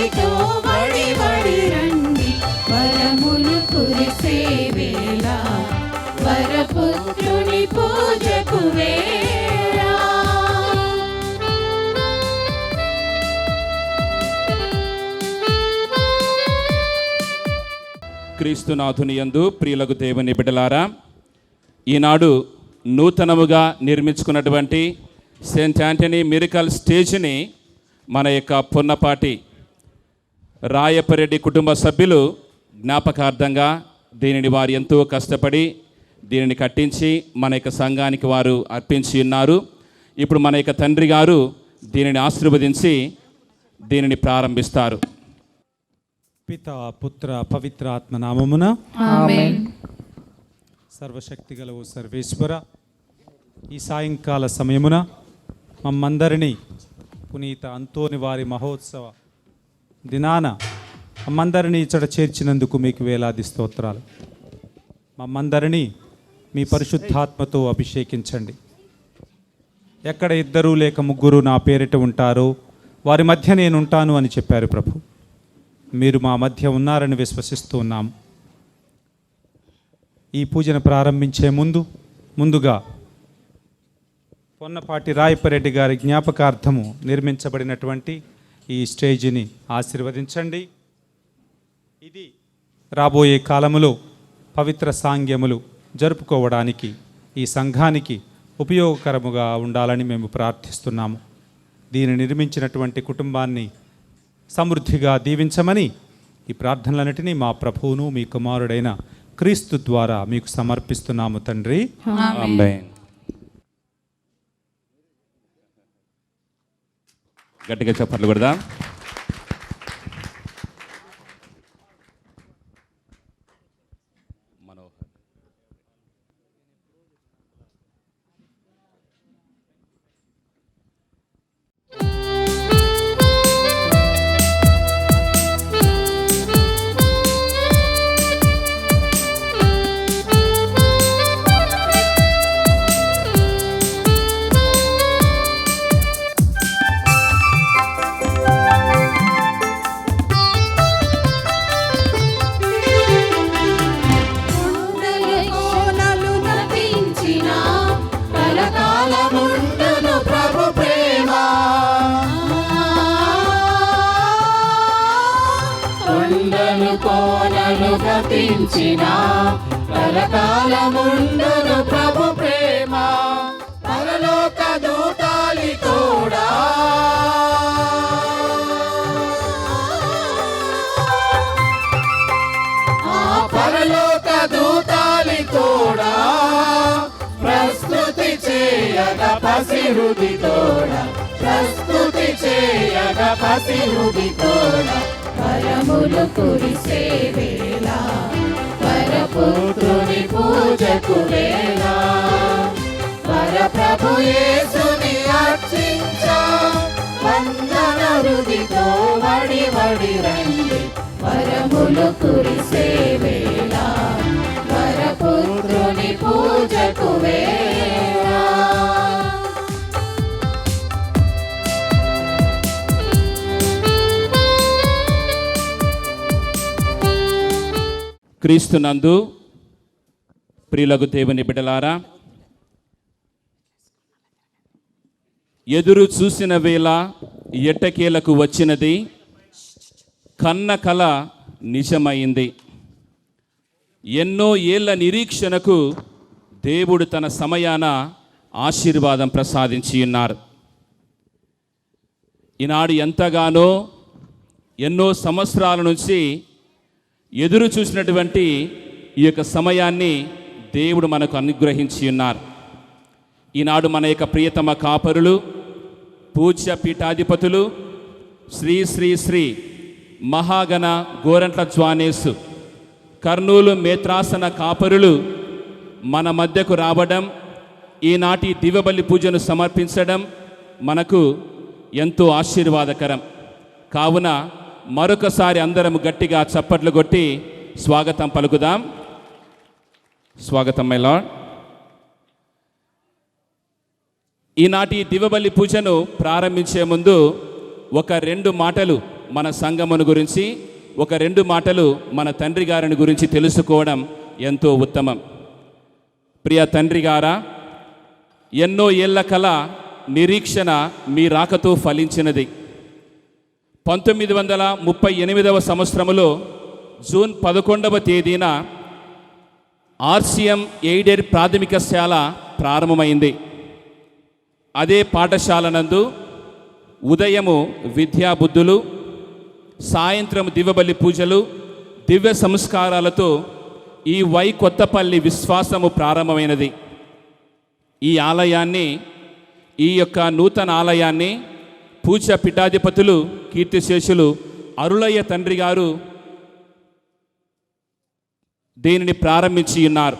దూతాలితో వడి వడి రండి, వరములు కురిసే వేళ, వరపుత్రుని పూజకు వేళ. క్రీస్తునాథుని యందు ప్రియులకు దేవుని బిడ్డలారా, ఈనాడు నూతనముగా నిర్మించుకున్నటువంటి సెయింట్ యాంటనీ మిరకల్ స్టేజ్ని మన యొక్క పొన్నపాటి రాయపరెడ్డి కుటుంబ సభ్యులు జ్ఞాపకార్థంగా దీనిని వారు ఎంతో కష్టపడి దీనిని కట్టించి మన యొక్క సంఘానికి వారు అర్పించి ఉన్నారు. ఇప్పుడు మన యొక్క తండ్రి గారు దీనిని ఆశీర్వదించి దీనిని ప్రారంభిస్తారు. పితా పుత్ర పవిత్ర ఆత్మ నామమున ఆమేన్. సర్వశక్తి గల ఓ సర్వేశ్వర, ఈ సాయంకాల సమయమున మమ్మందరినీ పునీత అంతోని వారి మహోత్సవ దినాన మమ్మందరినీ ఇచ్చట చేర్చినందుకు మీకు వేలాది స్తోత్రాలు. మమ్మందరినీ మీ పరిశుద్ధాత్మతో అభిషేకించండి. ఎక్కడ ఇద్దరు లేక ముగ్గురు నా పేరిట ఉంటారో వారి మధ్య నేను ఉంటాను అని చెప్పారు ప్రభు. మీరు మా మధ్య ఉన్నారని విశ్వసిస్తూ ఉన్నాము. ఈ పూజను ప్రారంభించే ముందుగా పొన్నపాటి రాయపరెడ్డి గారి జ్ఞాపకార్థము నిర్మించబడినటువంటి ఈ స్టేజిని ఆశీర్వదించండి. ఇది రాబోయే కాలములో పవిత్ర సాంగ్యములు జరుపుకోవడానికి ఈ సంఘానికి ఉపయోగకరముగా ఉండాలని మేము ప్రార్థిస్తున్నాము. దీన్ని నిర్మించినటువంటి కుటుంబాన్ని సమృద్ధిగా దీవించమని ఈ ప్రార్థనలన్నిటినీ మా ప్రభువును మీ కుమారుడైన క్రీస్తు ద్వారా మీకు సమర్పిస్తున్నాము తండ్రి. ఆమేన్. గట్టిగా చప్పట్లు కొడదాం. గతించిన కలకాలముండును ప్రభు ప్రేమ, పరలోక దూతాలి తోడా, ఆ పరలోక దూతాలి తోడా, ప్రస్తుతి చేయగ పసిహృది తోడా, ప్రస్తుతి చేయగ పసిహృది తోడా, వరములు కురిసే వేళ, వరపుత్రుని పూజకు వేళ, వరప్రభు యేసుని అర్చించ, వందన హృదితో వడి వడి రండి, వరములు కురిసే వేళ, వరపుత్రుని పూజకు వేళ. క్రీస్తునందు ప్రియులకు దేవుని బిడ్డలారా, ఎదురు చూసిన వేళ ఎట్టకేలకు వచ్చినది, కన్న కల నిజమైంది. ఎన్నో ఏళ్ల నిరీక్షణకు దేవుడు తన సమయాన ఆశీర్వాదం ప్రసాదించి ఉన్నారు. ఈనాడు ఎంతగానో ఎన్నో సంవత్సరాల నుంచి ఎదురు చూసినటువంటి ఈ యొక్క సమయాన్ని దేవుడు మనకు అనుగ్రహించి ఉన్నారు. ఈనాడు మన యొక్క ప్రియతమ కాపరులు, పూజ్య పీఠాధిపతులు, శ్రీ శ్రీ శ్రీ మహాగణ గోరంట్ల జ్వానేసు కర్నూలు మేత్రాసన కాపరులు మన మధ్యకు రావడం, ఈనాటి దివ్యబలి పూజను సమర్పించడం మనకు ఎంతో ఆశీర్వాదకరం. కావున మరొకసారి అందరం గట్టిగా చప్పట్లు కొట్టి స్వాగతం పలుకుదాం. స్వాగతం మై లార్డ్. ఈనాటి దివ్యబలి పూజను ప్రారంభించే ముందు ఒక 2 మాటలు మన సంఘమును గురించి ఒక 2 మాటలు మన తండ్రి గారిని గురించి తెలుసుకోవడం ఎంతో ఉత్తమం. ప్రియ తండ్రి గారా, ఎన్నో ఏళ్ల కల నిరీక్షణ మీ రాకతో ఫలించినది. 1938వ సంవత్సరములో జూన్ 11వ తేదీన RCM ఎయిడెడ్ ప్రాథమిక శాల ప్రారంభమైంది. అదే పాఠశాల నందు ఉదయము విద్యాబుద్ధులు, సాయంత్రం దివ్యబలి పూజలు, దివ్య సంస్కారాలతో ఈ కొత్తపల్లి విశ్వాసము ప్రారంభమైనది. ఈ ఆలయాన్ని, ఈ యొక్క నూతన ఆలయాన్ని పూజ్య పీఠాధిపతులు కీర్తిశేషులు అరుళయ్య తండ్రి గారు దీనిని ప్రారంభించి ఉన్నారు.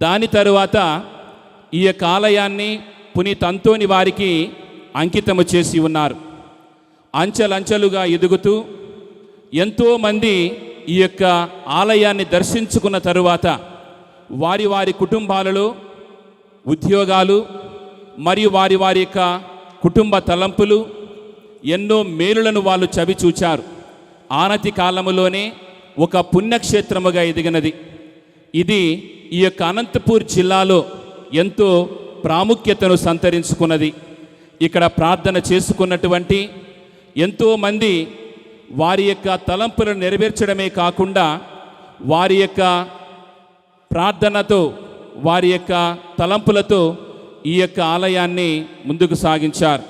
దాని తరువాత ఈ యొక్క ఆలయాన్ని పునీత అంతోని వారికి అంకితము చేసి ఉన్నారు. అంచెలంచెలుగా ఎదుగుతూ ఎంతోమంది ఈ యొక్క ఆలయాన్ని దర్శించుకున్న తరువాత వారి వారి కుటుంబాలలో ఉద్యోగాలు మరియు వారి వారి యొక్క కుటుంబ తలంపులు ఎన్నో మేలులను వాళ్ళు చవిచూచారు. ఆనతి కాలములోనే ఒక పుణ్యక్షేత్రముగా ఎదిగినది. ఇది ఈ యొక్క అనంతపూర్ జిల్లాలో ఎంతో ప్రాముఖ్యతను సంతరించుకున్నది. ఇక్కడ ప్రార్థన చేసుకున్నటువంటి ఎంతోమంది వారి యొక్క తలంపులను నెరవేర్చడమే కాకుండా వారి యొక్క ప్రార్థనతో, వారి యొక్క తలంపులతో ఈ యొక్క ఆలయాన్ని ముందుకు సాగించారు.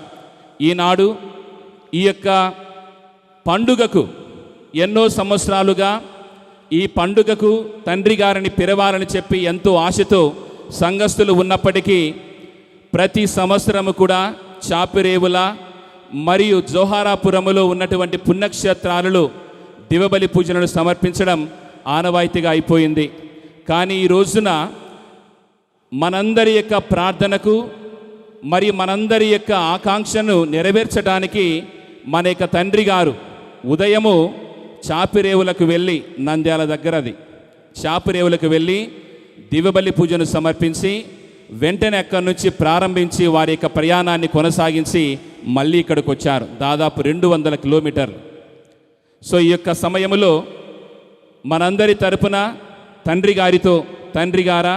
ఈనాడు ఈ యొక్క పండుగకు ఎన్నో సంవత్సరాలుగా ఈ పండుగకు తండ్రి గారిని పిలవాలని చెప్పి ఎంతో ఆశతో సంఘస్థులు ఉన్నప్పటికీ ప్రతి సంవత్సరము కూడా చాపిరేవుల మరియు జోహారాపురములో ఉన్నటువంటి పుణ్యక్షేత్రాలలో దివబలి పూజలను సమర్పించడం ఆనవాయితీగా అయిపోయింది. కానీ ఈ రోజున మనందరి యొక్క ప్రార్థనకు మరియు మనందరి యొక్క ఆకాంక్షను నెరవేర్చడానికి మన యొక్క తండ్రి గారు ఉదయము చాపిరేవులకు వెళ్ళి, నంద్యాల దగ్గర అది చాపిరేవులకు వెళ్ళి దివబలి పూజను సమర్పించి వెంటనే అక్కడి నుంచి ప్రారంభించి వారి యొక్క ప్రయాణాన్ని కొనసాగించి మళ్ళీ ఇక్కడికి వచ్చారు. దాదాపు 200 కిలోమీటర్లు. సో ఈ యొక్క సమయంలో మనందరి తరపున తండ్రి గారితో, తండ్రి గారా,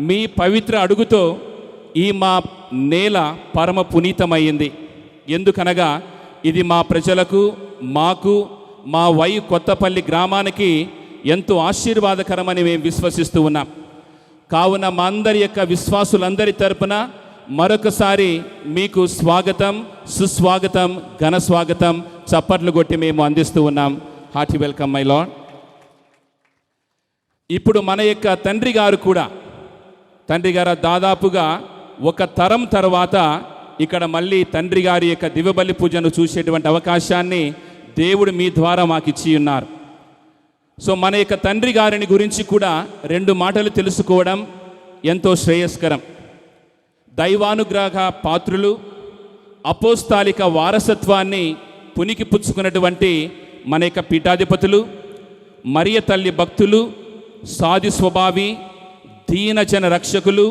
మీ పవిత్ర అడుగుతో ఈ మా నేల పరమ పునీతమైంది. ఎందుకనగా ఇది మా ప్రజలకు, మాకు, మా కొత్తపల్లి గ్రామానికి ఎంతో ఆశీర్వాదకరమని మేము విశ్వసిస్తూ ఉన్నాం. కావున మా అందరి యొక్క విశ్వాసులందరి తరపున మరొకసారి మీకు స్వాగతం, సుస్వాగతం, ఘన స్వాగతం చప్పట్లు కొట్టి మేము అందిస్తూ ఉన్నాం. Hearty welcome my lord. ఇప్పుడు మన యొక్క తండ్రి గారు కూడా, తండ్రి గారు దాదాపుగా ఒక తరం తర్వాత ఇక్కడ మళ్ళీ తండ్రి గారి యొక్క దివ్యబలి పూజను చూసేటువంటి అవకాశాన్ని దేవుడు మీ ద్వారా మాకు ఇచ్చి ఉన్నారు. సో మన యొక్క తండ్రి గారిని గురించి కూడా 2 మాటలు తెలుసుకోవడం ఎంతో శ్రేయస్కరం. దైవానుగ్రహ పాత్రులు, అపోస్తాలిక వారసత్వాన్ని పునికి పుచ్చుకున్నటువంటి మన యొక్క పీఠాధిపతులు, మరియ తల్లి భక్తులు, సాధి స్వభావి, దీనజన రక్షకులు,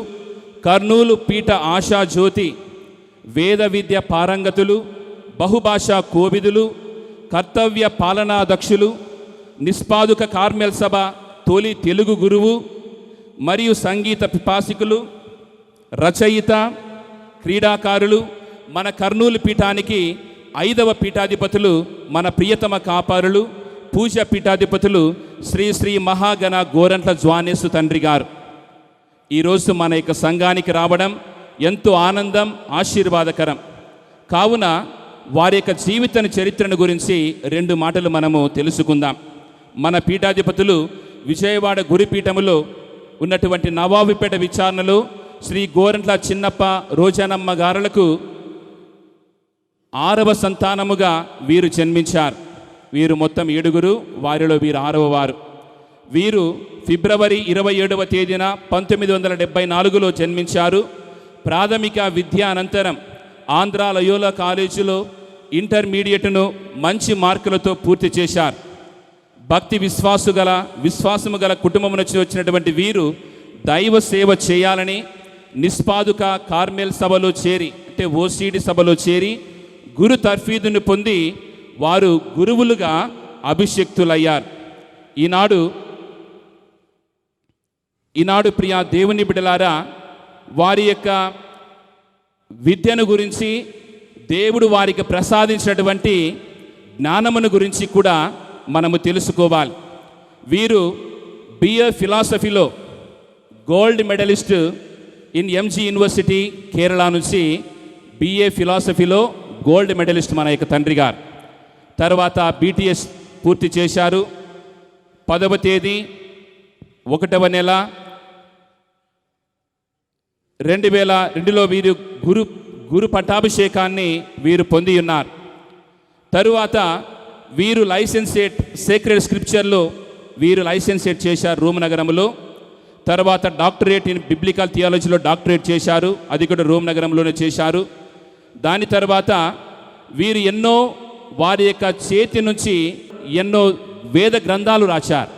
కర్నూలు పీఠ ఆశాజ్యోతి, వేద విద్య పారంగతులు, బహుభాషా కోవిదులు, కర్తవ్య పాలనాదక్షులు, నిష్పాదుక కార్మెల్ సభ తొలి తెలుగు గురువు మరియు సంగీత పిపాసికులు, రచయిత, క్రీడాకారులు, మన కర్నూలు పీఠానికి 5వ పీఠాధిపతులు, మన ప్రియతమ కాపారులు, పూజ పీఠాధిపతులు శ్రీ శ్రీ మహాగణ గోరంట్ల జ్వానేసు తండ్రి గారు ఈరోజు మన యొక్క సంఘానికి రావడం ఎంతో ఆనందం, ఆశీర్వాదకరం. కావున వారి యొక్క జీవిత చరిత్రను గురించి 2 మాటలు మనము తెలుసుకుందాం. మన పీఠాధిపతులు విజయవాడ గురుపీఠములో ఉన్నటువంటి నవాబుపేట విచారణలో శ్రీ గోరంట్ల చిన్నప్ప, రోజానమ్మ గారులకు 6వ సంతానముగా వీరు జన్మించారు. వీరు మొత్తం 7, వారిలో వీరు 6వ వారు. వీరు ఫిబ్రవరి 27వ తేదీన 1974లో జన్మించారు. ప్రాథమిక విద్య అనంతరం ఆంధ్ర లయోలా కాలేజీలో ఇంటర్మీడియట్ను మంచి మార్కులతో పూర్తి చేశారు. భక్తి విశ్వాసము గల కుటుంబం నుంచి వచ్చినటువంటి వీరు దైవ సేవ చేయాలని నిష్పాదుక కార్మెల్ సభలో చేరి, అంటే ఓసిడి సభలో చేరి గురు తర్ఫీదును పొంది వారు గురువులుగా అభిషిక్తులయ్యారు. ఈనాడు ప్రియా దేవుని బిడ్డలారా, వారి యొక్క విద్యను గురించి, దేవుడు వారికి ప్రసాదించినటువంటి జ్ఞానమును గురించి కూడా మనము తెలుసుకోవాలి. వీరు బిఏ ఫిలాసఫీలో gold medalist in MG university Kerala నుంచి బిఏ ఫిలాసఫీలో గోల్డ్ మెడలిస్ట్ మన యొక్క తండ్రి గారు. తర్వాత బీటీఎస్ పూర్తి చేశారు. 10వ తేదీ 1వ నెల 2002లో వీరు గురు పట్టాభిషేకాన్ని వీరు పొంది ఉన్నారు. తరువాత వీరు లైసెన్సేట్ సేక్రెడ్ స్క్రిప్చర్లో వీరు లైసెన్సేట్ చేశారు రోమ్ నగరంలో. తర్వాత డాక్టరేట్ ఇన్ బిబ్లికల్ థియాలజీలో డాక్టరేట్ చేశారు, అది కూడా రోమ్ నగరంలోనే చేశారు. దాని తర్వాత వీరు ఎన్నో వారి యొక్క చేతి నుంచి ఎన్నో వేద గ్రంథాలు రాశారు.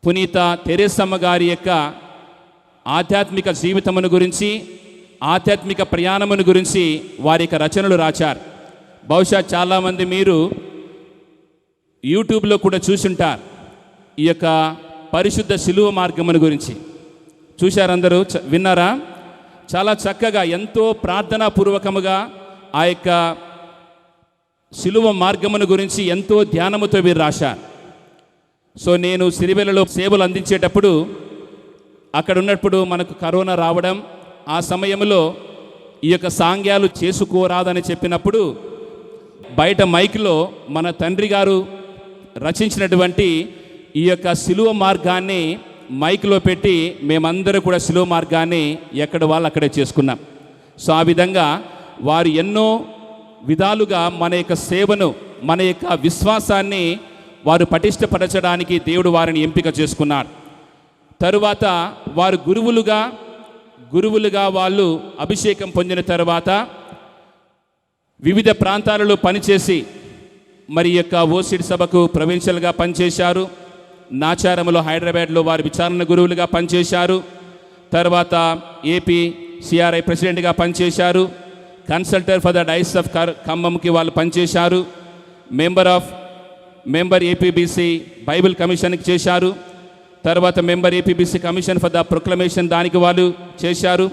పునీత తెరేసమ్మ గారి యొక్క ఆధ్యాత్మిక జీవితమును గురించి, ఆధ్యాత్మిక ప్రయాణమును గురించి వారి యొక్క రచనలు రాశారు. బహుశా చాలామంది మీరు యూట్యూబ్లో కూడా చూసుంటారు. ఈ యొక్క పరిశుద్ధ శిలువ మార్గమును గురించి చూశారందరూ, విన్నారా? చాలా చక్కగా ఎంతో ప్రార్థనాపూర్వకముగా ఆ యొక్క శిలువ మార్గమును గురించి ఎంతో ధ్యానముతో వీరు రాశారు. సో నేను సిరివెల్లలో సేవలు అందించేటప్పుడు అక్కడ ఉన్నప్పుడు మనకు కరోనా రావడం, ఆ సమయంలో ఈ యొక్క సాంగ్యాలు చేసుకోరాదని చెప్పినప్పుడు బయట మైక్లో మన తండ్రి గారు రచించినటువంటి ఈ యొక్క శిలువ మార్గాన్ని మైక్లో పెట్టి మేమందరూ కూడా శిలువ మార్గాన్ని ఎక్కడ వాళ్ళు అక్కడే చేసుకున్నాం. సో ఆ విధంగా వారు ఎన్నో విధాలుగా మన యొక్క సేవను, మన యొక్క విశ్వాసాన్ని వారు పటిష్టపరచడానికి దేవుడు వారిని ఎంపిక చేసుకున్నాడు. తరువాత వారు గురువులుగా వాళ్ళు అభిషేకం పొందిన తర్వాత వివిధ ప్రాంతాలలో పనిచేసి మరి యొక్క ఓసిడ్ సభకు ప్రొవిన్షియల్గా పనిచేశారు. నాచారంలో హైదరాబాద్లో వారు విచారణ గురువులుగా పనిచేశారు. తర్వాత ఏపీ సిఆర్ఐ ప్రెసిడెంట్గా పనిచేశారు. Consultor for the diocese of ఖమ్మంకి వాళ్ళు పనిచేశారు. మెంబర్ ఏపీబీసీ బైబిల్ కమిషన్కి చేశారు. తర్వాత member APBC commission for the proclamation దానికి వాళ్ళు చేశారు.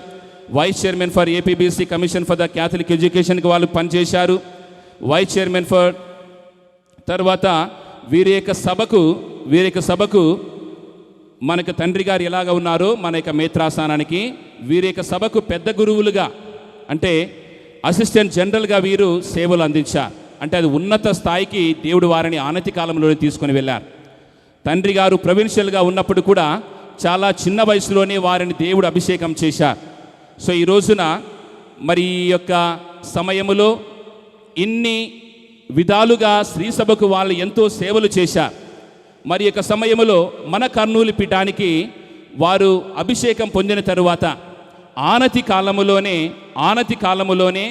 Vice chairman for APBC commission for the catholic ఎడ్యుకేషన్కి వాళ్ళు పనిచేశారు. వైస్ చైర్మన్ ఫర్ తర్వాత వీరి యొక్క సభకు మనకు తండ్రి గారు ఎలాగ ఉన్నారో మన యొక్క మేత్రాస్థానానికి వీరి యొక్క సభకు పెద్ద గురువులుగా, అంటే అసిస్టెంట్ జనరల్గా వీరు సేవలు అందించారు. అంటే అది ఉన్నత స్థాయికి దేవుడు వారిని ఆనతి కాలంలోనే తీసుకొని వెళ్ళారు. తండ్రి గారు ప్రొవిన్షియల్గా ఉన్నప్పుడు కూడా చాలా చిన్న వయసులోనే వారిని దేవుడు అభిషేకం చేశారు. సో ఈ రోజున మరి ఈ యొక్క సమయములో ఇన్ని విధాలుగా శ్రీ సభకు వాళ్ళు ఎంతో సేవలు చేశారు. మరి యొక్క సమయములో మన కర్నూలు పీఠానికి వారు అభిషేకం పొందిన తరువాత ఆనతి కాలములోనే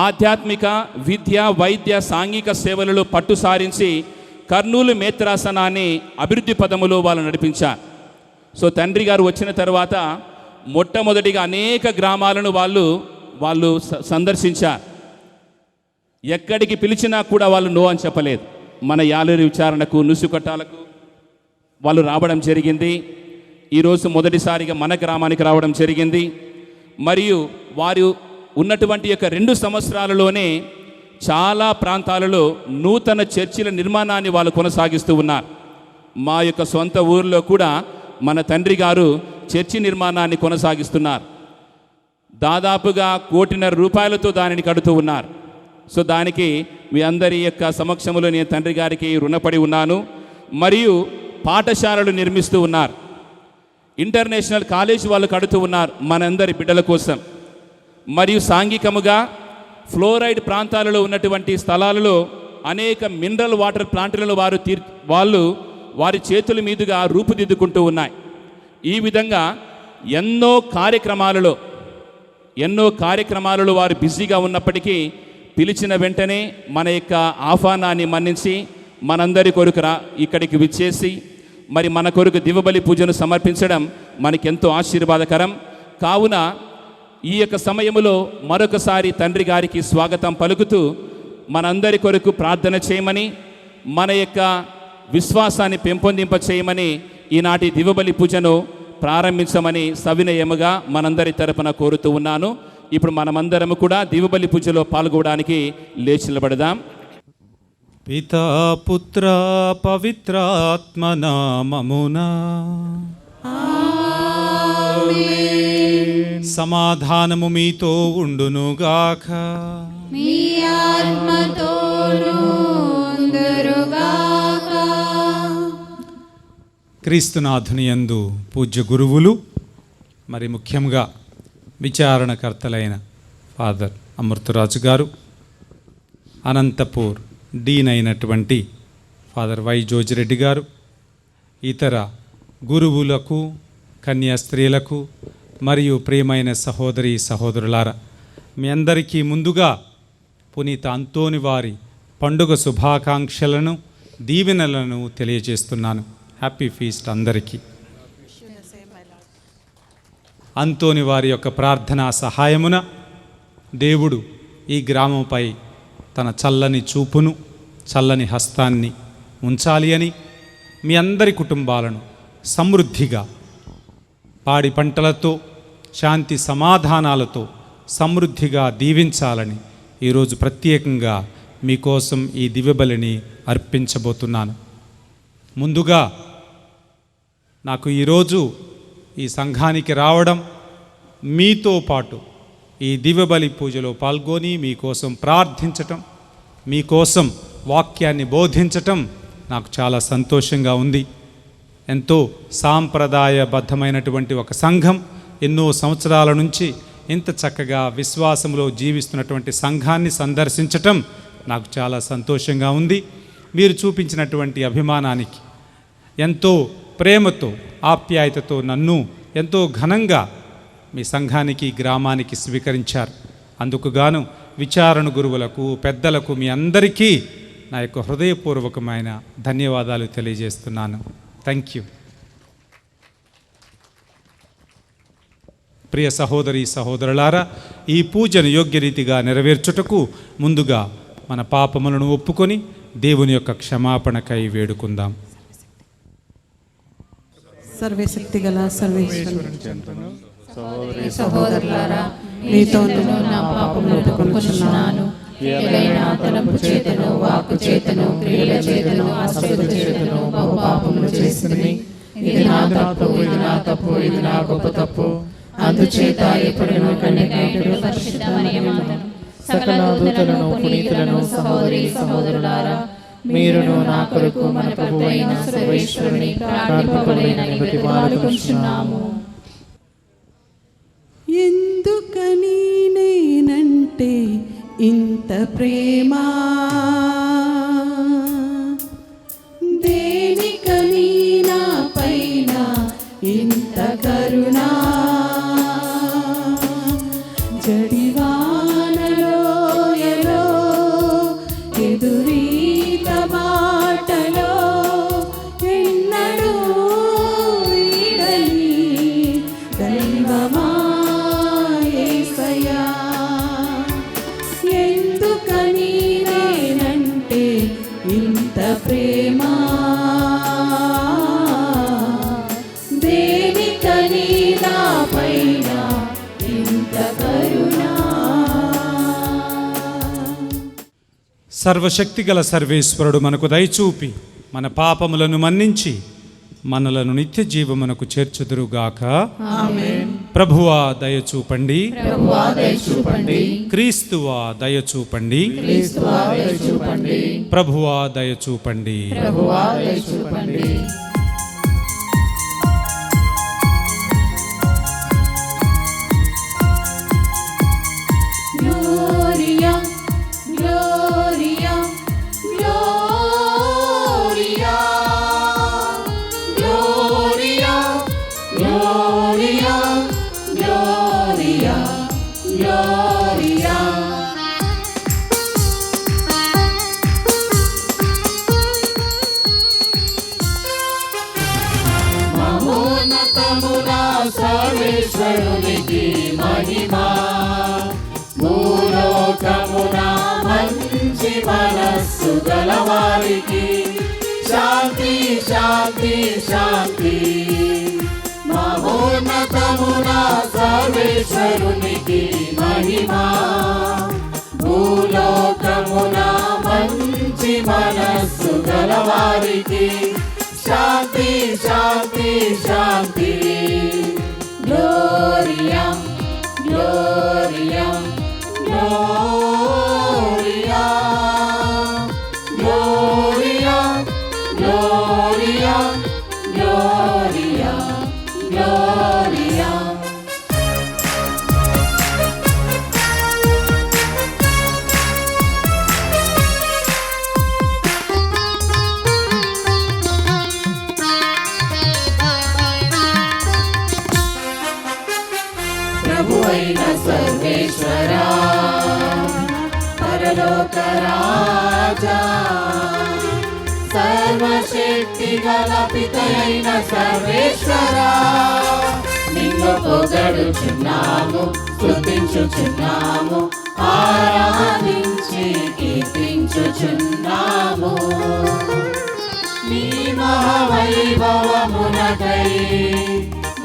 ఆధ్యాత్మిక విద్య, వైద్య, సాంఘిక సేవలలో పట్టు సారించి కర్నూలు మేత్రాసనాన్ని అభివృద్ధి పదములో వాళ్ళు నడిపించారు. సో తండ్రి గారు వచ్చిన తర్వాత మొట్టమొదటిగా అనేక గ్రామాలను వాళ్ళు సందర్శించారు. ఎక్కడికి పిలిచినా కూడా వాళ్ళు నో అని చెప్పలేదు. మన యాలేరు విచారణకు, నుసుకట్టాలకు వాళ్ళు రావడం జరిగింది. ఈరోజు మొదటిసారిగా మన గ్రామానికి రావడం జరిగింది. మరియు వారు ఉన్నటువంటి యొక్క 2 సంవత్సరాలలోనే చాలా ప్రాంతాలలో నూతన చర్చిల నిర్మాణాన్ని వాళ్ళు కొనసాగిస్తూ ఉన్నారు. మా యొక్క సొంత ఊరిలో కూడా మన తండ్రి గారు చర్చి నిర్మాణాన్ని కొనసాగిస్తున్నారు. దాదాపుగా 1,50,00,000 రూపాయలతో దానిని కడుతూ ఉన్నారు. సో దానికి మీ అందరి యొక్క సమక్షంలో నేను తండ్రి గారికి రుణపడి ఉన్నాను. మరియు పాఠశాలలు నిర్మిస్తూ ఉన్నారు. ఇంటర్నేషనల్ కాలేజ్ వాళ్ళు కడుతూ ఉన్నారు మనందరి బిడ్డల కోసం. మరియు సాంఘికముగా ఫ్లోరైడ్ ప్రాంతాలలో ఉన్నటువంటి స్థలాలలో అనేక మినరల్ వాటర్ ప్లాంట్లను వాళ్ళు వారి చేతుల మీదుగా రూపుదిద్దుకుంటూ ఉన్నాయి. ఈ విధంగా ఎన్నో కార్యక్రమాలలో వారు బిజీగా ఉన్నప్పటికీ పిలిచిన వెంటనే మన యొక్క ఆహ్వానాన్ని మన్నించి మనందరి కొరకు ఇక్కడికి విచ్చేసి మరి మన కొరకు దివ్యబలి పూజను సమర్పించడం మనకెంతో ఆశీర్వాదకరం. కావున ఈ యొక్క సమయంలో మరొకసారి తండ్రి గారికి స్వాగతం పలుకుతూ మనందరి కొరకు ప్రార్థన చేయమని, మన యొక్క విశ్వాసాన్ని పెంపొందింప చేయమని ఈనాటి దివ్యబలి పూజను ప్రారంభించమని సవినయముగా మనందరి తరపున కోరుతూ ఉన్నాను. ఇప్పుడు మనమందరము కూడా దివ్యబలి పూజలో పాల్గొనడానికి లేచి నిలబడదాం. పితా పుత్ర పవిత్రాత్మ నామమునా సమాధానము మీతో ఉండునుగాక. మీ ఆత్మతోనూ ఉందురుగాక. క్రీస్తునాథుని యందు పూజ్య గురువులు, మరి ముఖ్యంగా విచారణకర్తలైన ఫాదర్ అమృతరాజు గారు, అనంతపూర్ డీన్ అయినటువంటి ఫాదర్ వై జోజిరెడ్డి గారు, ఇతర గురువులకు, కన్యాస్త్రీలకు మరియు ప్రియమైన సహోదరి సహోదరులారా, మీ అందరికీ ముందుగా పునీత అంతోని వారి పండుగ శుభాకాంక్షలను, దీవెనలను తెలియజేస్తున్నాను. హ్యాపీ ఫీస్ట్ అందరికీ. అంతోని వారి యొక్క ప్రార్థనా సహాయమున దేవుడు ఈ గ్రామంపై తన చల్లని చూపును, చల్లని హస్తాన్ని ఉంచాలి అని, మీ అందరి కుటుంబాలను సమృద్ధిగా పాడి పంటలతో, శాంతి సమాధానాలతో సమృద్ధిగా దీవించాలని ఈరోజు ప్రత్యేకంగా మీకోసం ఈ దివ్యబలిని అర్పించబోతున్నాను. ముందుగా నాకు ఈరోజు ఈ సంఘానికి రావడం, మీతో పాటు ఈ దివ్యబలి పూజలో పాల్గొని మీకోసం ప్రార్థించటం, మీకోసం వాక్యాన్ని బోధించటం నాకు చాలా సంతోషంగా ఉంది. ఎంతో సాంప్రదాయబద్ధమైనటువంటి ఒక సంఘం, ఎన్నో సంవత్సరాల నుంచి ఇంత చక్కగా విశ్వాసంలో జీవిస్తున్నటువంటి సంఘాన్ని సందర్శించటం నాకు చాలా సంతోషంగా ఉంది. మీరు చూపించినటువంటి అభిమానానికి, ఎంతో ప్రేమతో, ఆప్యాయతతో నన్ను ఎంతో ఘనంగా మీ సంఘానికి, గ్రామానికి స్వీకరించారు. అందుకు గాను విచారణ గురువులకు, పెద్దలకు, మీ అందరికీ నా యొక్క హృదయపూర్వకమైన ధన్యవాదాలు తెలియజేస్తున్నాను. Thank you. ప్రియ సహోదరి సహోదరులారా, ఈ పూజను యోగ్యరీతిగా నెరవేర్చుటకు ముందుగా మన పాపములను ఒప్పుకొని దేవుని యొక్క క్షమాపణకై వేడుకుందాం. సర్వశక్తి గల సర్వేశ్వరుని సహోదరులారా, మీతో నా పాపములను ఒప్పుకొనుచున్నాను. ఏదైనా తలంపు చేతను, వాక్కు చేతను, క్రియల చేతను, అశ్రద్ధ చేతను బహు పాపములు చేసితిని. ఇది నా తప్పు, ఇది నా తప్పు, ఇది నా గొప్ప తప్పు. అందుచేత ఎప్పుడును కన్యకైనటువంటి పరిశుద్ధ మరియ మాతను, సకల దూతలను, పునీతులను, సహోదరి సహోదరులారా, మీరును నా కొరకు మన ప్రభువైన సర్వేశ్వరుని ప్రార్థింపబడినని బతిమాలుకొనుచున్నాము. ఎందుకని నేనంటే ఇంత ప్రేమ, దేనికని నా పైన ఇంత కరుణ, జడివానలోయలో ఎదురీత బాటలో ఎన్నడూ వీడని దైవమా యేసయ్యా. ఎందుకని నేనంటే ఇంత ప్రేమ, దేనికని నా పైన ఇంత కరుణ. సర్వశక్తిగల సర్వేశ్వరుడు మనకు దయచూపి మన పాపములను మన్నించి మనలను నిత్య జీవమునకు చేర్చుదురుగాక. ఆమేన్. ప్రభువా దయచూపండి, ప్రభువా దయచూపండి, క్రీస్తువా దయచూపండి, క్రీస్తువా దయచూపండి, ప్రభువా దయచూపండి. ప్రభువా దయచూపండి. Gloria, Gloria, Gloria, Gloria, Gloria, Gloria, Gloria. మహోన్నతమున సర్వేశ్వరునికి మహిమ, భూలోకమున మంచి గలవారికి శాంతి శాంతి శాంతి. మహోన్నతమున సర్వేశ్వరునికి మహిమా, భూలోకమున మంచి మనస్సు గలవారికి శాంతి శాంతి శాంతి. Gloria gloria gloria gloria gloria gloria gloria. ప్రభువైన సర్వేశ్వరా, పరలోక రాజా, సర్వశక్తి గల పితయైన సర్వేశ్వరా, నిన్ను పొగడుచున్నాము, స్తుతించుచున్నాము, ఆరాధించి కీర్తించుచున్నాము. నీ మహావైభవమునకై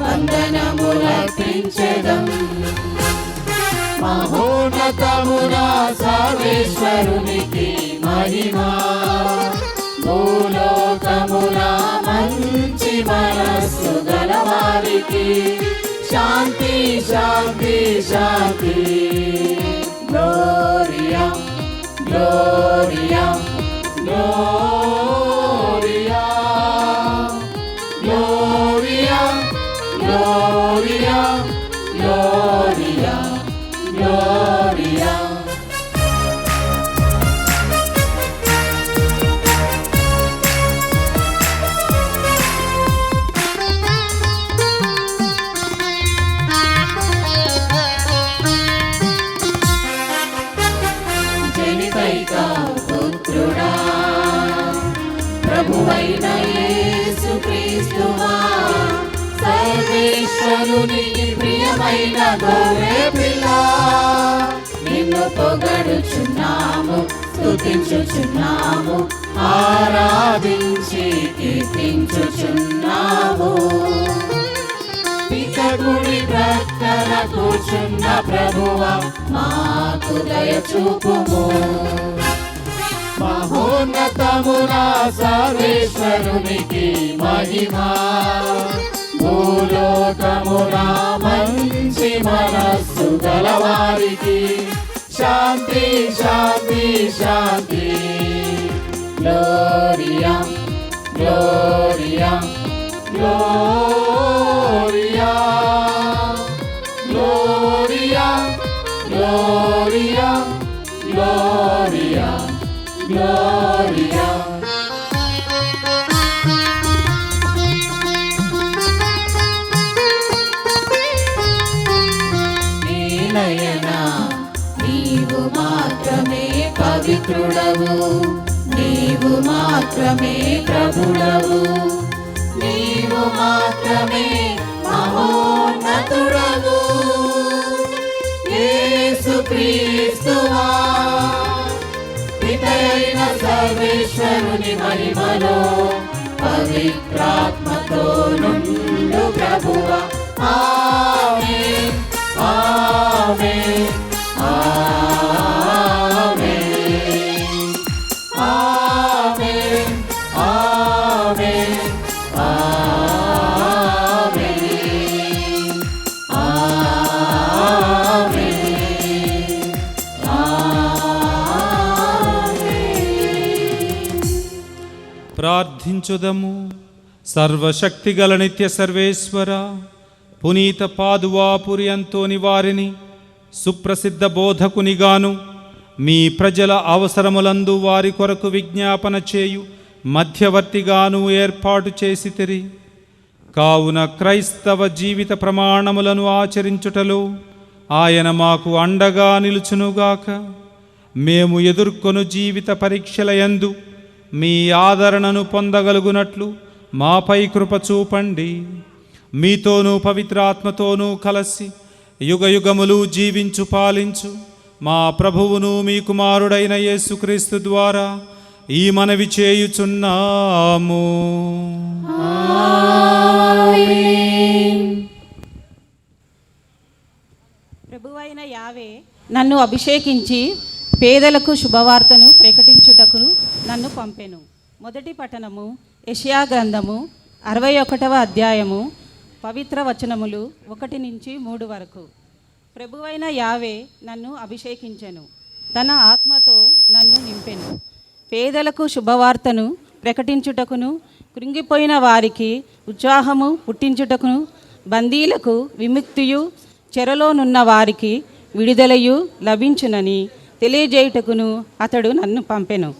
వందనములర్పించెదం. మహోన్నతమున సర్వేశ్వరునికి మహిమా, భూలోకమున మంచి మనస్సు గలవారికి శాంతి శాంతి శాంతి. Gloria gloria gloria gloria gloria gloria gloria. జనితైక పుత్రుడా, ప్రభువైన యేసుక్రీస్తువా, సర్వేశ్వరునికి ప్రియమైన గొర్రె పిల్ల, నిన్ను పొగడుచున్నాము, స్తుతించుచున్నాము, ఆరాధించి కీర్తించుచున్నాము. పితకుడి ప్రక్కన కూర్చున్న ప్రభువా, మాకు దయ చూపుము. మహోన్నతమున సర్వేశ్వరునికి మహిమా, భూలోకమున మంచి మనస్సు గలవారికి శాంతి శాంతి శాంతి. Gloria gloria gloria gloria gloria gloria gloria. నయనా, నీవు మాత్రమే పవిత్రుడవు, నీవు మాత్రమే ప్రభుడవు, నీవు మాత్రమే మహోన్నతుడవు. యేసుక్రీస్తువా, పితయైన సర్వేశ్వరుని మహిమలో పవిత్రాత్మతో నుండు ప్రభువా. ఆమేన్ ఆమేన్ ఆమేన్ ఆమేన్ ఆమేన్ ఆమేన్ ఆమేన్. ప్రార్థించుదము. సర్వశక్తిగల నిత్య సర్వేశ్వర, పునీత పాదువాపురి అంతోని వారిని సుప్రసిద్ధ బోధకునిగాను, మీ ప్రజల అవసరములందు వారి కొరకు విజ్ఞాపన చేయు మధ్యవర్తిగాను ఏర్పాటు చేసితిరి. కావున క్రైస్తవ జీవిత ప్రమాణములను ఆచరించుటలో ఆయన మాకు అండగా నిలుచునుగాక. మేము ఎదుర్కొను జీవిత పరీక్షలయందు మీ ఆదరణను పొందగలుగునట్లు మాపై కృప చూపండి. మీతోనూ పవిత్రాత్మతోనూ కలసి యుగయుగములు జీవించు పాలించు మా ప్రభువును మీ కుమారుడైన యేసుక్రీస్తు ద్వారా ఈ మనవి చేయుచున్నాము. ప్రభువైన యావే నన్ను అభిషేకించి పేదలకు శుభవార్తను ప్రకటించుటకు నన్ను పంపెను. మొదటి పఠనము యెషయా గ్రంథము 61వ అధ్యాయము పవిత్ర వచనములు 1 నుంచి 3 వరకు. ప్రభువైన యావే నన్ను అభిషేకించెను, తన ఆత్మతో నన్ను నింపెను. పేదలకు శుభవార్తను ప్రకటించుటకును, కృంగిపోయిన వారికి ఉత్సాహము పుట్టించుటకును, బందీలకు విముక్తియు, చెరలోనున్న వారికి విడుదలయు లభించునని తెలియజేయుటకును అతడు నన్ను పంపెను.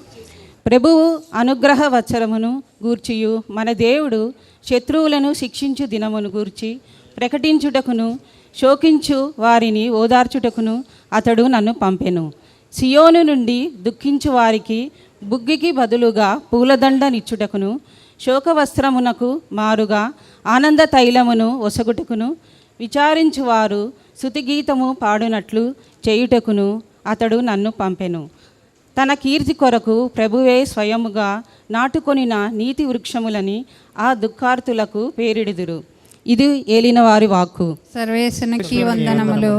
ప్రభువు అనుగ్రహ వత్సరమును గూర్చియు మన దేవుడు శత్రువులను శిక్షించు దినమును గూర్చి ప్రకటించుటకును, శోకించు వారిని ఓదార్చుటకును అతడు నన్ను పంపెను. సియోను నుండి దుఃఖించు వారికి బుగ్గికి బదులుగా పూలదండనిచ్చుటకును, శోకవస్త్రమునకు మారుగా ఆనంద తైలమును ఒసగుటకును, విచారించువారు స్తుతిగీతము పాడునట్లు చేయుటకును అతడు నన్ను పంపెను. తన కీర్తి కొరకు ప్రభువే స్వయముగా నాటుకొనిన నీతి వృక్షములని ఆ దుఃఖార్తులకు పేరిడుదురు. ఇది ఏలిన వారి వాక్కు. సర్వేశ్వరునికి వందనములు.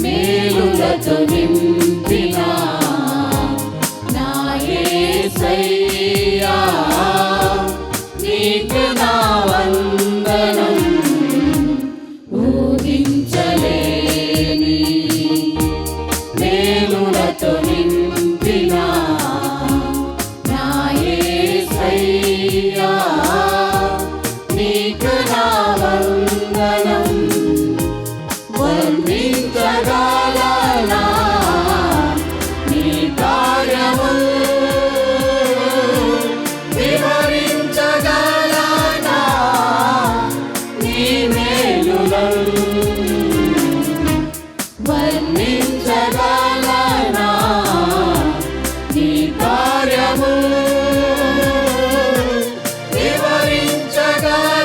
మేలులతో నింపిన నా యేసయ్యా, నీకు నా వందనం. ఊహించలేని మేలులతో నింపిన నా యేసయ్యా, నీకు నా వందనం. వర్ణించగలనా నీ కార్యములు, వివరించగలనా నీ మేలులను. వర్ణించగలనా నీ కార్యములు, వివరించగలనా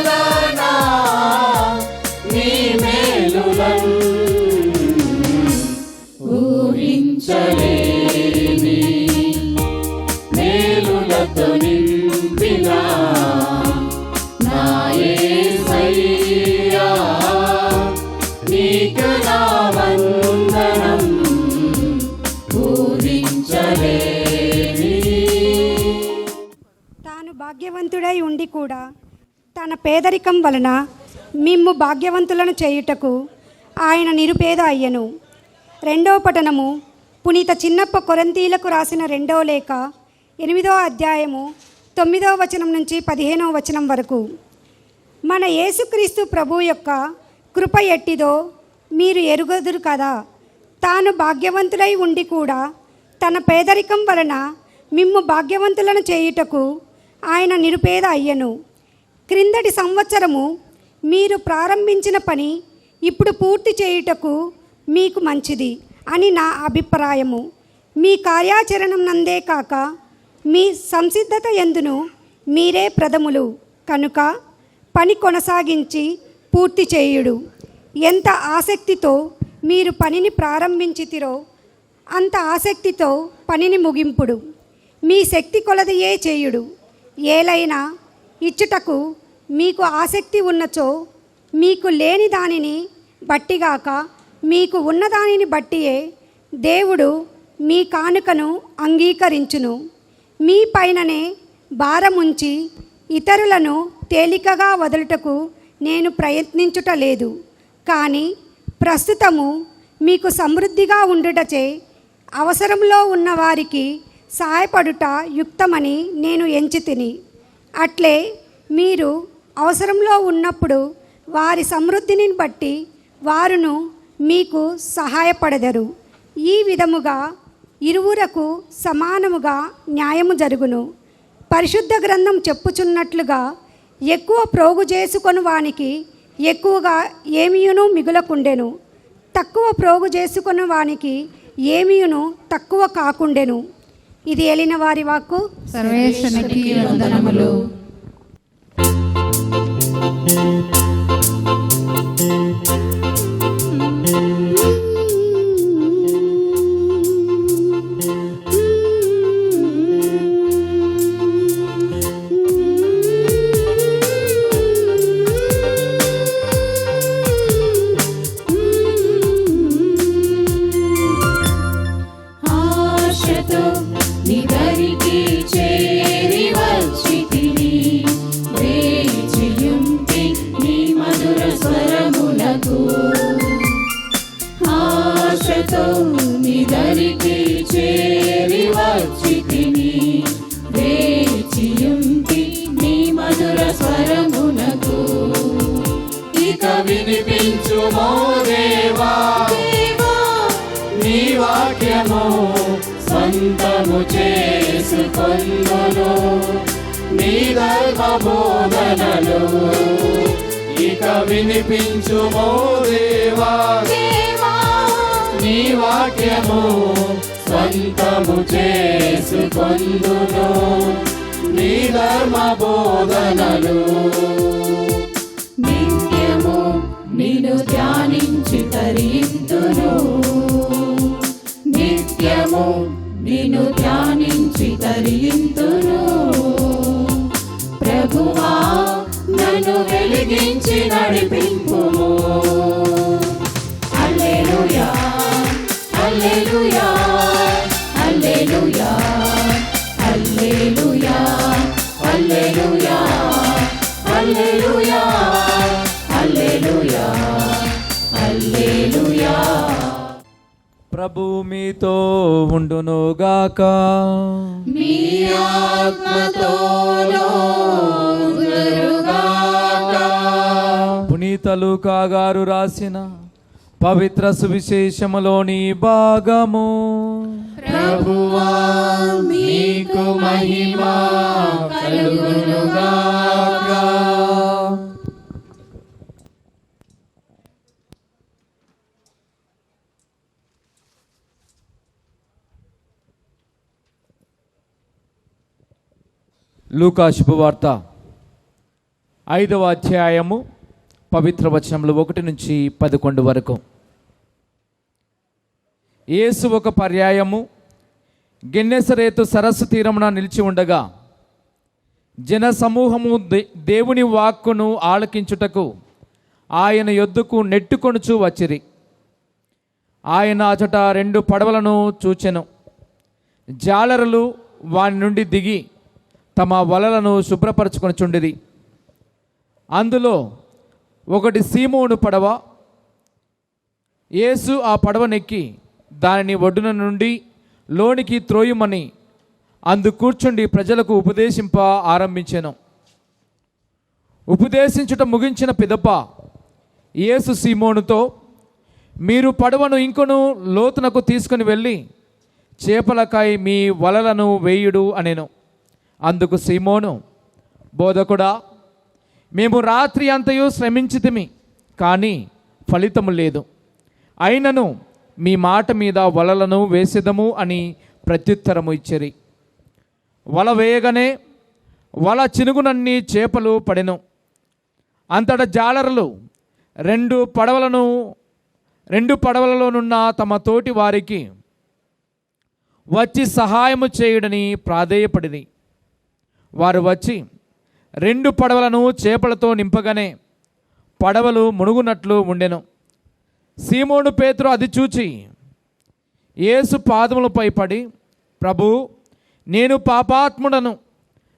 నీ మేలులను. ఊహించలేని మేలులతో నింపిన నా యేసయ్యా, నీకు నా వందనం. ఊహించలేని తాను భాగ్యవంతుడై ఉండి కూడా తన పేదరికం వలన మిమ్ము భాగ్యవంతులను చేయుటకు ఆయన నిరుపేద అయ్యను. రెండవ పఠనము పునీత చిన్నప్ప కొరింథీయులకు రాసిన 2వ లేఖ 8వ అధ్యాయము 9వ వచనం నుంచి 15వ వచనం వరకు. మన యేసుక్రీస్తు ప్రభు యొక్క కృప ఎట్టిదో మీరు ఎరుగదురు కదా. తాను భాగ్యవంతుడై ఉండి కూడా తన పేదరికం వలన మిమ్ము భాగ్యవంతులను చేయుటకు ఆయన నిరుపేద అయ్యను. క్రిందటి సంవత్సరము మీరు ప్రారంభించిన పని ఇప్పుడు పూర్తి చేయుటకు మీకు మంచిది అని నా అభిప్రాయము. మీ కార్యాచరణం నందే కాక మీ సంసిద్ధత యందును మీరే ప్రథములు కనుక పని కొనసాగించి పూర్తి చేయుడు. ఎంత ఆసక్తితో మీరు పనిని ప్రారంభించితిరో అంత ఆసక్తితో పనిని ముగింపుడు. మీ శక్తి కొలదియే చేయుడు. ఏలైనా ఇచ్చుటకు మీకు ఆసక్తి ఉన్నచో మీకు లేని దానిని బట్టిగాక మీకు ఉన్నదానిని బట్టియే దేవుడు మీ కానుకను అంగీకరించును. మీ పైననే భారముంచి ఇతరులను తేలికగా వదులుటకు నేను ప్రయత్నించుట లేదు. కానీ ప్రస్తుతము మీకు సమృద్ధిగా ఉండుటచే అవసరంలో ఉన్న వారికి సహాయపడుట యుక్తమని నేను ఎంచితిని. అట్లే మీరు అవసరంలో ఉన్నప్పుడు వారి సమృద్ధిని బట్టి వారును మీకు సహాయపడదరు. ఈ విధముగా ఇరువురకు సమానముగా న్యాయము జరుగును. పరిశుద్ధ గ్రంథం చెప్పుచున్నట్లుగా ఎక్కువ ప్రోగు చేసుకొని వానికి ఎక్కువగా ఏమీయును మిగులకుండెను, తక్కువ ప్రోగు చేసుకొని వానికి ఏమీయును తక్కువ కాకుండెను. ఇది ఏలిన వారి వాక్కు. సర్వేశ్వరునికి వందనములు. ఆశతో నిదరికి చేరి వచ్చితిని, వేచియుంటి నీ మధుర స్వరములకు. ఆశతో నిదరికి చేరి వచ్చితిని, వేచియుంటి నీ మధుర స్వరములకు. ఇక వినిపించుమో దేవా, నీ వాక్యము స్వంతము చేసుకొందును, నీ ధర్మ బోధనలు. ఇక వినిపించుమో దేవా, నీ వాక్యము స్వంతము చేసుకొందును, నీ ధర్మ బోధనలు. నిత్యము నిన్ను ధ్యానించి తరింతును, నిత్యము నిన్ను ధ్యానించి తరింతును. ప్రభువా నన్ను వెలిగించి నడిపింపుము. హల్లెలూయా హల్లెలూయా హల్లెలూయా హల్లెలూయా హల్లెలూయా హల్లెలూయా హల్లెలూయా హల్లెలూయా. ప్రభు మీతో ఉండునుగాక. మీ ఆత్మతోనూ ఉండునుగాక. పునీత లూకా గారు రాసిన పవిత్ర సువిశేషములోని భాగము. ప్రభువా మీకు మహిమ కలుగునుగాక. లూకా శుభవార్త 5వ అధ్యాయము పవిత్ర వచనములు 1 నుంచి 11 వరకు. యేసు ఒక పర్యాయము గెన్నెసరేతు సరస్సు తీరమున నిలిచి ఉండగా జన సమూహము దేవుని వాక్కును ఆలకించుటకు ఆయన యొద్దకు నెట్టుకొనుచు వచ్చిరి. ఆయన అచట 2 పడవలను చూచెను. జాలరులు వాని నుండి దిగి తమ వలలను శుభ్రపరచుకొనుచుండిరి. అందులో ఒకటి సీమోను పడవ. యేసు ఆ పడవనెక్కి దానిని ఒడ్డున నుండి లోనికి త్రోయుమని అందు కూర్చుండి ప్రజలకు ఉపదేశింప ఆరంభించెను. ఉపదేశించుట ముగించిన పిదప యేసు సీమోనుతో, మీరు పడవను ఇంకొను లోతునకు తీసుకుని వెళ్ళి చేపలకై మీ వలలను వేయుడు అనెను. అందుకు సీమోను, బోధకుడా, మేము రాత్రి అంతయు శ్రమించితిమి, కానీ ఫలితము లేదు. అయినను మీ మాట మీద వలలను వేసెదము అని ప్రత్యుత్తరము ఇచ్చిరి. వల వేయగానే వల చినుగునన్ని చేపలు పడెను. అంతటా జాలరులు 2 పడవలలోనున్న తమ తోటి వారికి వచ్చి సహాయము చేయుడని ప్రాధేయపడిరి. వారు వచ్చి 2 పడవలను చేపలతో నింపగానే పడవలు మునుగునట్లు ఉండెను. సీమోను పేతురు అది చూచి యేసు పాదములపై పడి, ప్రభు, నేను పాపాత్ముడను,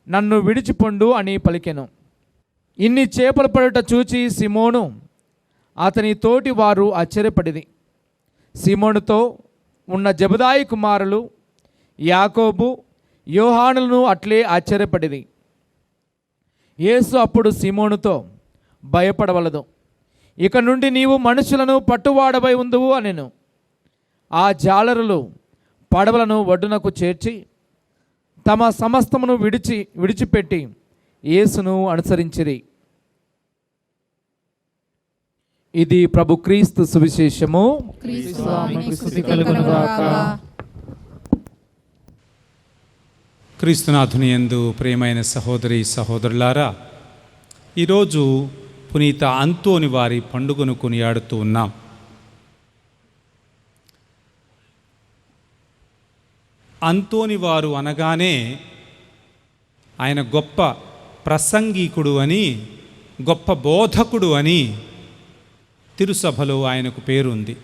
నన్ను విడిచిపొండు అని పలికెను. ఇన్ని చేపలు పడుట చూచి సీమోను అతని తోటి వారు ఆశ్చర్యపడిరి. సీమోనుతో ఉన్న జెబెదాయి కుమారులు యాకోబు, యోహానులను అట్లే ఆశ్చర్యపడిరి. యేసు అప్పుడు సీమోనుతో, భయపడవలదు, ఇక నుండి నీవు మనుషులను పట్టువాడబై ఉందువు అనెను. ఆ జాలరులు పడవలను ఒడ్డునకు చేర్చి తమ సమస్తమును విడిచిపెట్టి యేసును అనుసరించిరి. ఇది ప్రభు క్రీస్తు సువిశేషము. క్రీస్తువా మీకు స్తుతి కలుగును గాక. క్రీస్తునాథుని యందు ప్రియమైన సహోదరి సహోదరులారా, ఈరోజు పునీత అంతోని వారి పండుగను కొనియాడుతూ ఉన్నాం. అంతోని వారు అనగానే ఆయన గొప్ప ప్రసంగికుడు అని, గొప్ప బోధకుడు అని తిరుసభలో ఆయనకు పేరుంది.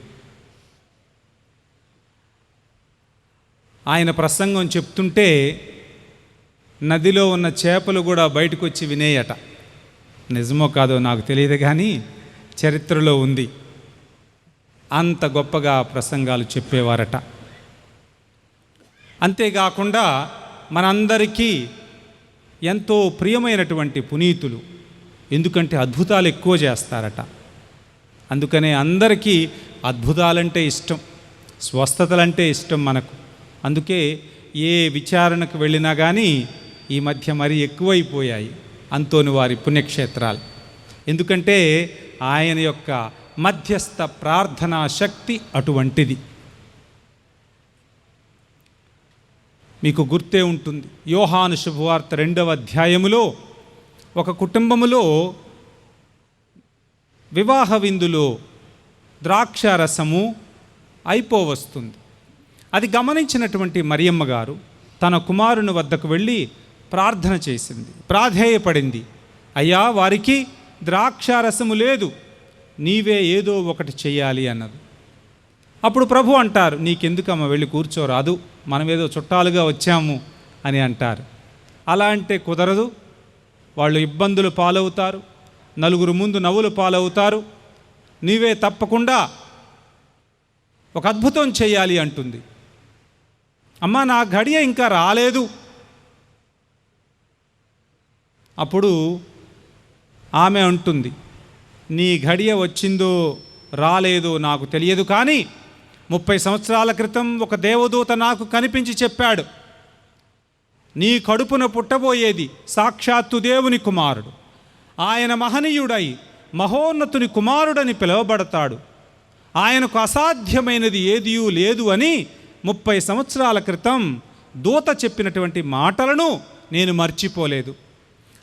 ఆయన ప్రసంగం చెప్తుంటే నదిలో ఉన్న చేపలు కూడా బయటకు వచ్చి వినేయట. నిజమో కాదో నాకు తెలియదు, కానీ చరిత్రలో ఉంది. అంత గొప్పగా ప్రసంగాలు చెప్పేవారట. అంతేకాకుండా మనందరికీ ఎంతో ప్రియమైనటువంటి పునీతులు. ఎందుకంటే అద్భుతాలు ఎక్కువ చేస్తారట. అందుకనే అందరికీ అద్భుతాలంటే ఇష్టం, స్వస్థతలంటే ఇష్టం మనకు. అందుకే ఏ విచారణకు వెళ్ళినా కానీ ఈ మధ్య మరీ ఎక్కువైపోయాయి అంతోని వారి పుణ్యక్షేత్రాలు. ఎందుకంటే ఆయన యొక్క మధ్యస్థ ప్రార్థనా శక్తి అటువంటిది. మీకు గుర్తే ఉంటుంది, యోహాను శుభవార్త 2వ అధ్యాయములో ఒక కుటుంబములో వివాహ విందులో ద్రాక్షారసము అయిపోవస్తుంది. అది గమనించినటువంటి మరియమ్మ గారు తన కుమారుని వద్దకు వెళ్ళి ప్రార్థన చేసింది, ప్రాధేయపడింది. అయ్యా, వారికి ద్రాక్షారసము లేదు, నీవే ఏదో ఒకటి చెయ్యాలి అన్నది. అప్పుడు ప్రభు అంటారు, నీకెందుకమ్మ, వెళ్ళి కూర్చోరాదు, మనమేదో చుట్టాలుగా వచ్చాము అని అంటారు. అలా అంటే కుదరదు, వాళ్ళు ఇబ్బందులు పాలవుతారు, నలుగురు ముందు నవ్వులు పాలవుతారు, నీవే తప్పకుండా ఒక అద్భుతం చేయాలి అంటుంది. అమ్మ, నా గడియ ఇంకా రాలేదు. అప్పుడు ఆమె అంటుంది, నీ గడియ వచ్చిందో రాలేదో నాకు తెలియదు, కానీ 30 సంవత్సరాల క్రితం ఒక దేవదూత నాకు కనిపించి చెప్పాడు, నీ కడుపున పుట్టబోయేది సాక్షాత్తు దేవుని కుమారుడు. ఆయన మహనీయుడై మహోన్నతుని కుమారుడని పిలువబడతాడు. ఆయనకు అసాధ్యమైనది ఏదియూ లేదు అని 30 సంవత్సరాల క్రితం దూత చెప్పినటువంటి మాటలను నేను మర్చిపోలేదు.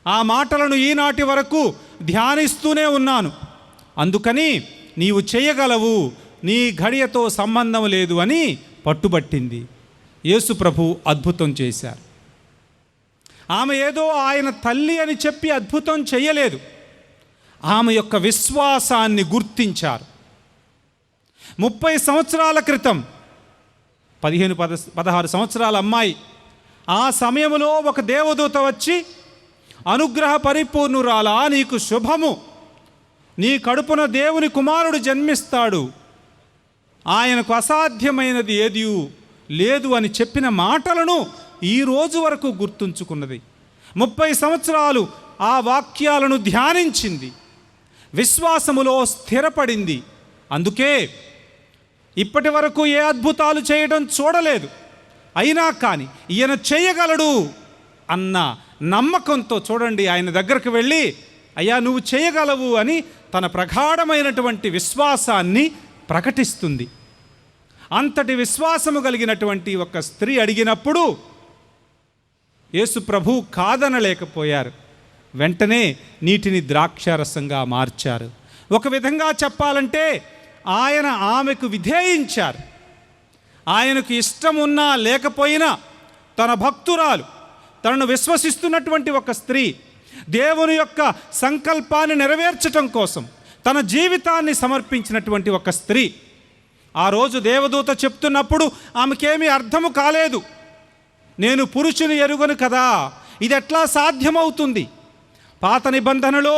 ఆ మాటలను ఈనాటి వరకు ధ్యానిస్తూనే ఉన్నాను. అందుకని నీవు చేయగలవు, నీ గడియతో సంబంధం లేదు అని పట్టుబట్టింది. యేసు ప్రభు అద్భుతం చేశారు. ఆమె ఏదో ఆయన తల్లి అని చెప్పి అద్భుతం చేయలేదు, ఆమె యొక్క విశ్వాసాన్ని గుర్తించారు. 30 సంవత్సరాల క్రితం 15-16 సంవత్సరాల అమ్మాయి, ఆ సమయంలో ఒక దేవదూత వచ్చి, అనుగ్రహ పరిపూర్ణురాలా, నీకు శుభము, నీ కడుపున దేవుని కుమారుడు జన్మిస్తాడు, ఆయనకు అసాధ్యమైనది ఏదీ లేదు అని చెప్పిన మాటలను ఈ రోజు వరకు గుర్తుంచుకున్నది. 30 సంవత్సరాలు ఆ వాక్యాలను ధ్యానించింది, విశ్వాసములో స్థిరపడింది. అందుకే ఇప్పటి వరకు ఏ అద్భుతాలు చేయడం చూడలేదు, అయినా కానీ ఈయన చేయగలడు అన్న నమ్మకంతో చూడండి ఆయన దగ్గరకు వెళ్ళి, అయ్యా నువ్వు చేయగలవు అని తన ప్రగాఢమైనటువంటి విశ్వాసాన్ని ప్రకటిస్తుంది. అంతటి విశ్వాసము కలిగినటువంటి ఒక స్త్రీ అడిగినప్పుడు యేసు ప్రభు కాదనలేకపోయారు. వెంటనే నీటిని ద్రాక్షారసంగా మార్చారు. ఒక విధంగా చెప్పాలంటే ఆయన ఆమెకు విధేయించారు. ఆయనకు ఇష్టం ఉన్నా లేకపోయినా తన భక్తురాలు, తనను విశ్వసిస్తున్నటువంటి ఒక స్త్రీ దేవుని యొక్క సంకల్పాన్ని నెరవేర్చటం కోసం తన జీవితాన్ని సమర్పించినటువంటి ఒక స్త్రీ. ఆ రోజు దేవదూత చెప్తున్నప్పుడు ఆమెకేమీ అర్థము కాలేదు. నేను పురుషుని ఎరుగను కదా, ఇది ఎట్లా సాధ్యమవుతుంది? పాత నిబంధనలో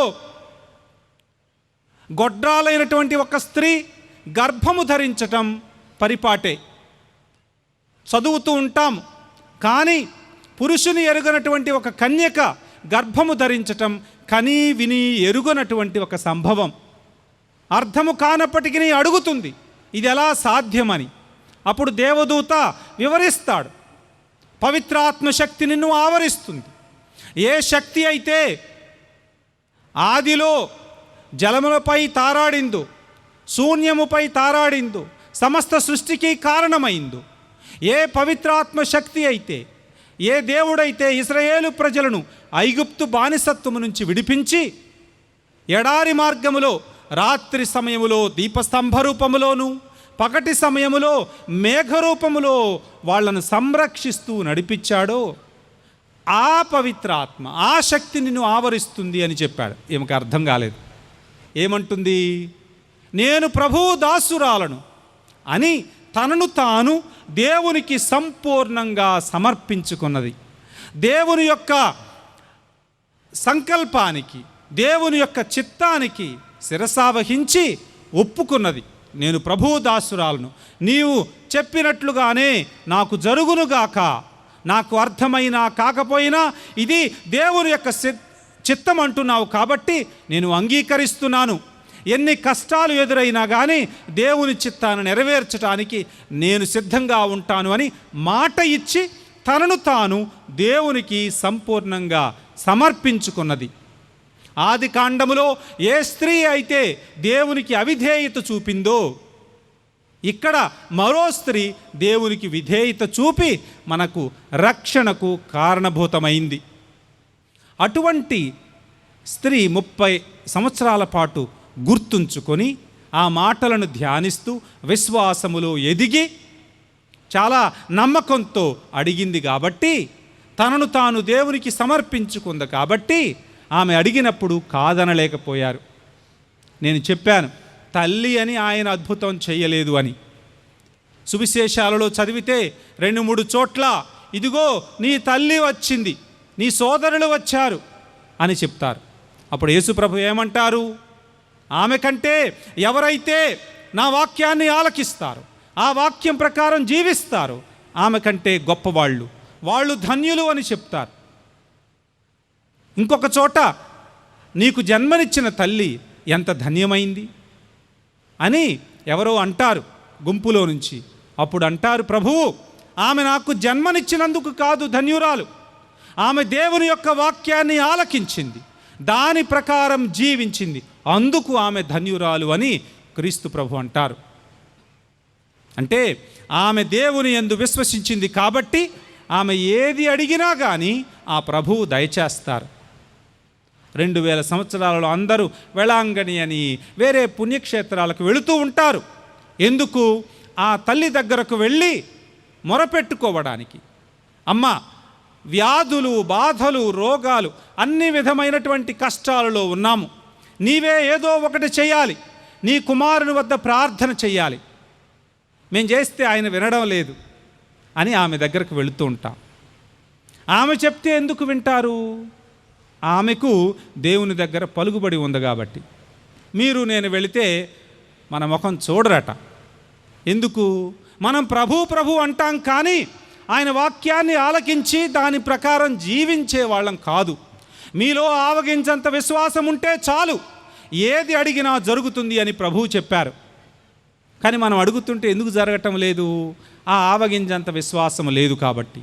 గొడ్రాలైనటువంటి ఒక స్త్రీ గర్భము ధరించటం పరిపాటే, చదువుతూ ఉంటాం. కానీ పురుషుని ఎరుగనటువంటి ఒక కన్యక గర్భము ధరించటం కనీ విని ఎరుగనటువంటి ఒక సంభవం. అర్థము కానప్పటికీ అడుగుతుంది, ఇది ఎలా సాధ్యమని. అప్పుడు దేవదూత వివరిస్తాడు. పవిత్రాత్మ శక్తి నిన్ను ఆవరిస్తుంది. ఏ శక్తి అయితే ఆదిలో జలములపై తారాడిందో, శూన్యముపై తారాడిందో, సమస్త సృష్టికి కారణమైందో, ఏ పవిత్రాత్మ శక్తి అయితే, ఏ దేవుడైతే ఇశ్రాయేలు ప్రజలను ఐగుప్తు బానిసత్వము నుంచి విడిపించి ఎడారి మార్గములో రాత్రి సమయములో దీపస్తంభ రూపములోను, పగటి సమయములో మేఘరూపములో వాళ్లను సంరక్షిస్తూ నడిపించాడో ఆ పవిత్రాత్మ, ఆ శక్తి నిన్ను ఆవరిస్తుంది అని చెప్పాడు. ఈమెకు అర్థం కాలేదు. ఏమంటుంది? నేను ప్రభువు దాసురాలను అని తనను తాను దేవునికి సంపూర్ణంగా సమర్పించుకున్నది. దేవుని యొక్క సంకల్పానికి, దేవుని యొక్క చిత్తానికి శిరసావహించి ఒప్పుకున్నది. నేను ప్రభువు దాసురాలను, నీవు చెప్పినట్లుగానే నాకు జరుగునుగాక. నాకు అర్థమైనా కాకపోయినా ఇది దేవుని యొక్క చిత్తం అంటున్నావు కాబట్టి నేను అంగీకరిస్తున్నాను. ఎన్ని కష్టాలు ఎదురైనా కానీ దేవుని చిత్తాన్ని నెరవేర్చడానికి నేను సిద్ధంగా ఉంటాను అని మాట ఇచ్చి తనను తాను దేవునికి సంపూర్ణంగా సమర్పించుకున్నది. ఆది కాండములో ఏ స్త్రీ అయితే దేవునికి అవిధేయత చూపిందో, ఇక్కడ మరో స్త్రీ దేవునికి విధేయత చూపి మనకు రక్షణకు కారణభూతమైంది. అటువంటి స్త్రీ 30 సంవత్సరాల పాటు గుర్తుంచుకొని ఆ మాటలను ధ్యానిస్తూ విశ్వాసములో ఎదిగి చాలా నమ్మకంతో అడిగింది కాబట్టి, తనను తాను దేవునికి సమర్పించుకుంది కాబట్టి ఆమె అడిగినప్పుడు కాదనలేకపోయారు. నేను చెప్పాను, తల్లి అని ఆయన అద్భుతం చేయలేదు అని. సువిశేషాలలో చదివితే 2-3 చోట్ల ఇదిగో నీ తల్లి వచ్చింది, నీ సోదరులు వచ్చారు అని చెప్తారు. అప్పుడు యేసుప్రభు ఏమంటారు? ఆమె కంటే ఎవరైతే నా వాక్యాన్ని ఆలకిస్తారో, ఆ వాక్యం ప్రకారం జీవిస్తారో ఆమె కంటే గొప్పవాళ్ళు, వాళ్ళు ధన్యులు అని చెప్తారు. ఇంకొక చోట నీకు జన్మనిచ్చిన తల్లి ఎంత ధన్యమైంది అని ఎవరో అంటారు గుంపులో నుంచి. అప్పుడు అంటారు, ప్రభువు ఆమె నాకు జన్మనిచ్చినందుకు కాదు ధన్యురాలు, ఆమె దేవుని యొక్క వాక్యాన్ని ఆలకించింది, దాని ప్రకారం జీవించింది, అందుకు ఆమె ధన్యురాలు అని క్రీస్తు ప్రభు అంటారు. అంటే ఆమె దేవుని యందు విశ్వసించింది కాబట్టి ఆమె ఏది అడిగినా కానీ ఆ ప్రభువు దయచేస్తారు. 2000 సంవత్సరాలలో అందరూ వేళాంగణి అని వేరే పుణ్యక్షేత్రాలకు వెళుతూ ఉంటారు. ఎందుకు? ఆ తల్లి దగ్గరకు వెళ్ళి మొరపెట్టుకోవడానికి. అమ్మ, వ్యాధులు, బాధలు, రోగాలు, అన్ని విధమైనటువంటి కష్టాలలో ఉన్నాము, నీవే ఏదో ఒకటి చేయాలి, నీ కుమారుని వద్ద ప్రార్థన చెయ్యాలి, మేము చేస్తే ఆయన వినడం లేదు అని ఆమె దగ్గరకు వెళుతూ ఉంటాం. ఆమె చెప్తే ఎందుకు వింటారు? ఆమెకు దేవుని దగ్గర పలుకుబడి ఉంది కాబట్టి. మీరు నేను వెళితే మన ముఖం చూడరట. ఎందుకు? మనం ప్రభు అంటాం కానీ ఆయన వాక్యాన్ని ఆలకించి దాని ప్రకారం జీవించే వాళ్ళం కాదు. మీలో ఆవగించంత విశ్వాసం ఉంటే చాలు, ఏది అడిగినా జరుగుతుంది అని ప్రభువు చెప్పారు. కానీ మనం అడుగుతుంటే ఎందుకు జరగటం లేదు? ఆ ఆవగింజంత విశ్వాసం లేదు కాబట్టి.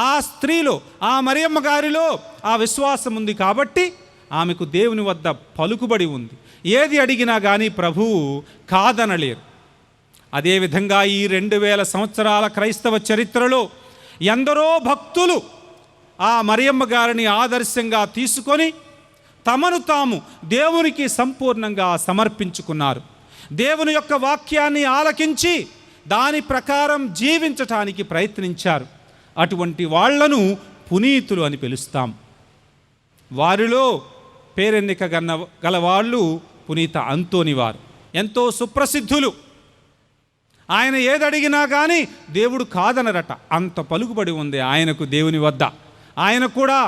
ఆ స్త్రీలో, ఆ మరియమ్మ గారిలో ఆ విశ్వాసం ఉంది కాబట్టి ఆమెకు దేవుని వద్ద పలుకుబడి ఉంది. ఏది అడిగినా కానీ ప్రభువు కాదనలేరు. అదేవిధంగా ఈ 2000 సంవత్సరాల క్రైస్తవ చరిత్రలో ఎందరో భక్తులు ఆ మరియమ్మ గారిని ఆదర్శంగా తీసుకొని తమను తాము దేవునికి సంపూర్ణంగా సమర్పించుకున్నారు. దేవుని యొక్క వాక్యాన్ని ఆలకించి దాని ప్రకారం జీవించటానికి ప్రయత్నించారు. అటువంటి వాళ్లను పునీతులు అని పిలుస్తాం. వారిలో పేరెన్నిక గలవాళ్ళు పునీత అంతోని వారు ఎంతో సుప్రసిద్ధులు. ఆయన ఏదడిగినా కానీ దేవుడు కాదనరట, అంత పలుకుబడి ఉంది ఆయనకు దేవుని వద్ద. ఆయన కూడా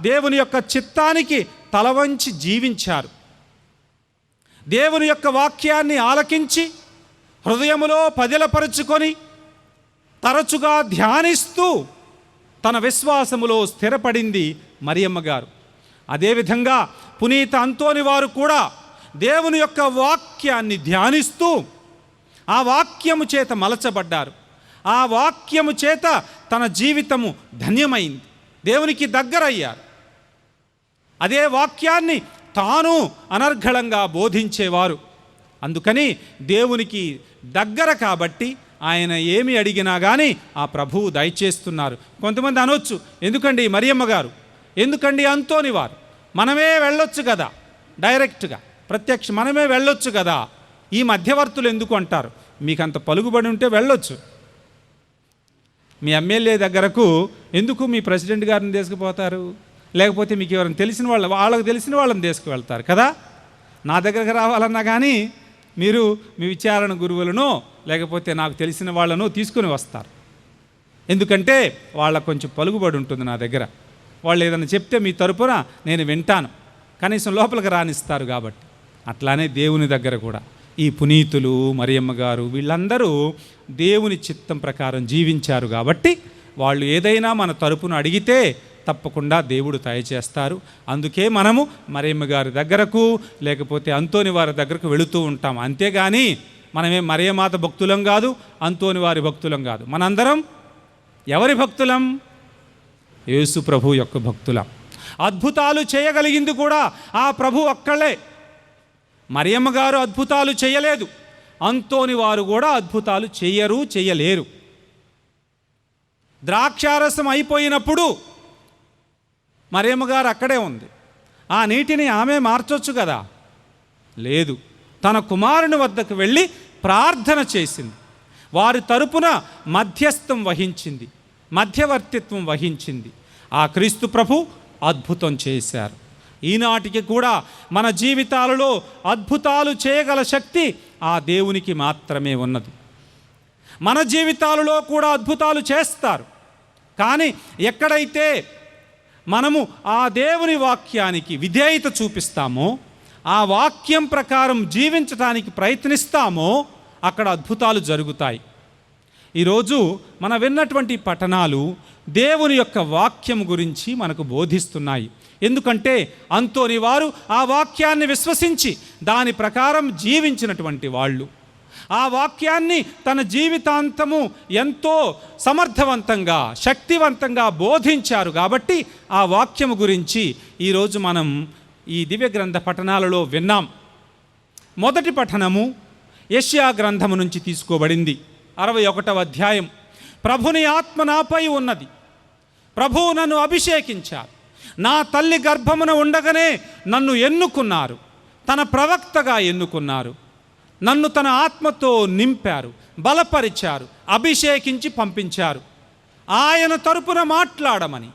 దేవుని యొక్క చిత్తానికి తలవంచి జీవించారు. దేవుని యొక్క వాక్యాన్ని ఆలకించి హృదయములో పదిలపరుచుకొని తరచుగా ధ్యానిస్తూ తన విశ్వాసములో స్థిరపడింది మరియమ్మ గారు. అదేవిధంగా పునీత అంతోని వారు కూడా దేవుని యొక్క వాక్యాన్ని ధ్యానిస్తూ ఆ వాక్యము చేత మలచబడ్డారు. ఆ వాక్యము చేత తన జీవితము ధన్యమైంది, దేవునికి దగ్గరయ్యారు. అదే వాక్యాన్ని తాను అనర్గళంగా బోధించేవారు. అందుకని దేవునికి దగ్గర కాబట్టి ఆయన ఏమి అడిగినా కానీ ఆ ప్రభువు దయచేస్తున్నారు. కొంతమంది అనొచ్చు, ఎందుకండి మరియమ్మ గారు, ఎందుకండి అంతోని వారు, మనమే వెళ్ళొచ్చు కదా, డైరెక్ట్గా మనమే వెళ్ళొచ్చు కదా, ఈ మధ్యవర్తులు ఎందుకు అంటారు. మీకు అంత పలుకుబడి ఉంటే వెళ్ళొచ్చు. మీ ఎమ్మెల్యే దగ్గరకు ఎందుకు మీ ప్రెసిడెంట్ గారిని తీసుకుపోతారు, లేకపోతే మీకు ఎవరైనా తెలిసిన వాళ్ళకి తెలిసిన వాళ్ళని తీసుకువెళ్తారు కదా. నా దగ్గరకు రావాలన్నా కానీ మీరు మీ విచారణ గురువులను లేకపోతే నాకు తెలిసిన వాళ్ళను తీసుకుని వస్తారు. ఎందుకంటే వాళ్ళకు కొంచెం పలుకుబడి ఉంటుంది నా దగ్గర. వాళ్ళు ఏదైనా చెప్తే మీ తరపున నేను వింటాను, కనీసం లోపలికి రానిస్తారు కాబట్టి. అట్లానే దేవుని దగ్గర కూడా ఈ పునీతులు, మరియమ్మ గారు వీళ్ళందరూ దేవుని చిత్తం ప్రకారం జీవించారు కాబట్టి వాళ్ళు ఏదైనా మన తరపున అడిగితే తప్పకుండా దేవుడు దయచేస్తారు. అందుకే మనము మరియమ్మ గారి దగ్గరకు లేకపోతే అంతోని వారి దగ్గరకు వెళుతూ ఉంటాం. అంతేగాని మనమేం మరియమాత భక్తులం కాదు, అంతోని వారి భక్తులం కాదు. మనందరం ఎవరి భక్తులం? యేసు ప్రభు యొక్క భక్తులం. అద్భుతాలు చేయగలిగింది కూడా ఆ ప్రభు ఒక్కళ్ళే. మరియమ్మ గారు అద్భుతాలు చేయలేదు, అంతోని వారు కూడా అద్భుతాలు చేయలేరు. ద్రాక్షారసం అయిపోయినప్పుడు మరియమ్మ గారు అక్కడే ఉంది. ఆ నీటిని ఆమె మార్చొచ్చు కదా, లేదు. తన కుమారుని వద్దకు వెళ్ళి ప్రార్థన చేసింది. వారి తరపున మధ్యస్థం వహించింది, మధ్యవర్తిత్వం వహించింది. ఆ క్రీస్తు ప్రభు అద్భుతం చేశారు. ఈనాటికి కూడా మన జీవితాలలో అద్భుతాలు చేయగల శక్తి ఆ దేవునికి మాత్రమే ఉన్నది. మన జీవితాలలో కూడా అద్భుతాలు చేస్తారు. కానీ ఎక్కడైతే మనము ఆ దేవుని వాక్యానికి విధేయత చూపిస్తామో, ఆ వాక్యం ప్రకారం జీవించడానికి ప్రయత్నిస్తామో అక్కడ అద్భుతాలు జరుగుతాయి. ఈరోజు మనం విన్నటువంటి పఠనాలు దేవుని యొక్క వాక్యం గురించి మనకు బోధిస్తున్నాయి. ఎందుకంటే అంతోని వారు ఆ వాక్యాన్ని విశ్వసించి దాని ప్రకారం జీవించినటువంటి వాళ్ళు. ఆ వాక్యాన్ని తన జీవితాంతము ఎంతో సమర్థవంతంగా, శక్తివంతంగా బోధించారు. కాబట్టి ఆ వాక్యము గురించి ఈరోజు మనం ఈ దివ్య గ్రంథ పఠనాలలో విన్నాం. మొదటి పఠనము యెషయా గ్రంథము నుంచి తీసుకోబడింది. 61వ అధ్యాయం. ప్రభుని ఆత్మ నాపై ఉన్నది, ప్రభువు నన్ను అభిషేకించారు. నా తల్లి గర్భమున ఉండగానే నన్ను ఎన్నుకున్నారు, తన ప్రవక్తగా ఎన్నుకున్నారు. నన్ను తన ఆత్మతో నింపారు, బలపరిచారు, అభిషేకించి పంపించారు. ఆయన తరపున మాట్లాడమని,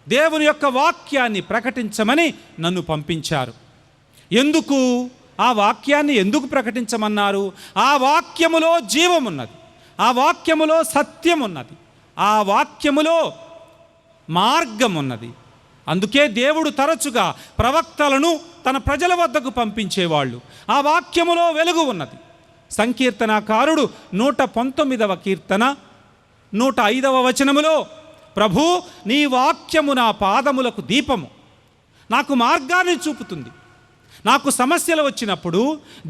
దేవుని యొక్క వాక్యాన్ని ప్రకటించమని నన్ను పంపించారు. ఎందుకు ఆ వాక్యాన్ని ఎందుకు ప్రకటించమన్నారు? ఆ వాక్యములో జీవమున్నది, ఆ వాక్యములో సత్యం ఉన్నది, ఆ వాక్యములో మార్గం ఉన్నది. అందుకే దేవుడు తరచుగా ప్రవక్తలను తన ప్రజల వద్దకు పంపించేవాళ్ళు. ఆ వాక్యములో వెలుగు ఉన్నది. సంకీర్తనాకారుడు 119వ కీర్తన 105వ వచనములో, ప్రభూ నీ వాక్యము నా పాదములకు దీపము, నాకు మార్గాన్ని చూపుతుంది. నాకు సమస్యలు వచ్చినప్పుడు,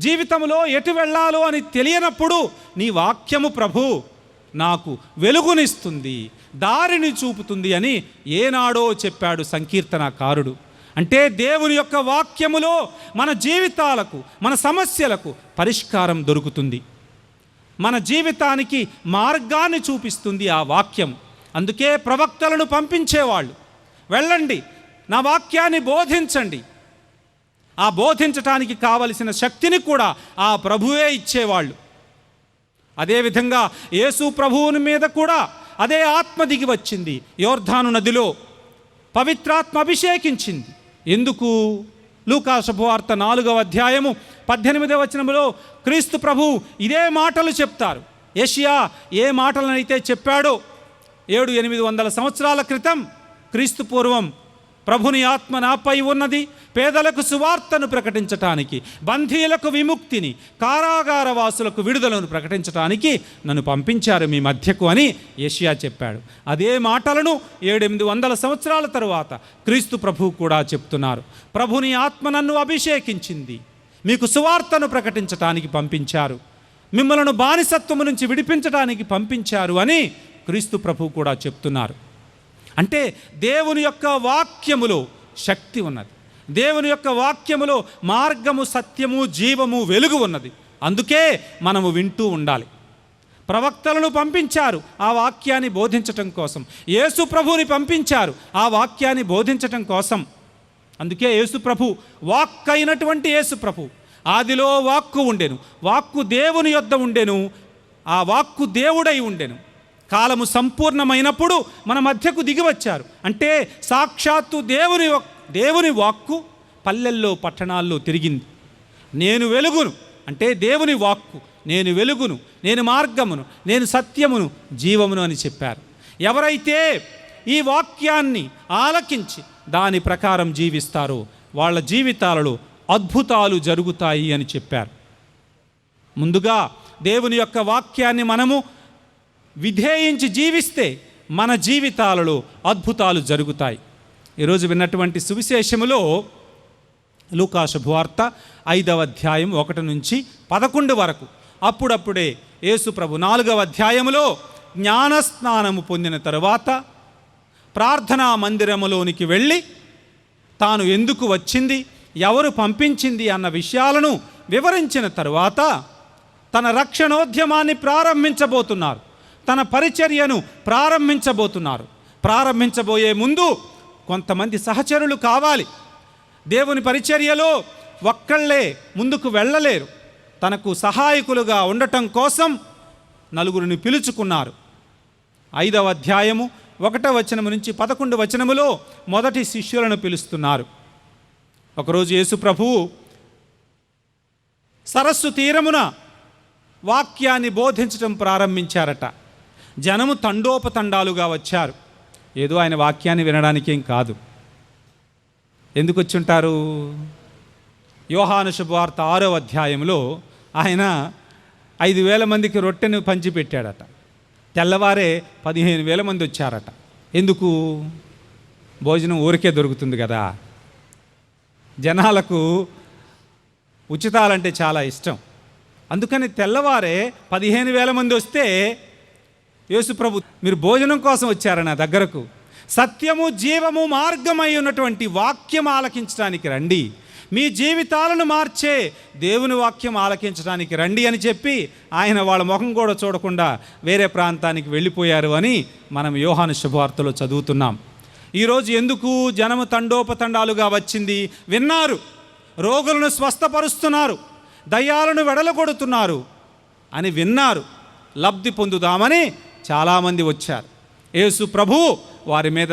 జీవితంలో ఎటు వెళ్ళాలో అని తెలియనప్పుడు నీ వాక్యము ప్రభు నాకు వెలుగునిస్తుంది, దారిని చూపుతుంది అని ఏనాడో చెప్పాడు సంకీర్తనకారుడు. అంటే దేవుని యొక్క వాక్యములో మన జీవితాలకు, మన సమస్యలకు పరిష్కారం దొరుకుతుంది. మన జీవితానికి మార్గాన్ని చూపిస్తుంది ఆ వాక్యం. అందుకే ప్రవక్తలను పంపించేవాళ్ళు, వెళ్ళండి నా వాక్యాన్ని బోధించండి. ఆ బోధించటానికి కావలసిన శక్తిని కూడా ఆ ప్రభువే ఇచ్చేవాళ్ళు. అదేవిధంగా యేసు ప్రభువుని మీద కూడా అదే ఆత్మ దిగి వచ్చింది. యోర్ధాను నదిలో పవిత్రాత్మ అభిషేకించింది. ఎందుకు? లూకా శుభవార్త 4వ అధ్యాయము 18వ వచనములో క్రీస్తు ప్రభువు ఇదే మాటలు చెప్తారు. యెషయా ఏ మాటలనైతే చెప్పాడో 700-800 సంవత్సరాల క్రితం క్రీస్తు పూర్వం, ప్రభుని ఆత్మ నాపై ఉన్నది, పేదలకు సువార్తను ప్రకటించటానికి, బంధీలకు విముక్తిని, కారాగార వాసులకు విడుదలను ప్రకటించటానికి నన్ను పంపించారు మీ మధ్యకు అని యెషయా చెప్పాడు. అదే మాటలను 700-800 సంవత్సరాల తరువాత క్రీస్తు ప్రభువు కూడా చెప్తున్నారు. ప్రభుని ఆత్మ నన్ను అభిషేకించింది, మీకు సువార్తను ప్రకటించటానికి పంపించారు, మిమ్మలను బానిసత్వము నుంచి విడిపించడానికి పంపించారు అని క్రీస్తు ప్రభువు కూడా చెప్తున్నారు. అంటే దేవుని యొక్క వాక్యములో శక్తి ఉన్నది, దేవుని యొక్క వాక్యములో మార్గము, సత్యము, జీవము, వెలుగు ఉన్నది. అందుకే మనము వింటూ ఉండాలి. ప్రవక్తలను పంపించారు ఆ వాక్యాన్ని బోధించటం కోసం, యేసు ప్రభువుని పంపించారు ఆ వాక్యాన్ని బోధించటం కోసం. అందుకే యేసు ప్రభు వాక్కు అయినటువంటి యేసు ప్రభు, ఆదిలో వాక్కు ఉండెను, వాక్కు దేవుని యొద్ద ఉండెను, ఆ వాక్కు దేవుడై ఉండెను. కాలము సంపూర్ణమైనప్పుడు మన మధ్యకు దిగివచ్చారు. అంటే సాక్షాత్తు దేవుని వాక్కు పల్లెల్లో, పట్టణాల్లో తిరిగింది. నేను వెలుగును అంటే దేవుని వాక్కు, నేను వెలుగును, నేను మార్గమును, నేను సత్యమును, జీవమును అని చెప్పారు. ఎవరైతే ఈ వాక్యాన్ని ఆలకించి దాని ప్రకారం జీవిస్తారో వాళ్ళ జీవితాలలో అద్భుతాలు జరుగుతాయి అని చెప్పారు. ముందుగా దేవుని యొక్క వాక్యాన్ని మనము విధేయించి జీవిస్తే మన జీవితాలలో అద్భుతాలు జరుగుతాయి. ఈరోజు విన్నటువంటి సువిశేషములో లూకా శుభవార్త 5వ అధ్యాయం 1 నుంచి 11 వరకు, అప్పుడప్పుడే యేసు ప్రభు 4వ అధ్యాయములో జ్ఞానస్నానము పొందిన తరువాత ప్రార్థనా మందిరములోనికి వెళ్ళి తాను ఎందుకు వచ్చింది, ఎవరు పంపించింది అన్న విషయాలను వివరించిన తరువాత తన రక్షణోద్యమాన్ని ప్రారంభించబోతున్నారు, తన పరిచర్యను ప్రారంభించబోతున్నారు. ప్రారంభించబోయే ముందు కొంతమంది సహచరులు కావాలి. దేవుని పరిచర్యలో ఒక్కళ్ళే ముందుకు వెళ్ళలేరు. తనకు సహాయకులుగా ఉండటం కోసం నలుగురిని పిలుచుకున్నారు. 5వ అధ్యాయము 1వ వచనము నుంచి 11 వచనములో మొదటి శిష్యులను పిలుస్తున్నారు. ఒకరోజు యేసు ప్రభువు సరస్సు తీరమున వాక్యాన్ని బోధించటం ప్రారంభించారట. జనము తండోపతండాలుగా వచ్చారు. ఏదో ఆయన వాక్యాన్ని వినడానికేం కాదు. ఎందుకు వచ్చుంటారు? యోహాను శుభవార్త 6వ అధ్యాయంలో ఆయన 5,000 మందికి రొట్టెను పంచిపెట్టాడట. తెల్లవారే 15,000 మంది వచ్చారట. ఎందుకు? భోజనం ఊరికే దొరుకుతుంది కదా. జనాలకు ఉచితాలంటే చాలా ఇష్టం. అందుకని తెల్లవారే 15,000 మంది వస్తే యేసు ప్రభు, మీరు భోజనం కోసం వచ్చారు నా దగ్గరకు, సత్యము, జీవము, మార్గమై ఉన్నటువంటి వాక్యం ఆలకించడానికి రండి, మీ జీవితాలను మార్చే దేవుని వాక్యం ఆలకించడానికి రండి అని చెప్పి ఆయన వాళ్ళ ముఖం కూడా చూడకుండా వేరే ప్రాంతానికి వెళ్ళిపోయారు అని మనం యోహాను శుభవార్తలో చదువుతున్నాం. ఈరోజు ఎందుకు జనము తండోపతండాలుగా వచ్చింది? విన్నారు, రోగులను స్వస్థపరుస్తున్నారు, దయ్యాలను వెడలగొడుతున్నారు అని విన్నారు. లబ్ధి పొందుదామని చాలామంది వచ్చారు. యేసు ప్రభు వారి మీద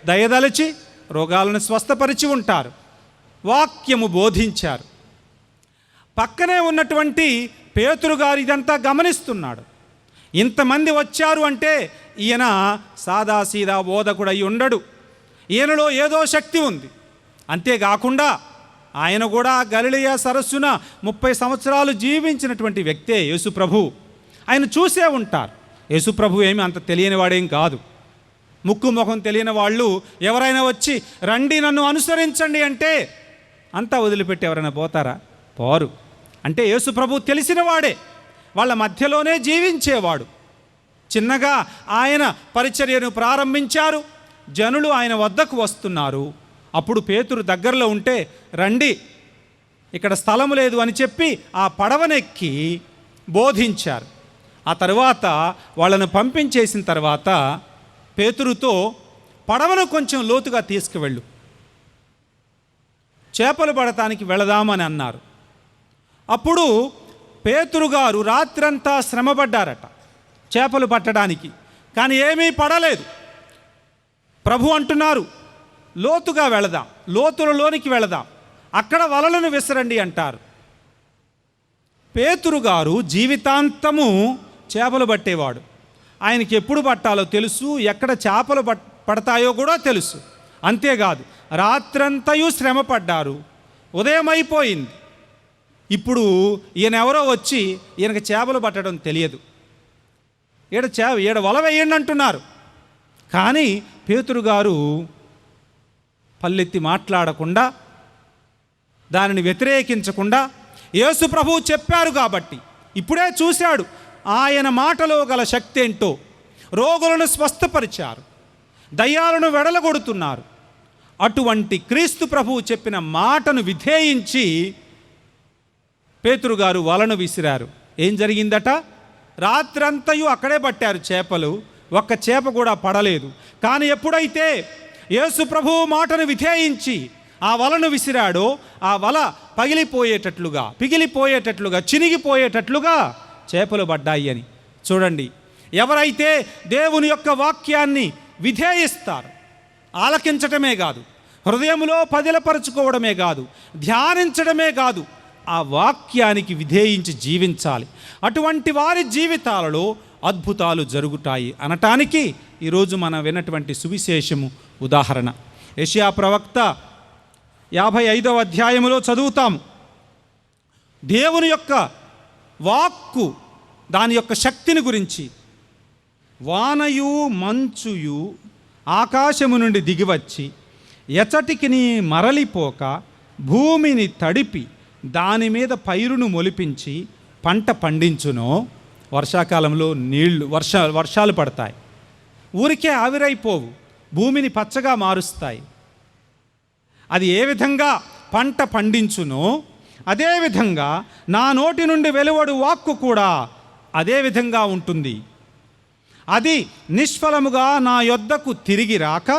దయదలచి రోగాలను స్వస్థపరిచి ఉంటారు. వాక్యము బోధించారు. పక్కనే ఉన్నటువంటి పేతురు గారు ఇదంతా గమనిస్తున్నాడు. ఇంతమంది వచ్చారు అంటే ఈయన సాదాసీదా బోధకుడు అయి ఉండడు, ఈయనలో ఏదో శక్తి ఉంది. అంతేకాకుండా ఆయన కూడా గలిలయ సరస్సున 30 సంవత్సరాలు జీవించినటువంటి వ్యక్తే యేసు ప్రభు. ఆయన చూసే ఉంటారు. యేసు ప్రభు ఏమి అంత తెలియని వాడేం కాదు. ముక్కు ముఖం తెలియని వాళ్ళు ఎవరైనా వచ్చి రండి నన్ను అనుసరించండి అంటే అంతా వదిలిపెట్టి ఎవరైనా పోతారా? పోరు. అంటే యేసు ప్రభు తెలిసిన వాడే, వాళ్ళ మధ్యలోనే జీవించేవాడు. చిన్నగా ఆయన పరిచర్యను ప్రారంభించారు. జనులు ఆయన వద్దకు వస్తున్నారు. అప్పుడు పేతురు దగ్గరలో ఉంటే రండి, ఇక్కడ స్థలం లేదు అని చెప్పి ఆ పడవనెక్కి బోధించారు. ఆ తర్వాత వాళ్ళను పంపించేసిన తర్వాత పేతురుతో పడవను కొంచెం లోతుగా తీసుకువెళ్ళు, చేపలు పడటానికి వెళదామని అన్నారు. అప్పుడు పేతురు గారు రాత్రంతా శ్రమపడ్డారట చేపలు పట్టడానికి, కానీ ఏమీ పడలేదు. ప్రభు అంటున్నారు లోతుగా వెళదాం, లోతులలోనికి వెళదాం, అక్కడ వలలను విసరండి అంటారు. పేతురు గారు జీవితాంతము చేపలు పట్టేవాడు. ఆయనకి ఎప్పుడు పట్టాలో తెలుసు, ఎక్కడ చేపలు పడతాయో కూడా తెలుసు. అంతేకాదు రాత్రంతయు శ్రమ పడ్డారు. ఉదయం అయిపోయింది. ఇప్పుడు ఈయన ఎవరో వచ్చి ఈయనకి చేపలు పట్టడం తెలియదు, ఈడ వల వేయండి అంటున్నారు. కానీ పేతురు గారు పల్లెత్తి మాట్లాడకుండా, దానిని వ్యతిరేకించకుండా, యేసు ప్రభువు చెప్పారు కాబట్టి ఇప్పుడే చూశాడు ఆయన మాటలో గల శక్తి ఏంటో. రోగులను స్వస్థపరిచారు, దయ్యాలను వెడలగొడుతున్నారు. అటువంటి క్రీస్తు ప్రభువు చెప్పిన మాటను విధేయించి పేతురు గారు వలను విసిరారు. ఏం జరిగిందట? రాత్రంతయు అక్కడే పట్టారు చేపలు, ఒక్క చేప కూడా పడలేదు. కానీ ఎప్పుడైతే యేసు ప్రభువు మాటను విధేయించి ఆ వలను విసిరాడో ఆ వల పిగిలిపోయేటట్లుగా చినిగిపోయేటట్లుగా చేపలు పడ్డాయి అని. చూడండి, ఎవరైతే దేవుని యొక్క వాక్యాన్ని విధేయిస్తారు, ఆలకించటమే కాదు, హృదయంలో పదిలపరుచుకోవడమే కాదు, ధ్యానించడమే కాదు, ఆ వాక్యానికి విధేయించి జీవించాలి. అటువంటి వారి జీవితాలలో అద్భుతాలు జరుగుతాయి అనటానికి ఈరోజు మనం విన్నటువంటి సువిశేషము ఉదాహరణ. యెషయా ప్రవక్త 55వ అధ్యాయములో చదువుతాం. దేవుని యొక్క వాక్కు, దాని యొక్క శక్తిని గురించి, వానయు మంచుయు ఆకాశము నుండి దిగివచ్చి ఎచటికి మరలిపోక భూమిని తడిపి దాని మీద పైరును మొలిపించి పంట పండించునో. వర్షాకాలంలో వర్షాలు పడతాయి, ఊరికే ఆవిరైపోవు, భూమిని పచ్చగా మారుస్తాయి. అది ఏ విధంగా పంట పండించునో అదేవిధంగా నా నోటి నుండి వెలువడు వాక్కు కూడా అదే విధంగా ఉంటుంది. అది నిష్ఫలముగా నా యొద్దకు తిరిగి రాక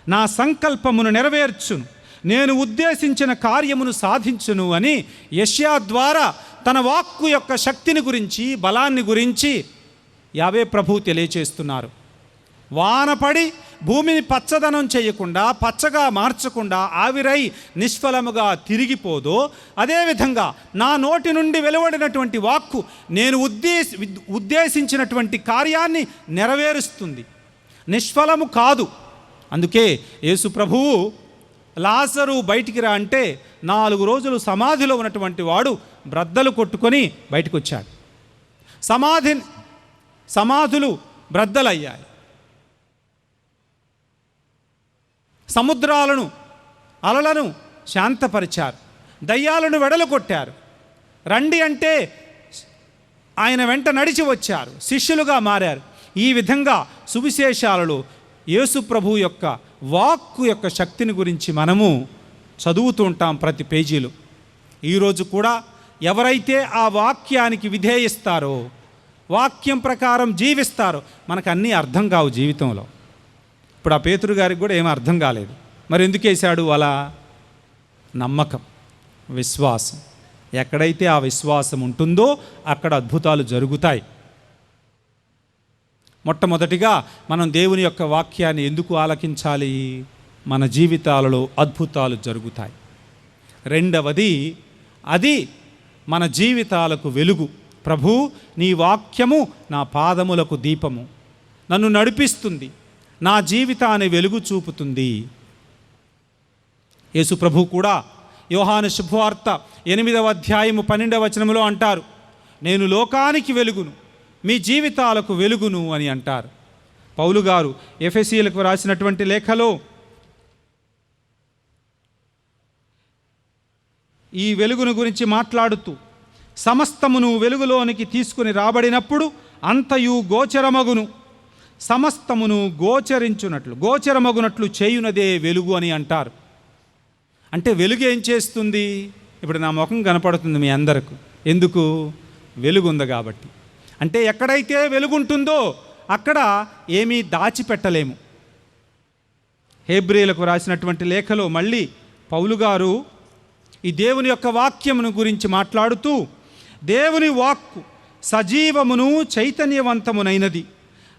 నా సంకల్పమును నెరవేర్చును, నేను ఉద్దేశించిన కార్యమును సాధించును అని యెషయా ద్వారా తన వాక్కు యొక్క శక్తిని గురించి, బలాన్ని గురించి యావే ప్రభువు తెలియచేస్తున్నారు. వానపడి భూమిని పచ్చదనం చేయకుండా, పచ్చగా మార్చకుండా ఆవిరై నిష్ఫలముగా తిరిగిపోదో అదేవిధంగా నా నోటి నుండి వెలువడినటువంటి వాక్కు నేను ఉద్దేశించినటువంటి కార్యాన్ని నెరవేరుస్తుంది, నిష్ఫలము కాదు. అందుకే యేసు ప్రభువు లాజరు బయటికి రా అంటే 4 రోజులు సమాధిలో ఉన్నటువంటి వాడు బ్రద్దలు కొట్టుకొని బయటకు వచ్చాడు. సమాధులు బ్రద్దలయ్యాయి. సముద్రాలను, అలలను శాంతపరిచారు, దయ్యాలను వెడలగొట్టారు. రండి అంటే ఆయన వెంట నడిచి వచ్చారు, శిష్యులుగా మారారు. ఈ విధంగా సువిశేషాలలో యేసు ప్రభు యొక్క వాక్కు యొక్క శక్తిని గురించి మనము చదువుతూ ఉంటాం ప్రతి పేజీలో. ఈరోజు కూడా ఎవరైతే ఆ వాక్యానికి విధేయిస్తారో, వాక్యం ప్రకారం జీవిస్తారో, మనకు అన్నీ అర్థం కావు జీవితంలో. ఇప్పుడు ఆ పేతురు గారికి కూడా ఏమీ అర్థం కాలేదు. మరి ఎందుకు వేశాడు అలా? నమ్మకం, విశ్వాసం. ఎక్కడైతే ఆ విశ్వాసం ఉంటుందో అక్కడ అద్భుతాలు జరుగుతాయి. మొట్టమొదటిగా మనం దేవుని యొక్క వాక్యాన్ని ఎందుకు ఆలకించాలి? మన జీవితాలలో అద్భుతాలు జరుగుతాయి. రెండవది, అది మన జీవితాలకు వెలుగు. ప్రభు, నీ వాక్యము నా పాదములకు దీపము, నన్ను నడిపిస్తుంది, నా జీవితాన్ని వెలుగు చూపుతుంది. యేసు ప్రభు కూడా యోహాను శుభవార్త 8వ అధ్యాయము 12వ వచనములో అంటారు, నేను లోకానికి వెలుగును, మీ జీవితాలకు వెలుగును అని అంటారు. పౌలు గారు ఎఫెసీయులకు రాసినటువంటి లేఖలో ఈ వెలుగును గురించి మాట్లాడుతూ, సమస్తమును వెలుగులోనికి తీసుకుని రాబడినప్పుడు అంతయు గోచరమగును, సమస్తమును గోచరమగునట్లు చేయునదే వెలుగు అని అంటారు. అంటే వెలుగు ఏం చేస్తుంది? ఇప్పుడు నా ముఖం కనపడుతుంది మీ అందరకు. ఎందుకు? వెలుగు ఉంది కాబట్టి. అంటే ఎక్కడైతే వెలుగుంటుందో అక్కడ ఏమీ దాచిపెట్టలేము. హెబ్రీయులకు రాసినటువంటి లేఖలో మళ్ళీ పౌలు గారు ఈ దేవుని యొక్క వాక్యమును గురించి మాట్లాడుతూ, దేవుని వాక్కు సజీవమును చైతన్యవంతమునైనది,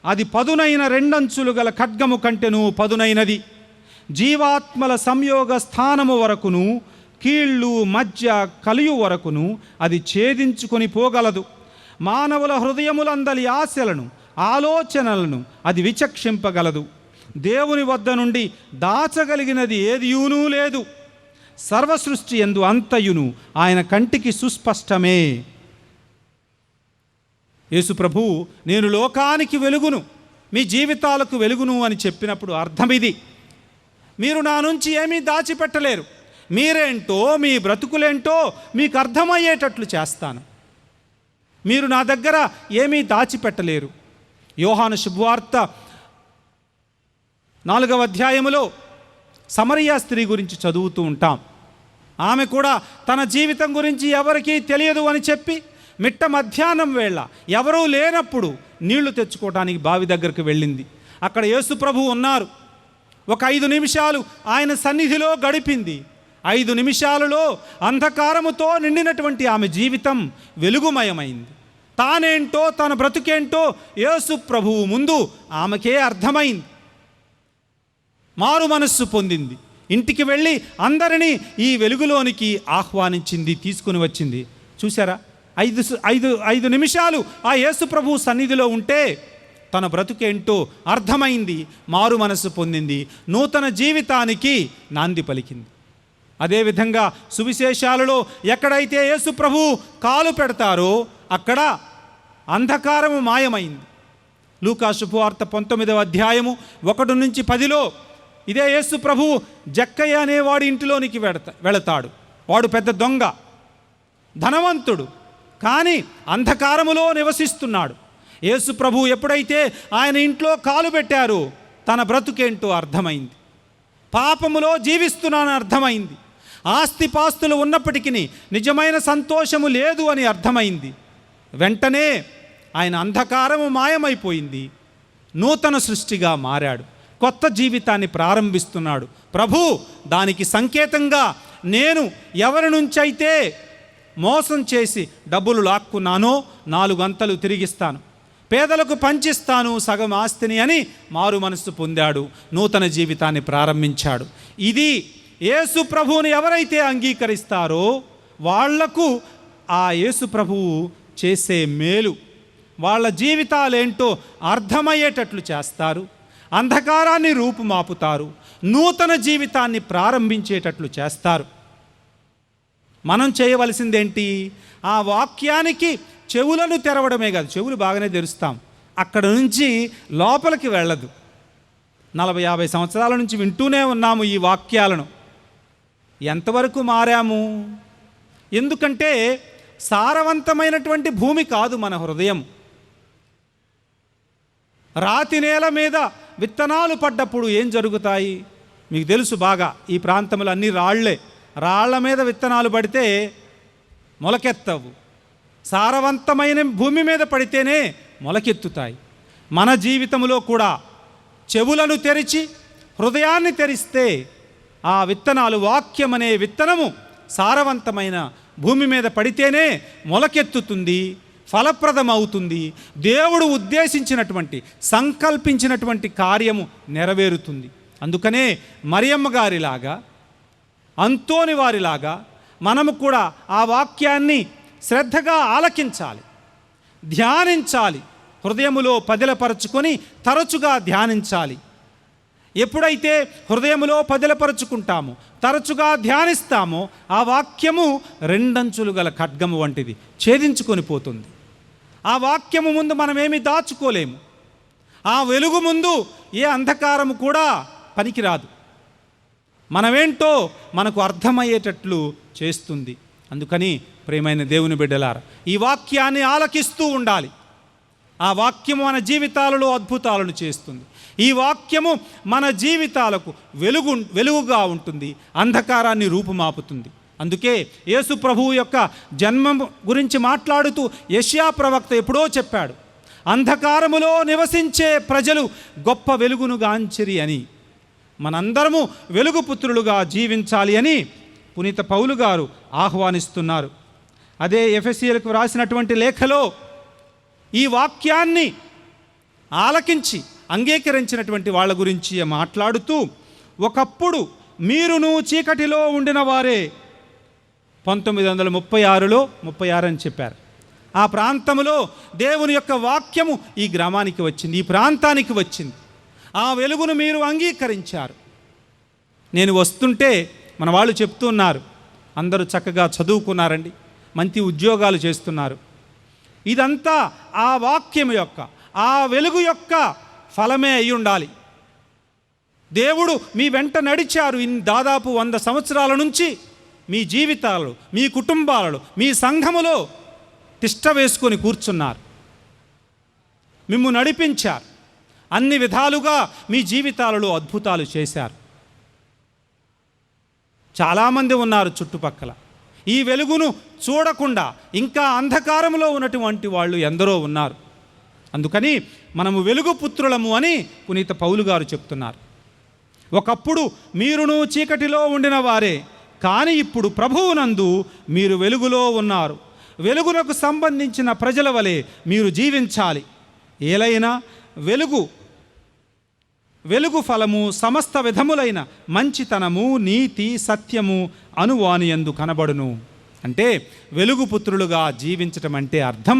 అది పదునైన 2 అంచులు గల ఖడ్గము కంటెను పదునైనది, జీవాత్మల సంయోగ స్థానము వరకును కీళ్ళు మధ్య కలియు వరకును అది ఛేదించుకొని పోగలదు, మానవుల హృదయములందలి ఆశలను ఆలోచనలను అది విచక్షింపగలదు, దేవుని వద్ద నుండి దాచగలిగినది ఏదియూనూ లేదు, సర్వసృష్టి యందు అంతయును ఆయన కంటికి సుస్పష్టమే. యేసు ప్రభు నేను లోకానికి వెలుగును, మీ జీవితాలకు వెలుగును అని చెప్పినప్పుడు అర్థం ఇది. మీరు నా నుంచి ఏమీ దాచిపెట్టలేరు, మీరేంటో, మీ బ్రతుకులేంటో మీకు అర్థమయ్యేటట్లు చేస్తాను. మీరు నా దగ్గర ఏమీ దాచిపెట్టలేరు. యోహాను శుభవార్త 4వ అధ్యాయములో సమరియా స్త్రీ గురించి చదువుతూ ఉంటాం. ఆమె కూడా తన జీవితం గురించి ఎవరికీ తెలియదు అని చెప్పి మిట్ట మధ్యాహ్నం వేళ ఎవరూ లేనప్పుడు నీళ్లు తెచ్చుకోవడానికి బావి దగ్గరకు వెళ్ళింది. అక్కడ యేసు ప్రభువు ఉన్నారు. ఒక 5 నిమిషాలు ఆయన సన్నిధిలో గడిపింది. 5 నిమిషాలలో అంధకారముతో నిండినటువంటి ఆమె జీవితం వెలుగుమయమైంది. తానేంటో, తన బ్రతుకేంటో యేసు ప్రభువు ముందు ఆమెకే అర్థమైంది. మారు మనస్సు పొందింది. ఇంటికి వెళ్ళి అందరినీ ఈ వెలుగులోనికి ఆహ్వానించింది, తీసుకుని వచ్చింది. చూసారా, 5 నిమిషాలు ఆ యేసు ప్రభువు సన్నిధిలో ఉంటే తన బ్రతుకేంటో అర్థమైంది, మారు మనస్సు పొందింది, నూతన జీవితానికి నాంది పలికింది. అదేవిధంగా సువిశేషాలలో ఎక్కడైతే యేసు ప్రభువు కాలు పెడతారో అక్కడ అంధకారము మాయమైంది. లూకా శుభవార్త 19వ అధ్యాయము 1 నుంచి 10లో ఇదే యేసు ప్రభువు జక్కయ్య అనేవాడి ఇంటిలోనికి వెళతాడు. వాడు పెద్ద దొంగ, ధనవంతుడు, కానీ అంధకారములో నివసిస్తున్నాడు. యేసు ప్రభువు ఎప్పుడైతే ఆయన ఇంట్లో కాలు పెట్టారో తన బ్రతుకేంటో అర్థమైంది. పాపములో జీవిస్తున్నానని అర్థమైంది. ఆస్తిపాస్తులు ఉన్నప్పటికీ నిజమైన సంతోషము లేదు అని అర్థమైంది. వెంటనే ఆయన అంధకారము మాయమైపోయింది, నూతన సృష్టిగా మారాడు, కొత్త జీవితాన్ని ప్రారంభిస్తున్నాడు. ప్రభు దానికి సంకేతంగా నేను ఎవరి నుంచైతే మోసం చేసి డబ్బులు లాక్కున్నానో 4 అంతలు తిరిగిస్తాను, పేదలకు పంచిస్తాను సగం ఆస్తిని అని మారు మనస్సు పొందాడు, నూతన జీవితాన్ని ప్రారంభించాడు. ఇది యేసు ప్రభువుని ఎవరైతే అంగీకరిస్తారో వాళ్లకు ఆ యేసు ప్రభువు చేసే మేలు, వాళ్ళ జీవితాలేంటో అర్థమయ్యేటట్లు చేస్తారు, అంధకారాన్ని రూపుమాపుతారు, నూతన జీవితాన్ని ప్రారంభించేటట్లు చేస్తారు. మనం చేయవలసిందేంటి? ఆ వాక్యానికి చెవులను తెరవడమే కాదు, చెవులు బాగానే తెరుస్తాం, అక్కడ నుంచి లోపలికి వెళ్ళదు. 40-50 సంవత్సరాల నుంచి వింటూనే ఉన్నాము ఈ వాక్యాలను. ఎంతవరకు మారాము? ఎందుకంటే సారవంతమైనటువంటి భూమి కాదు మన హృదయం. రాతి నేల మీద విత్తనాలు పడ్డప్పుడు ఏం జరుగుతాయి మీకు తెలుసు బాగా. ఈ ప్రాంతంలో అన్ని రాళ్ల మీద విత్తనాలు పడితే మొలకెత్తవు. సారవంతమైన భూమి మీద పడితేనే మొలకెత్తుతాయి. మన జీవితంలో కూడా చెవులను తెరిచి హృదయాన్ని తెరిస్తే ఆ విత్తనాలు, వాక్యం అనే విత్తనము సారవంతమైన భూమి మీద పడితేనే మొలకెత్తుతుంది, ఫలప్రదమవుతుంది, దేవుడు ఉద్దేశించినటువంటి, సంకల్పించినటువంటి కార్యము నెరవేరుతుంది. అందుకనే మరియమ్మ గారిలాగా, అంతోని వారిలాగా మనము కూడా ఆ వాక్యాన్ని శ్రద్ధగా ఆలకించాలి, ధ్యానించాలి, హృదయములో పదిలపరచుకొని తరచుగా ధ్యానించాలి. ఎప్పుడైతే హృదయములో పదిలపరుచుకుంటామో, తరచుగా ధ్యానిస్తామో, ఆ వాక్యము 2 అంచులు గల ఖడ్గము వంటిది, ఛేదించుకొని పోతుంది. ఆ వాక్యము ముందు మనమేమి దాచుకోలేము. ఆ వెలుగు ముందు ఏ అంధకారము కూడా పనికిరాదు. మనమేంటో మనకు అర్థమయ్యేటట్లు చేస్తుంది. అందుకని ప్రియమైన దేవుని బిడ్డలారా, ఈ వాక్యాన్ని ఆలకిస్తూ ఉండాలి. ఆ వాక్యము మన జీవితాలలో అద్భుతాలను చేస్తుంది. ఈ వాక్యము మన జీవితాలకు వెలుగుగా ఉంటుంది, అంధకారాన్ని రూపుమాపుతుంది. అందుకే యేసు ప్రభువు యొక్క జన్మం గురించి మాట్లాడుతూ యెషయా ప్రవక్త ఎప్పుడో చెప్పాడు, అంధకారములో నివసించే ప్రజలు గొప్ప వెలుగును గాంచిరి అని. మనందరము వెలుగు పుత్రులుగా జీవించాలి అని పునీత పౌలు గారు ఆహ్వానిస్తున్నారు. అదే ఎఫెసీయులకు వ్రాసినటువంటి లేఖలో ఈ వాక్యాన్ని ఆలకించి అంగీకరించినటువంటి వాళ్ళ గురించి మాట్లాడుతూ, ఒకప్పుడు మీరును చీకటిలో ఉండిన వారే, 1936లో 36 అని చెప్పారు. ఆ ప్రాంతంలో దేవుని యొక్క వాక్యము ఈ గ్రామానికి వచ్చింది, ఈ ప్రాంతానికి వచ్చింది. ఆ వెలుగును మీరు అంగీకరించారు. నేను వస్తుంటే మన వాళ్ళు చెప్తున్నారు, అందరూ చక్కగా చదువుకున్నారండి, మంచి ఉద్యోగాలు చేస్తున్నారు. ఇదంతా ఆ వాక్యం యొక్క, ఆ వెలుగు యొక్క ఫలమే అయి ఉండాలి. దేవుడు మీ వెంట నడిచారు. దాదాపు 100 సంవత్సరాల నుంచి మీ జీవితాలలో, మీ కుటుంబాలలో, మీ సంఘములో తిష్ట వేసుకొని కూర్చున్నారు. మిమ్ము నడిపించారు. అన్ని విధాలుగా మీ జీవితాలలో అద్భుతాలు చేశారు. చాలామంది ఉన్నారు చుట్టుపక్కల. ఈ వెలుగును చూడకుండా ఇంకా అంధకారంలో ఉన్నటువంటి వాళ్ళు ఎందరో ఉన్నారు. అందుకని మనము వెలుగు పుత్రులము అని పునీత పౌలు గారు చెప్తున్నారు. ఒకప్పుడు మీరును చీకటిలో ఉండిన వారే, కానీ ఇప్పుడు ప్రభువునందు మీరు వెలుగులో ఉన్నారు. వెలుగునకు సంబంధించిన ప్రజల వలె మీరు జీవించాలి. ఏలైనా వెలుగు ఫలము సమస్త విధములైన మంచితనము, నీతి, సత్యము అనువానియందు కనబడును. అంటే వెలుగు పుత్రులుగా జీవించటం అంటే అర్థం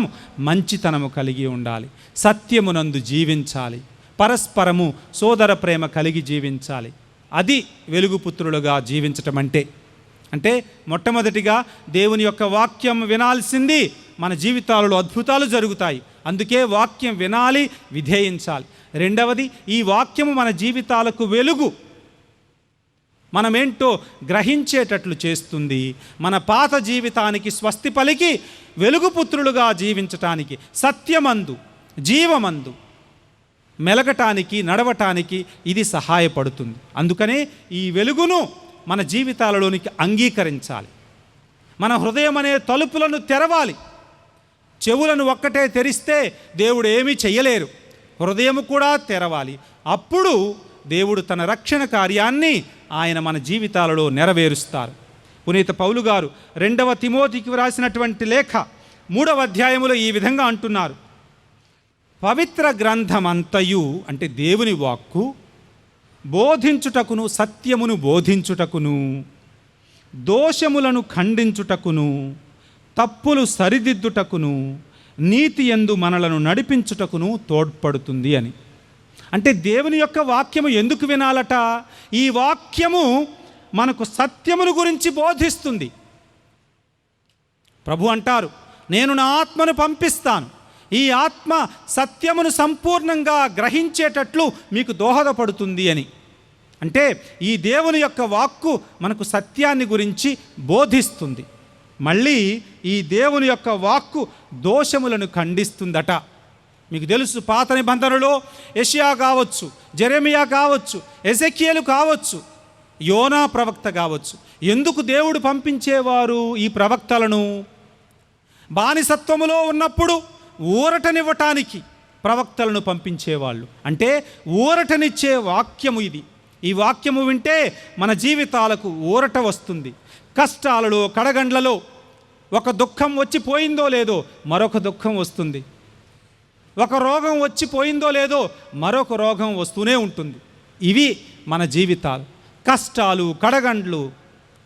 మంచితనము కలిగి ఉండాలి, సత్యమునందు జీవించాలి, పరస్పరము సోదర ప్రేమ కలిగి జీవించాలి. అది వెలుగు పుత్రులుగా జీవించటం అంటే మొట్టమొదటిగా దేవుని యొక్క వాక్యం వినాల్సింది. మన జీవితాలలో అద్భుతాలు జరుగుతాయి. అందుకే వాక్యం వినాలి, విధేయించాలి. రెండవది, ఈ వాక్యము మన జీవితాలకు వెలుగు, మనమేంటో గ్రహించేటట్లు చేస్తుంది. మన పాత జీవితానికి స్వస్తి పలికి వెలుగుపుత్రులుగా జీవించటానికి, సత్యమందు, జీవమందు మెలగటానికి, నడవటానికి ఇది సహాయపడుతుంది. అందుకనే ఈ వెలుగును మన జీవితాలలోనికి అంగీకరించాలి. మన హృదయం అనే తలుపులను తెరవాలి. చెవులను ఒక్కటే తెరిస్తే దేవుడు ఏమీ చెయ్యలేరు. హృదయం కూడా తెరవాలి. అప్పుడు దేవుడు తన రక్షణ కార్యాన్ని ఆయన మన జీవితాలలో నెరవేరుస్తారు. పునీత పౌలు గారు 2వ తిమోతికి వ్రాసినటువంటి లేఖ 3వ అధ్యాయములో ఈ విధంగా అంటున్నారు. పవిత్ర గ్రంథమంతయు అంటే దేవుని వాక్కు బోధించుటకును, సత్యమును బోధించుటకును, దోషములను ఖండించుటకును, తప్పులు సరిదిద్దుటకును, నీతి యందు మనలను నడిపించుటకును తోడ్పడుతుంది అని. అంటే దేవుని యొక్క వాక్యము ఎందుకు వినాలట? ఈ వాక్యము మనకు సత్యమును గురించి బోధిస్తుంది. ప్రభు అంటారు, నేను నా ఆత్మను పంపిస్తాను, ఈ ఆత్మ సత్యమును సంపూర్ణంగా గ్రహించేటట్లు మీకు దోహదపడుతుంది అని. అంటే ఈ దేవుని యొక్క వాక్కు మనకు సత్యాన్ని గురించి బోధిస్తుంది. మళ్ళీ ఈ దేవుని యొక్క వాక్కు దోషములను ఖండిస్తుందట. మీకు తెలుసు, పాత నిబంధనలో యెషయా కావచ్చు, జెరెమియా కావచ్చు, ఎజెకియేలు కావచ్చు, యోనా ప్రవక్త కావచ్చు. ఎందుకు దేవుడు పంపించేవారు ఈ ప్రవక్తలను? బానిసత్వములో ఉన్నప్పుడు ఊరటనివ్వటానికి ప్రవక్తలను పంపించేవాళ్ళు. అంటే ఊరటనిచ్చే వాక్యము ఇది. ఈ వాక్యము వింటే మన జీవితాలకు ఊరట వస్తుంది. కష్టాలలో, కడగండ్లలో ఒక దుఃఖం వచ్చిపోయిందో లేదో మరొక దుఃఖం వస్తుంది. ఒక రోగం వచ్చిపోయిందో లేదో మరొక రోగం వస్తూనే ఉంటుంది. ఇవి మన జీవితాలు. కష్టాలు, కడగండ్లు,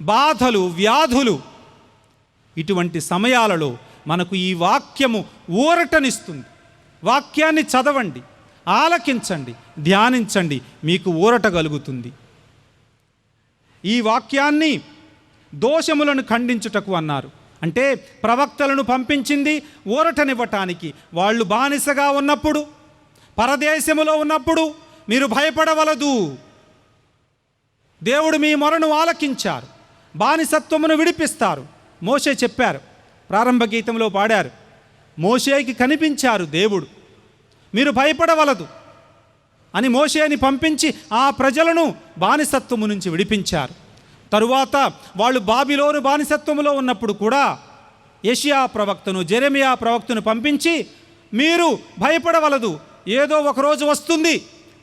బాధలు, వ్యాధులు. ఇటువంటి సమయాలలో మనకు ఈ వాక్యము ఊరటనిస్తుంది. వాక్యాన్ని చదవండి, ఆలకించండి, ధ్యానించండి, మీకు ఊరట కలుగుతుంది. ఈ వాక్యాన్ని దోషములను ఖండించుటకు అన్నారు. అంటే ప్రవక్తలను పంపించింది ఊరటనివ్వటానికి. వాళ్ళు బానిసగా ఉన్నప్పుడు, పరదేశములో ఉన్నప్పుడు మీరు భయపడవలదు, దేవుడు మీ మొరను ఆలకించారు, బానిసత్వమును విడిపిస్తారు. మోషే చెప్పారు, ప్రారంభ గీతంలో పాడారు, మోషేకి కనిపించారు దేవుడు, మీరు భయపడవలదు అని మోషేని పంపించి ఆ ప్రజలను బానిసత్వము నుంచి విడిపించారు. తరువాత వాళ్ళు బాబిలోను బానిసత్వములో ఉన్నప్పుడు కూడా యెషయా ప్రవక్తను, జెరెమియా ప్రవక్తను పంపించి మీరు భయపడవలదు, ఏదో ఒకరోజు వస్తుంది,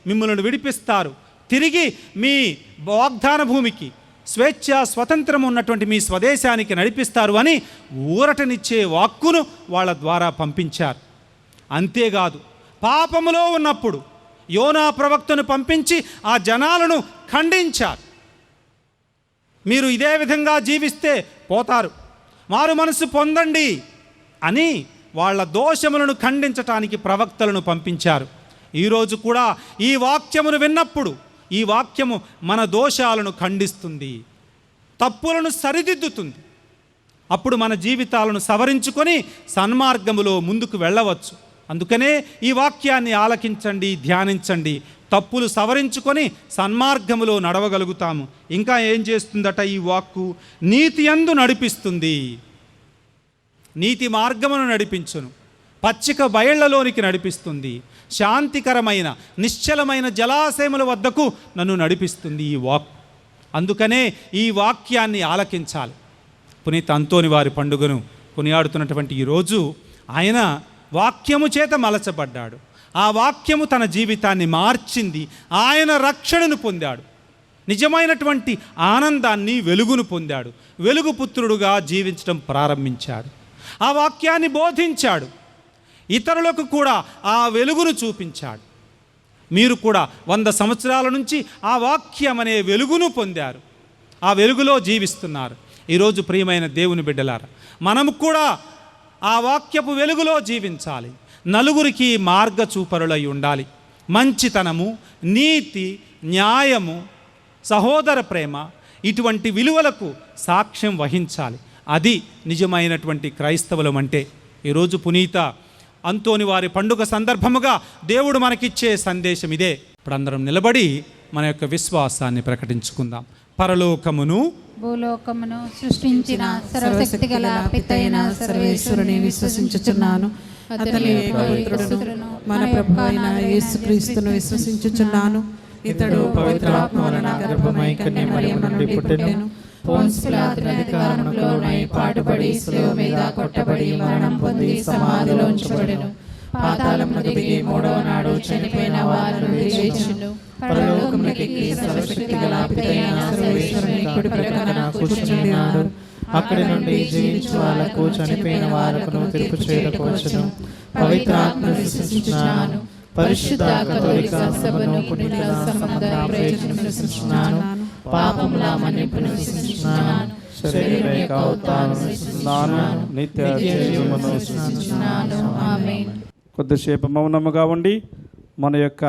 మిమ్మల్ని విడిపిస్తారు, తిరిగి మీ వాగ్దాన భూమికి, స్వేచ్ఛ స్వతంత్రం ఉన్నటువంటి మీ స్వదేశానికి నడిపిస్తారు అని ఊరటనిచ్చే వాక్కును వాళ్ళ ద్వారా పంపించారు. అంతేకాదు, పాపములో ఉన్నప్పుడు యోనా ప్రవక్తను పంపించి ఆ జనాలను ఖండించారు. మీరు ఇదే విధంగా జీవిస్తే పోతారు, మారు మనసు పొందండి అని వాళ్ళ దోషములను ఖండించటానికి ప్రవక్తలను పంపించారు. ఈరోజు కూడా ఈ వాక్యమును విన్నప్పుడు ఈ వాక్యము మన దోషాలను ఖండిస్తుంది, తప్పులను సరిదిద్దుతుంది. అప్పుడు మన జీవితాలను సవరించుకొని సన్మార్గములో ముందుకు వెళ్ళవచ్చు. అందుకనే ఈ వాక్యాన్ని ఆలకించండి, ధ్యానించండి. తప్పులు సవరించుకొని సన్మార్గములో నడవగలుగుతాము. ఇంకా ఏం చేస్తుందట ఈ వాక్కు? నీతి యందు నడిపిస్తుంది. నీతి మార్గమును నడిపించును, పచ్చిక బయళ్లలోనికి నడిపిస్తుంది, శాంతికరమైన నిశ్చలమైన జలాశయముల వద్దకు నన్ను నడిపిస్తుంది ఈ వాక్. అందుకనే ఈ వాక్యాన్ని ఆలకించాలి. పునీత అంతోని వారి పండుగను కొనియాడుతున్నటువంటి ఈరోజు ఆయన వాక్యము చేత మలచబడ్డాడు. ఆ వాక్యము తన జీవితాన్ని మార్చింది. ఆయన రక్షణను పొందాడు, నిజమైనటువంటి ఆనందాన్ని, వెలుగును పొందాడు. వెలుగు పుత్రుడుగా జీవించడం ప్రారంభించాడు. ఆ వాక్యాన్ని బోధించాడు, ఇతరులకు కూడా ఆ వెలుగును చూపించాడు. మీరు కూడా 100 సంవత్సరాల నుంచి ఆ వాక్యం అనే వెలుగును పొందారు, ఆ వెలుగులో జీవిస్తున్నారు. ఈరోజు ప్రియమైన దేవుని బిడ్డలారా, మనము కూడా ఆ వాక్యపు వెలుగులో జీవించాలి. నలుగురికి మార్గచూపరులై ఉండాలి. మంచితనము, నీతి, న్యాయము, సహోదర ప్రేమ, ఇటువంటి విలువలకు సాక్ష్యం వహించాలి. అది నిజమైనటువంటి క్రైస్తవులం అంటే. ఈరోజు పునీత అంతోని వారి పండుగ సందర్భముగా దేవుడు మనకిచ్చే సందేశం ఇదే. ఇప్పుడు అందరం నిలబడి మన యొక్క విశ్వాసాన్ని ప్రకటించుకుందాం. పరలోకమును భూలోకమును సృష్టించిన సర్వశక్తి గల పితైన సర్వేశ్వరుని విశ్వసించుచున్నాను. అతని పవిత్రుడును మన ప్రభు అయిన యేసుక్రీస్తును విశ్వసించుచున్నాను. ఇతడు పవిత్రాత్మ వలన గర్భమై కన్య మరియమ్మ నుండి పుట్టెను. పోన్సు పిలాతు అధికారములోనై పాటుపడి శిలువ మీద కొట్టబడి మరణం పొంది సమాధిలో ఉంచబడెను. పాతాళమునకు దిగి 3వ నాడు చనిపోయిన వారిని లేచెను. పరలోకమునకి సర్వశక్తి గల పితైన సర్వేశ్వరుని కుడి ప్రక్కన కూర్చున్నాడు. అక్కడి నుండి జీవించు వాళ్ళకు చనిపోయిన వారకును తీర్పు చేయడానికి వచ్చెను. పవిత్రాత్మ విశ్వసించుచున్నాను. పరిశుద్ధ కథోలిక సభను పునీతుల సంబంధ ప్రయోజనమును విశ్వసించుచున్నాను. పాపముల మన్నింపును విశ్వసించుచున్నాను. శరీరైక ఉత్థానమును విశ్వసించుచున్నాను. నిత్య జీవమును విశ్వసించుచున్నాను. ఆమేన్. కొద్దిసేపు మౌనముగా ఉండి మన యొక్క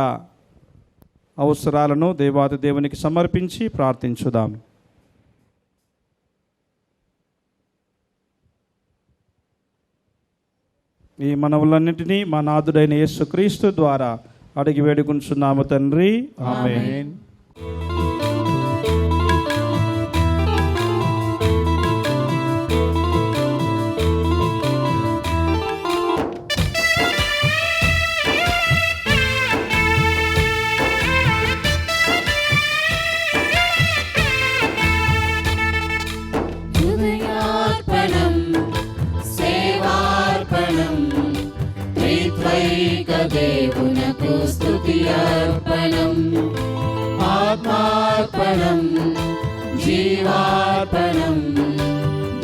అవసరాలను దేవాది దేవునికి సమర్పించి ప్రార్థించుదాం. ఈ మనవులన్నింటినీ మా నాథుడైన యేసుక్రీస్తు ద్వారా అడిగి వేడుకుంటున్నాము తండ్రి. ఆమేన్. దేవునకు స్తుతి అర్పణం, ఆత్మార్పణం, జీవార్పణం,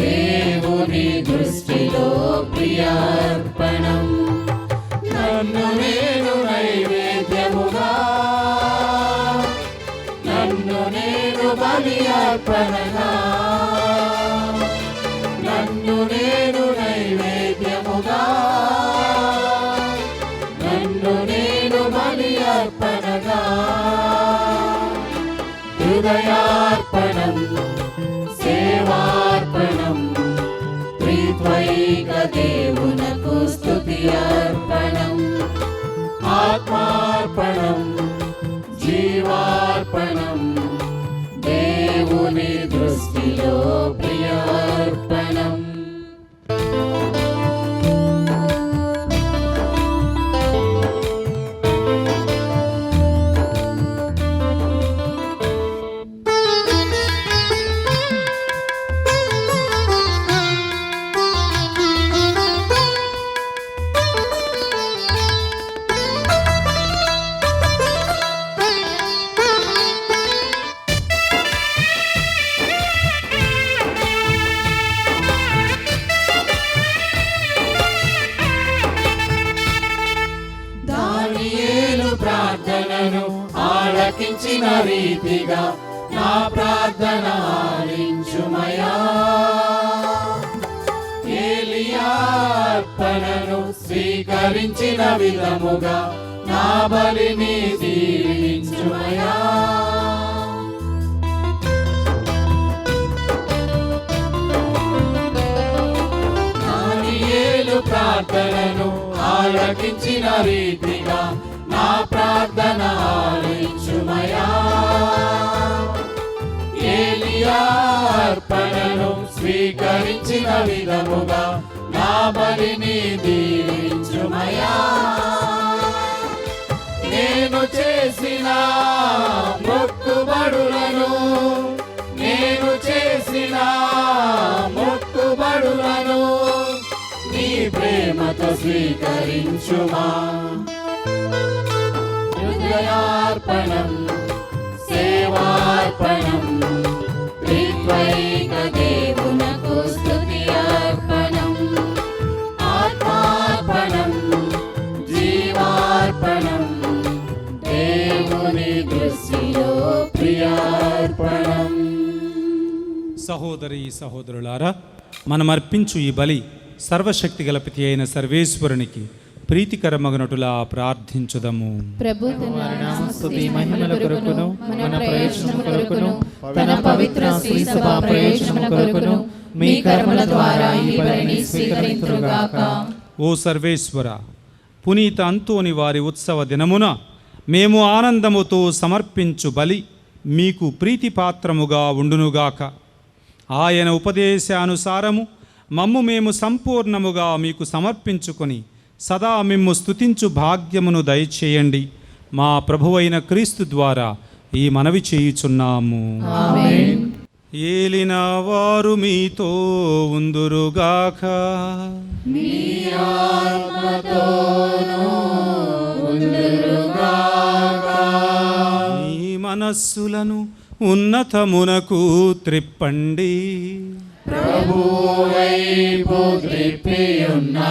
దేవుని దృష్టిలో ప్రియార్పణం. నన్ను నేను నైవేద్యముగా, నన్ను నేను బలి అర్పణగా, నన్ను నేను నైవేద్యముగా, నేను బలి అర్పణగా, హృదయార్పణం, సేవార్పణం, త్రిత్వైక దేవునకు స్తుతి అర్పణం, ఆత్మార్పణం, జీవార్పణం, దేవుని దృష్టిలో ప్రియార్పణం. ఆలకించిన రీతిగా నా ప్రార్థన ఆలించుమయా. ఏలియా అర్పణను స్వీకరించిన విధముగా నా బలిని దీవించుమయా. దానియేలు ప్రార్థన ప్రార్థనను ఆలకించిన రీతిగా నా ప్రార్థన ఆలించుమయా. ఏలియా అర్పణను స్వీకరించిన విధముగా నా బలిని దీవించుమయా. నేను చేసిన మొక్కుబడులను నీ ప్రేమతో స్వీకరించుమా. హృదయార్పణం సేవార్పణం త్రిత్వైక దేవునకు స్తుతి అర్పణం. ఆత్మార్పణం జీవార్పణం దేవుని దృష్టిలో ప్రియార్పణం. సహోదరి సహోదరులారా, మనం అర్పించు ఈ బలి సర్వశక్తి గలపతి అయిన సర్వేశ్వరునికి ప్రీతికరమగనటులా ప్రార్థించుదము. ప్రభు తన నామస్తుతి మహిమల కొరకును మన ప్రయోజనము కొరకును తన పవిత్ర శ్రీ సభ ప్రయోజనము కొరకును మీ కర్మల ద్వారా ఈ బలిని స్వీకరింతురుగాక. ఓ సర్వేశ్వర, పునీత అంతోని వారి ఉత్సవ దినమున మేము ఆనందముతో సమర్పించు బలి మీకు ప్రీతిపాత్రముగా ఉండునుగాక. ఆయన ఉపదేశానుసారము మమ్ము మేము సంపూర్ణముగా మీకు సమర్పించుకొని సదా మిమ్ము స్తుతించు భాగ్యమును దయచేయండి. మా ప్రభువైన క్రీస్తు ద్వారా ఈ మనవి చేయుచున్నాము. ఆమేన్. ఏలిన వారు మీతో ఉందురుగాక. మీ మనస్సులను ఉన్నతమునకు త్రిప్పండి. ప్రభువైపు త్రిప్పియున్నాము.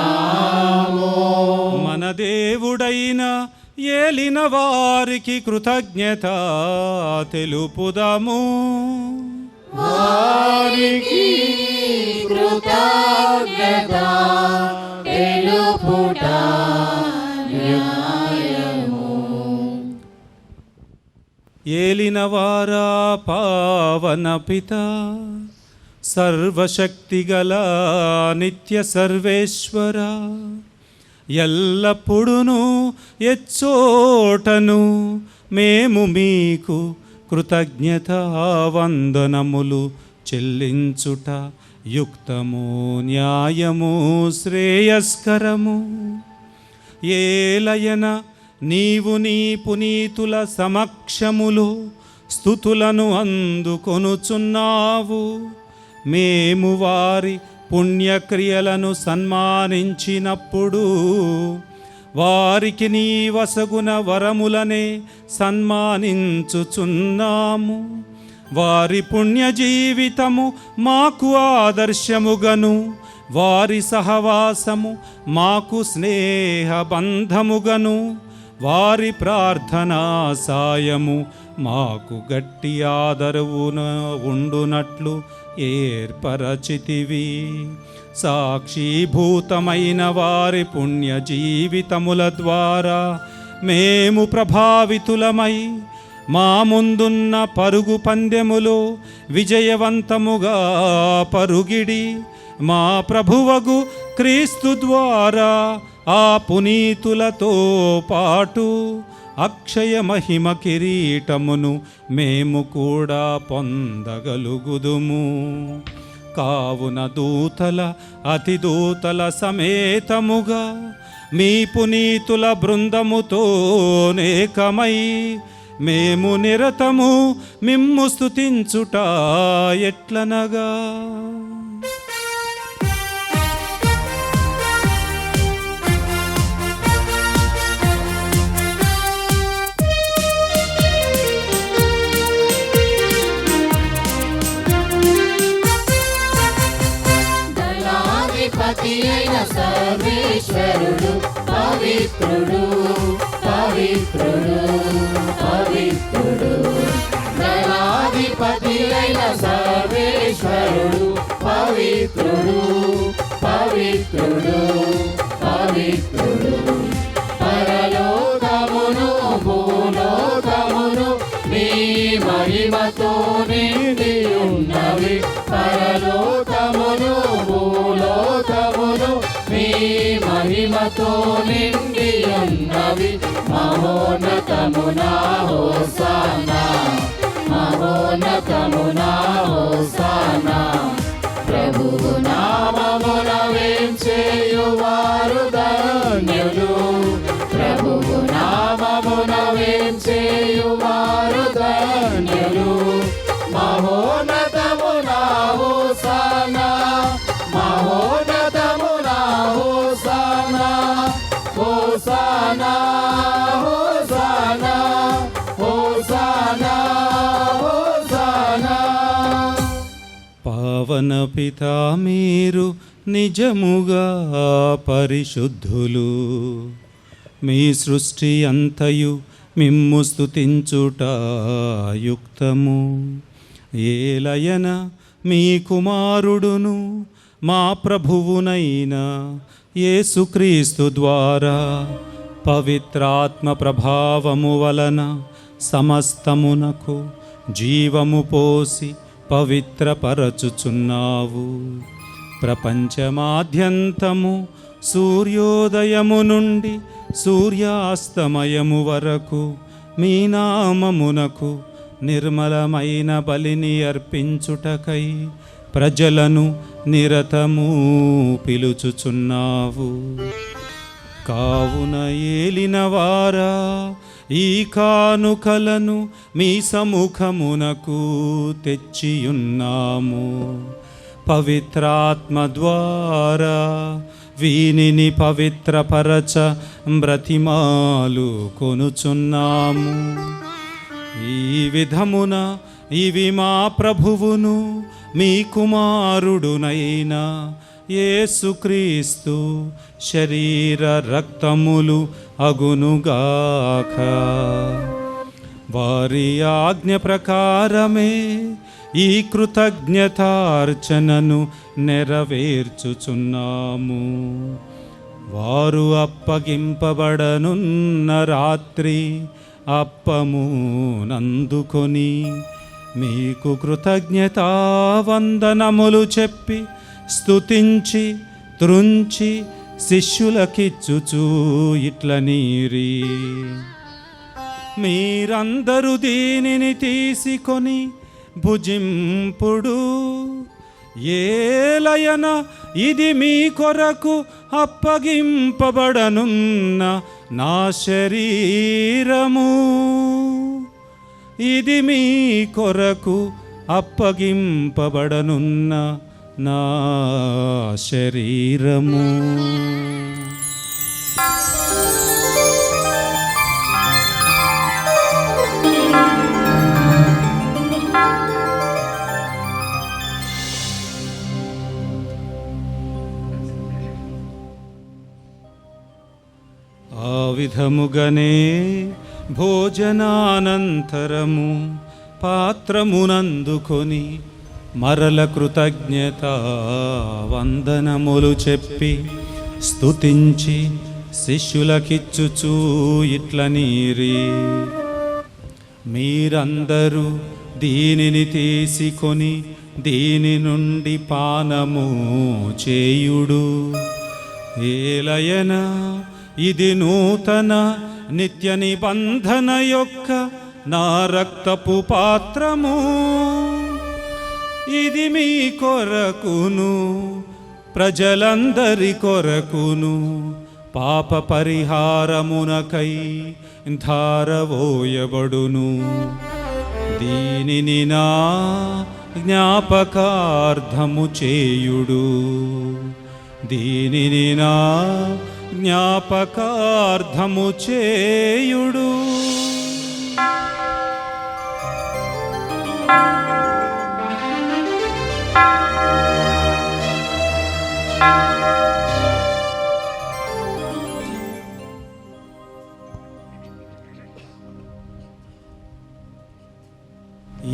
మన దేవుడైన ఏలిన వారికి కృతజ్ఞత తెలుపుదము. వారికి కృతజ్ఞత తెలుపుట న్యాయము. ఏలినవారా పావన పిత, సర్వశక్తిగల నిత్య సర్వేశ్వర, ఎల్లప్పుడును ఎచ్చోటను మేము మీకు కృతజ్ఞత వందనములు చెల్లించుట యుక్తము, న్యాయము, శ్రేయస్కరము. ఏలయన నీవు నీ పునీతుల సమక్షములో స్తుతులను అందుకొనుచున్నావు. మేము వారి పుణ్యక్రియలను సన్మానించినప్పుడు వారికి నీ వసగున వరములనే సన్మానించుచున్నాము. వారి పుణ్య జీవితము మాకు ఆదర్శముగను, వారి సహవాసము మాకు స్నేహబంధముగను, వారి ప్రార్థనా సాయము మాకు గట్టి ఆదరవున ఉండునట్లు ఏర్పరచితివి. సాక్షీభూతమైన వారి పుణ్య జీవితముల ద్వారా మేము ప్రభావితులమై మా ముందున్న పరుగు పందెములో విజయవంతముగా పరుగిడి మా ప్రభువగు క్రీస్తు ద్వారా ఆ పునీతులతో పాటు అక్షయ మహిమ కిరీటమును మేము కూడా పొందగలుగుదుము. కావున దూతల అతిదూతల సమేతముగా మీ పునీతుల బృందముతో నేకమై మేము నిరతము మిమ్ము స్తుతించుట ఎట్లనగా, దళాధిపతి అయిన సర్వేశ్వరుడు పవిత్రుడు పవిత్రుడు పవిత్రుడు. దళాధిపతి అయిన సర్వేశ్వరుడు పవిత్రుడు పవిత్రుడు పవిత్రుడు. పరలోకమును భూలోకమును నీ మహిమతో నిండి ఉన్నవి. పరలోకమును భూలోకమును నీ మహిమ మహిమతో నిండి ఉన్నవి. మహోన్నతమునా హోసానా, మహోన్నతమునా హోసానా. ప్రభువు నామమున వేంచేయువారు ధన్యులు, ప్రభువు నామమున వేంచేయువారు ధన్యులు. మహోన్నతమునా హోసానా, మహోన్నతమునా hosanna, hosanna, hosanna, hosanna, hosanna. పావన పితా మీరు నిజముగా పరిశుద్ధులు, మీ సృష్టి అంతయు మిమ్ము స్తుతించుట యుక్తము. ఏలయన మీ కుమారుడును మా ప్రభువునైన యేసుక్రీస్తు ద్వారా పవిత్రాత్మ ప్రభావము వలన సమస్తమునకు జీవము పోసి పవిత్రపరచుచున్నావు. ప్రపంచమాద్యంతము సూర్యోదయము నుండి సూర్యాస్తమయము వరకు మీ నామమునకు నిర్మలమైన బలిని అర్పించుటకై ప్రజలను నిరతము పిలుచుచున్నావు. కావున ఏలినవారా, ఈ కానుకలను మీ సముఖమునకు తెచ్చియున్నాము. పవిత్రాత్మ ద్వారా వీనిని పవిత్రపరచ బ్రతిమాలు కొనుచున్నాము. ఈ విధమున ఇవి మా ప్రభువును మీ కుమారుడునైన యేసుక్రీస్తు శరీర రక్తములు అగునుగాక. వారి ఆజ్ఞ ప్రకారమే ఈ కృతజ్ఞతార్చనను నెరవేర్చుచున్నాము. వారు అప్పగింపబడనున్న రాత్రి అప్పము నందుకొని మీకు కృతజ్ఞతావందనములు చెప్పి స్తుతించి త్రుంచి శిష్యులకిచ్చుచూ ఇట్లనీరి, మీరందరూ దీనిని తీసుకొని భుజింపుడు. ఏలయన ఇది మీ కొరకు అప్పగింపబడనున్న నా శరీరము. ఇది మీ కొరకు అప్పగింపబడనున్న నా శరీరము. ఆ విధముగానే భోజనానంతరము పాత్రమునందుకొని మరల కృతజ్ఞత వందనములు చెప్పి స్తుతించి శిష్యులకిచ్చుచూ ఇట్లనీరి, మీరందరూ దీనిని తీసుకొని దీని నుండి పానము చేయుడు. ఏలయన ఇది నూతన నిత్య నిబంధన యొక్క నా రక్తపు పాత్రము. ఇది మీ కొరకును ప్రజలందరి కొరకును పాప పరిహారమునకై ధారవోయబడును. దీనిని నా జ్ఞాపకార్థము చేయుడు. దీనిని నా జ్ఞాపకార్థము చేయుడు.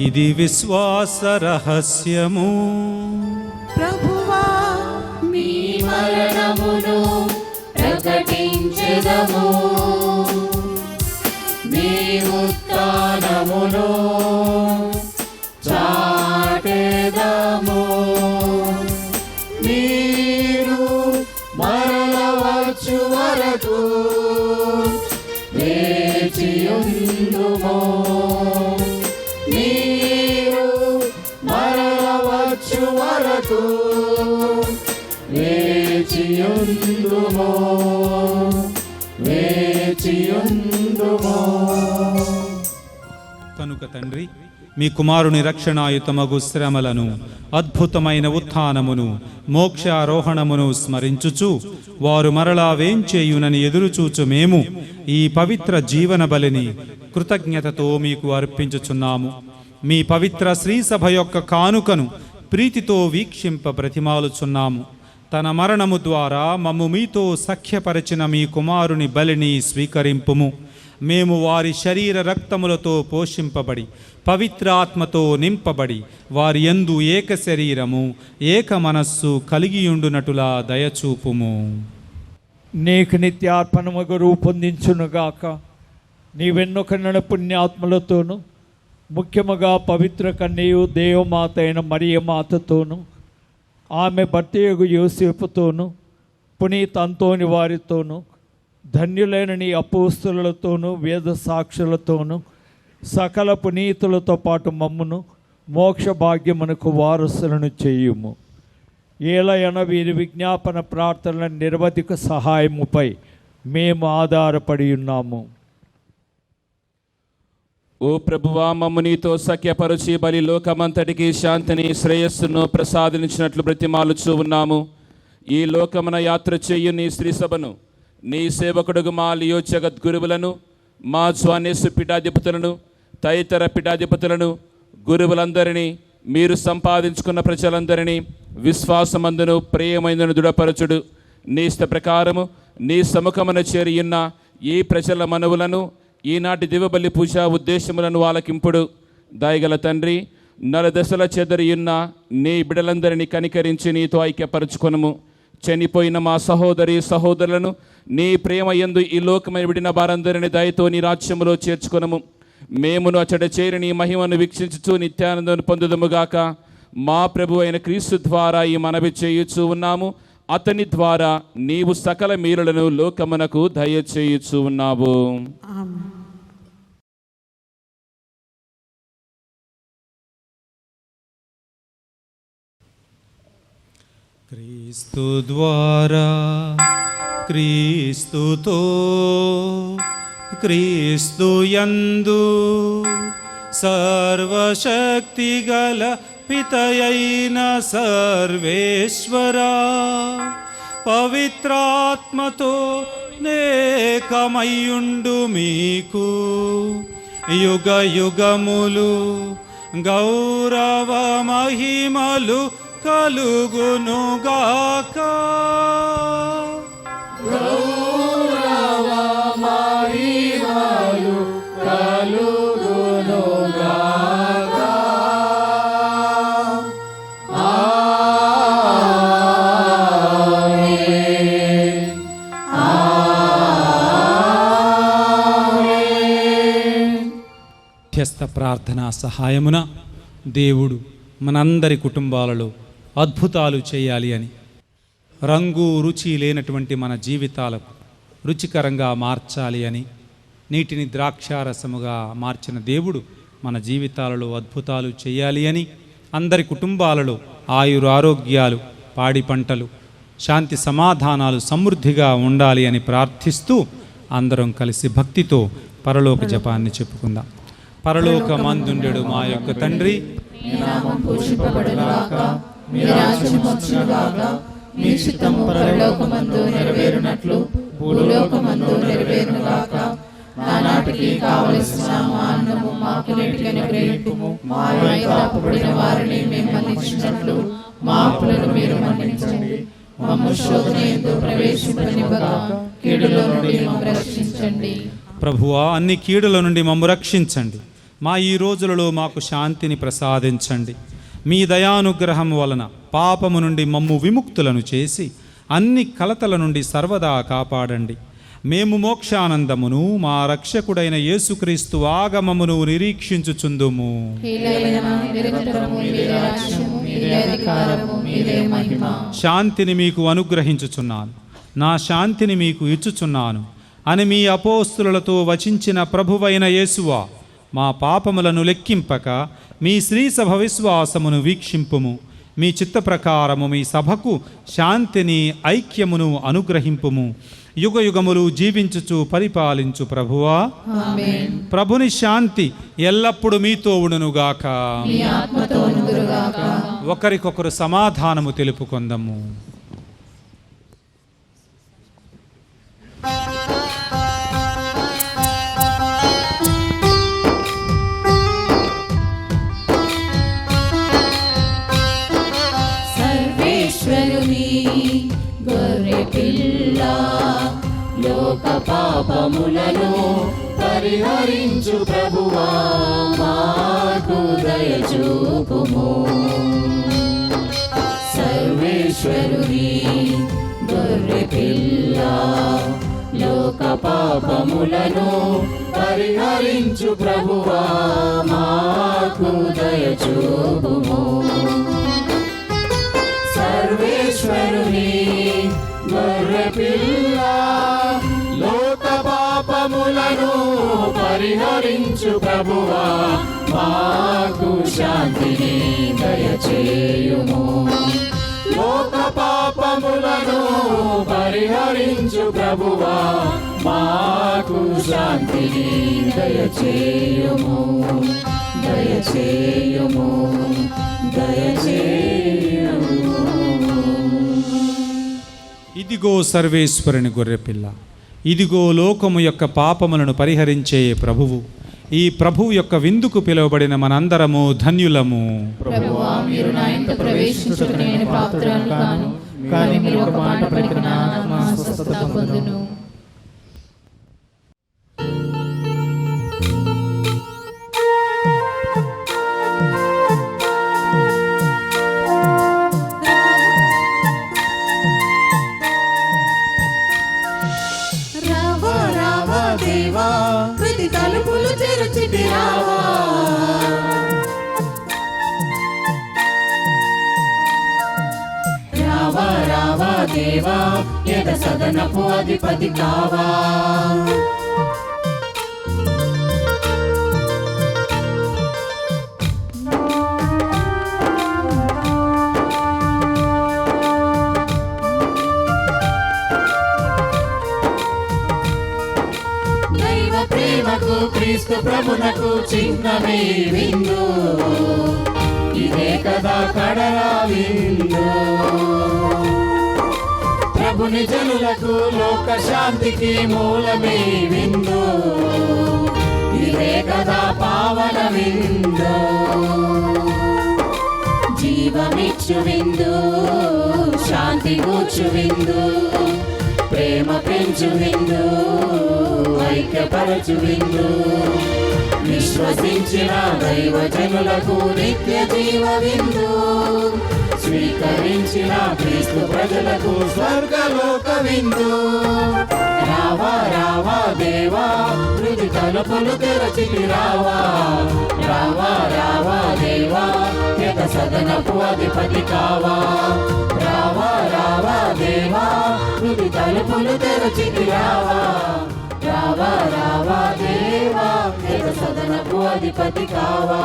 ఇది విశ్వాస రహస్యము. ప్రభువా మీ మరణమును ప్రకటించెదము, మీ ఉత్థానమును చాటెదము. మీరు మరల వచ్చువ వేచియుందుము మీరు మరలవచ్చు వరకు వేచియుందుము వేచియుందుము. కనుక తండ్రి, మీ కుమారుని రక్షణాయుతమగు శ్రమలను, అద్భుతమైన ఉత్థానమును, మోక్షారోహణమును స్మరించుచు వారు మరలా వేంచేయునని ఎదురుచూచు మేము ఈ పవిత్ర జీవన బలిని కృతజ్ఞతతో మీకు అర్పించుచున్నాము. మీ పవిత్ర శ్రీసభ యొక్క కానుకను ప్రీతితో వీక్షింప బ్రతిమాలుచున్నాము. తన మరణము ద్వారా మమ్ము మీతో సఖ్యపరచిన మీ కుమారుని బలిని స్వీకరింపుము. మేము వారి శరీర రక్తములతో పోషింపబడి పవిత్రాత్మతో నింపబడి వారి యందు ఏక శరీరము ఏక మనస్సు కలిగియుండునటులా దయచూపుము. నీకు నిత్యార్పణముగా రూపొందించునుగాక. నీవెన్నొక పుణ్యాత్మలతోనూ ముఖ్యముగా పవిత్ర కన్యయు దేవమాత అయిన మరియమాతతోనూ ఆమె భర్తయగు యోసేపుతోనూ పునీత అంతోని వారితోనూ ధన్యులైన నీ అపోస్తులతోనూ వేద సాక్షులతోనూ సకల పునీతులతో పాటు మమ్మును మోక్ష భాగ్యమునకు వారసులను చేయుము. ఏలయన వీరి విజ్ఞాపన ప్రార్థనల నిరవధిక సహాయముపై మేము ఆధారపడి ఉన్నాము. ఓ ప్రభువా, మమ్ము నీతో సఖ్యపరచి బలి లోకమంతటికి శాంతిని శ్రేయస్సును ప్రసాదించినట్లు బ్రతిమాలుచూ ఉన్నాము. ఈ లోకమున యాత్ర చేయు నీ శ్రీ సభను, నీ సేవకుడుగు మా లియో జగద్గురువులను, మా స్వానేసు పీఠాధిపతులను, తదితర పీఠాధిపతులను, గురువులందరినీ, మీరు సంపాదించుకున్న ప్రజలందరినీ విశ్వాసమందును ప్రియమైనను దృఢపరచుడు. నీ ఇష్ట ప్రకారము నీ సముఖమున చేరియున్న ఈ ప్రజల మనవులను, ఈనాటి దివబలి పూజ ఉద్దేశములను ఆలకింపుడు. దయగల తండ్రి, నలుదశల చెదరియున్న నీ బిడలందరినీ కనికరించి నీతో ఐక్యపరచుకొనుము. చనిపోయిన మా సహోదరి సహోదరులను నీ ప్రేమ యందు ఈ లోకమైన విడిన వారందరినీ దయతో నీ రాజ్యములో చేర్చుకొనుము. మేమును అచట చేరి నీ మహిమను వీక్షించుచు నిత్యానందం పొందుదముగాక. మా ప్రభు అయిన క్రీస్తు ద్వారా ఈ మనవి చేయుచూ ఉన్నాము. అతని ద్వారా నీవు సకల మీరులను లోకమునకు దయచేయుచూ ఉన్నావు. క్రీస్తు ద్వారా, క్రీస్తుతో, క్రీస్తు యందు సర్వశక్తిగల పితయైన సర్వేశ్వరా, పవిత్రాత్మతో నేకమయ్యుండు మీకు యుగ యుగములు గౌరవ మహిమలు కలుగునుగాక. గౌరవ మహిమలు కలుగునుగాక. ఆమేన్. ఆమేన్. మధ్యస్థ ప్రార్థనా సహాయమున దేవుడు మనందరి కుటుంబాలలో అద్భుతాలు చేయాలి అని, రంగు రుచి లేనటువంటి మన జీవితాలకు రుచికరంగా మార్చాలి అని, నీటిని ద్రాక్షారసముగా మార్చిన దేవుడు మన జీవితాలలో అద్భుతాలు చేయాలి అని, అందరి కుటుంబాలలో ఆయురారోగ్యాలు, పాడి పంటలు, శాంతి సమాధానాలు సమృద్ధిగా ఉండాలి అని ప్రార్థిస్తూ అందరం కలిసి భక్తితో పరలోక జపాన్ని చెప్పుకుందాం. పరలోకమందుండెడు మా యొక్క తండ్రి, మీ నామం పూజింపబడుగాక, మీ రాజ్యం వచ్చుగాక, మీ చిత్తము పరలోకమందు నెరవేరునట్లు భూలోకమందు నెరవేరుగాక. నానాటికి కావలసిన మా అన్నము మాకు నేటికి అనుగ్రహింపుము. మా మీద అప్పుబడిన వారిని మేము మన్నించినట్లు మా అప్పులను మీరు మన్నించండి. మమ్ము శోధన యందు ప్రవేశింపనివ్వక కీడులో నుండి మమ్ము రక్షించండి. ప్రభువా, అన్ని కీడుల నుండి మమ్ము రక్షించండి. మా ఈ రోజులలో మాకు శాంతిని ప్రసాదించండి. మీ దయానుగ్రహం వలన పాపము నుండి మమ్ము విముక్తులను చేసి అన్ని కలతల నుండి సర్వదా కాపాడండి. మేము మోక్షానందమును మా రక్షకుడైన యేసుక్రీస్తు ఆగమమును నిరీక్షించుచుందుము. శాంతిని మీకు అనుగ్రహించుచున్నాను, నా శాంతిని మీకు ఇచ్చుచున్నాను. అని మీ అపోస్తులతో వచించిన ప్రభువైన యేసువా, మా పాపములను లెక్కింపక మీ శ్రీసభ విశ్వాసమును వీక్షింపుము. మీ చిత్త ప్రకారము మీ సభకు శాంతిని ఐక్యమును అనుగ్రహింపుము. యుగ యుగములు జీవించుచు పరిపాలించు ప్రభువా, ఆమేన్. ప్రభుని శాంతి ఎల్లప్పుడూ మీతో ఉండునుగాక. మీ ఆత్మతో ఉండుగాక. ఒకరికొకరు సమాధానము తెలుపుకొందము. సర్వేశ్వరుని గొర్రె పిల్ల, లోక పాపములను పరిహరించు ప్రభువా, మాకు దయచూపుము. సర్వేశ్వరుని గొర్రె పిల్ల, లోక పాపములను పరిహరించు ప్రభువా, మాకు దయచూపుము. సర్వేశ్వరుని గొర్రె పిల్ల, లోక పాపములను పరిహరించు ప్రభువా, మాకు శాంతిని దయచేయుము. లోక పాపములను పరిహరించు ప్రభువా, మాకు శాంతిని దయచేయుము. దయచేయుము, దయచేయుము. ఇదిగో సర్వేశ్వరుని గొర్రెపిల్ల, ఇదిగో లోకము యొక్క పాపములను పరిహరించే ప్రభువు. ఈ ప్రభువు యొక్క విందుకు పిలువబడిన మనందరము ధన్యులము. ప్రభువా, మీరు నా ఇంట ప్రవేశించుటకు నేను పాత్రను కాను, కానీ మీరు ఒక మాట పలికిన నా ఆత్మ స్వస్థత పొందును. రావా రావా దేవా, ప్రతి తలుపులు తెరచితి రావా. రావా రావా దేవా, ఎద సదనపు అధిపతి కావా. దైవ ప్రేమకు క్రీస్తు ప్రభునకు చిహ్నమే విందు, ఇదే కదా కడరా విందు. ప్రభుని జనులకు లోక శాంతికి మూలమే విందు, ఇదే కదా పావన విందు. జీవమిచ్చు విందు, శాంతి కూర్చు విందు, ప్రేమ పెంచు విందు, ఐక్యపరచు విందు. విశ్వసించిన దైవ జనులకు నిత్య జీవ విందు, స్వీకరించిన క్రీస్తు ప్రజలకు స్వర్గలోక విందు. రావా రావా దేవా, హృది తలుపులు తెరచితి రావా. రావా రావా దేవా, యత సదనపు అధిపతి కావా. రావా రావా దేవా, హృది తలుపులు తెరచితి రావా. రావా రావా దేవా, యత సదనపు అధిపతి కావా.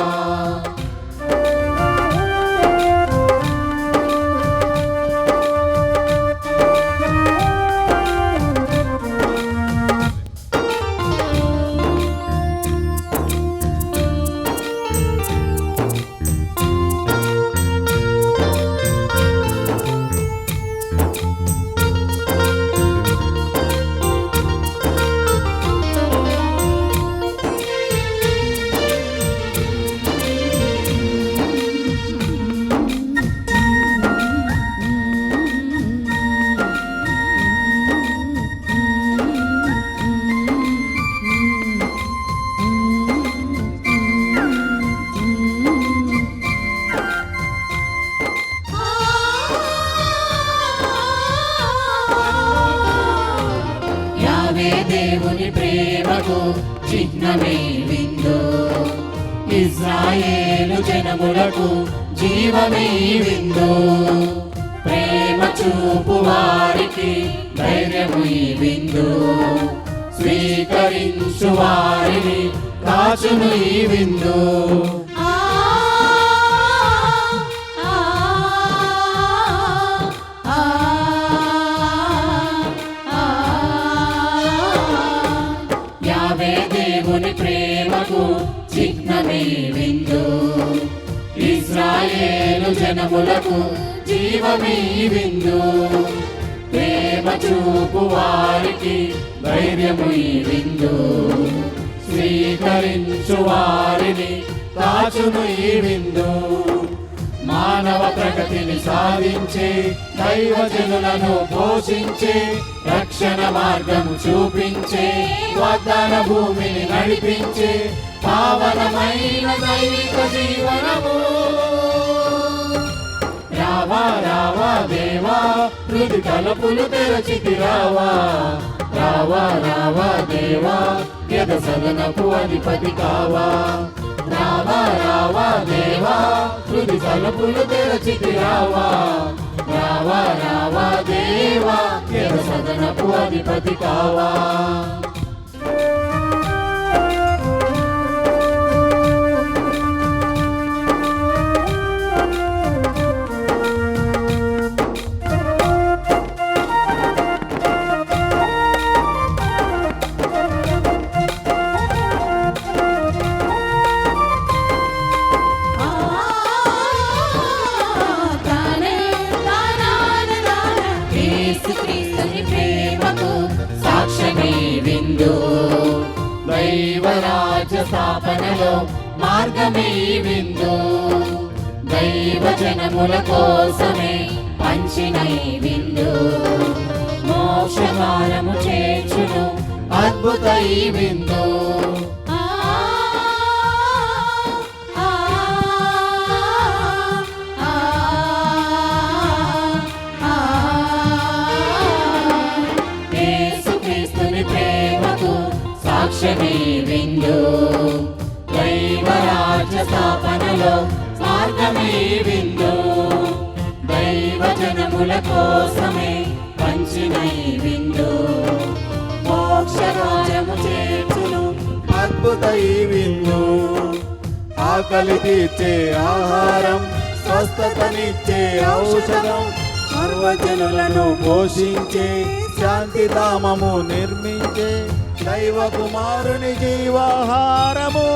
యావే దేవుని ప్రేమకు చిహ్నమే విందు, ఇజ్రాయేలు జనములకు జీవమే విందు. ప్రేమ చూపు వారికి ధైర్యము ఈ విందు, స్వీకరించు వారిని కాచును ఈ విందు. యావే దేవుని ప్రేమకు చిహ్నమే విందు. ఇశ్రాయేలు జనములకు జీవమే విందు. ప్రేమ చూపు వారికి ధైర్యము ఈ విందు. స్వీకరించు వారిని కాచును ఈ విందు. మానవ ప్రగతిని సాధించే దైవజనులను పోషించే రక్షణ మార్గము చూపించే వాగ్దాన భూమిని నడిపించే పావనమైన దైవిక జీవనము. రావా రావా దేవా హృది తలుపులు తెరచితి రావా. రావా రావా దేవా యద సదనపు అధిపతి కావా. రావా రావా దేవా హృది తలుపులు తెరచితి రావా. రావా రావా దేవా యద సదనపు అధిపతి కావా. దైవరాజ్య స్థాపనలో మార్గమే విందు. దైవ జనముల కోసమే పంచిన ఈ విందు. మోక్షకాలము చేర్చును అద్భుత ఈ విందు. యేసుక్రీస్తుని ప్రేమకు సాక్ష్యమే విందు. దైవరాజ్య స్థాపనలో మార్గమే విందు. దైవ జనముల కోసమే పంచిన ఈ విందు. మోక్షరాజము చేర్చును అద్భుత ఈ విందు. ఆకలి తీర్చే ఆహారం స్వస్థతనిచ్చే ఔషధం సర్వజనులను పోషించే శాంతిధామము నిర్మించే దైవ కుమారుని జీవాహారము.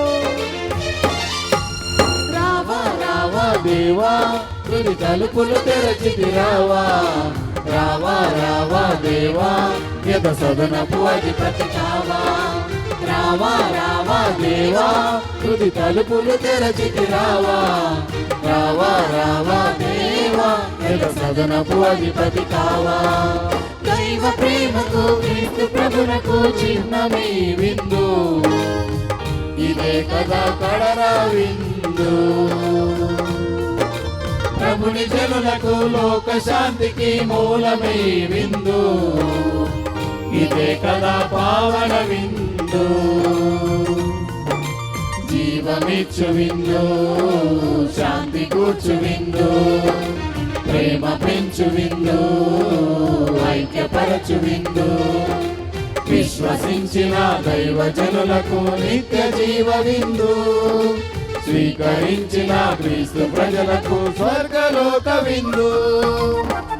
రావా రావా దేవా హృది తలుపులు తెరచితి రావా. రావా రావా దేవా యద సదనపు అధిపతి కావా. రావా రావా దేవా హృది తలుపులు తెరచితి రావా. రావా రావా దేవా యద సదనపు అధిపతి కావా. దైవ ప్రేమకు క్రీస్తు ప్రభునకు చిహ్నమే విందు. ఇదే కదా కడరా విందు. ప్రభుని జనులకు లోక శాంతికి మూలమే విందు. ఇదే కదా పావన విందు. జీవమిచ్చు విందు. శాంతి కూర్చు విందు. ప్రేమ పెంచు విందు. ఐక్యపరచు విందు. విశ్వసించిన దైవజనులకు నిత్య జీవ విందు. స్వీకరించిన క్రీస్తు ప్రజలకు స్వర్గలోక విందు.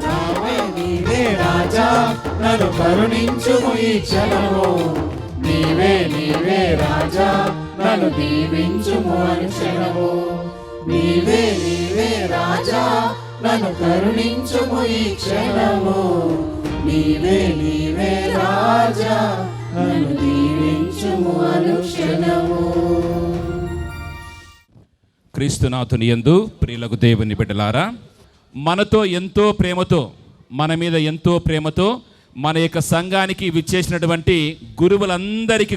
నావే నీవే రాజా నన్ను కరుణించుము ఈ క్షణము. నీవే నీవే రాజా నన్ను దీవించుము అనుక్షణము. నీవే నీవే రాజా నన్ను కరుణించుము ఈ క్షణము. నీవే నీవే రాజా నన్ను దీవించుము అనుక్షణము. క్రీస్తునాథుని యందు ప్రియులకు దేవుని బిడ్డలారా, మనతో ఎంతో ప్రేమతో, మన మీద ఎంతో ప్రేమతో మన యొక్క సంఘానికి విచ్చేసినటువంటి గురువులందరికీ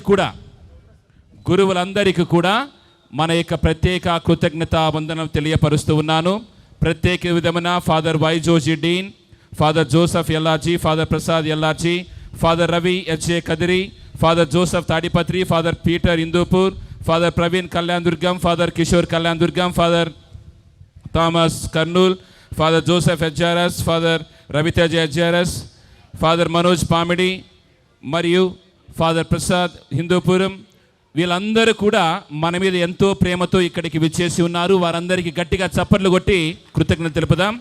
కూడా మన యొక్క ప్రత్యేక కృతజ్ఞతా వందనం తెలియపరుస్తూ ఉన్నాను. ప్రత్యేక విధమైన father Y Joji dean, father Joseph LRG, father Prasad LRG, father Ravi HA Kadiri, father Joseph Tadipatri, father Peter Indupur, father Praveen Kalyan Durgam, father Kishore Kalyan Durgam, father Thomas Kurnool, father Joseph HRS, father Raviteja HRS, father Manoj Pamidi మరియు ఫాదర్ ప్రసాద్ హిందూపురం, వీళ్ళందరూ కూడా మన మీద ఎంతో ప్రేమతో ఇక్కడికి విచ్చేసి ఉన్నారు. వారందరికీ గట్టిగా చప్పట్లు కొట్టి కృతజ్ఞత తెలుపుదాం.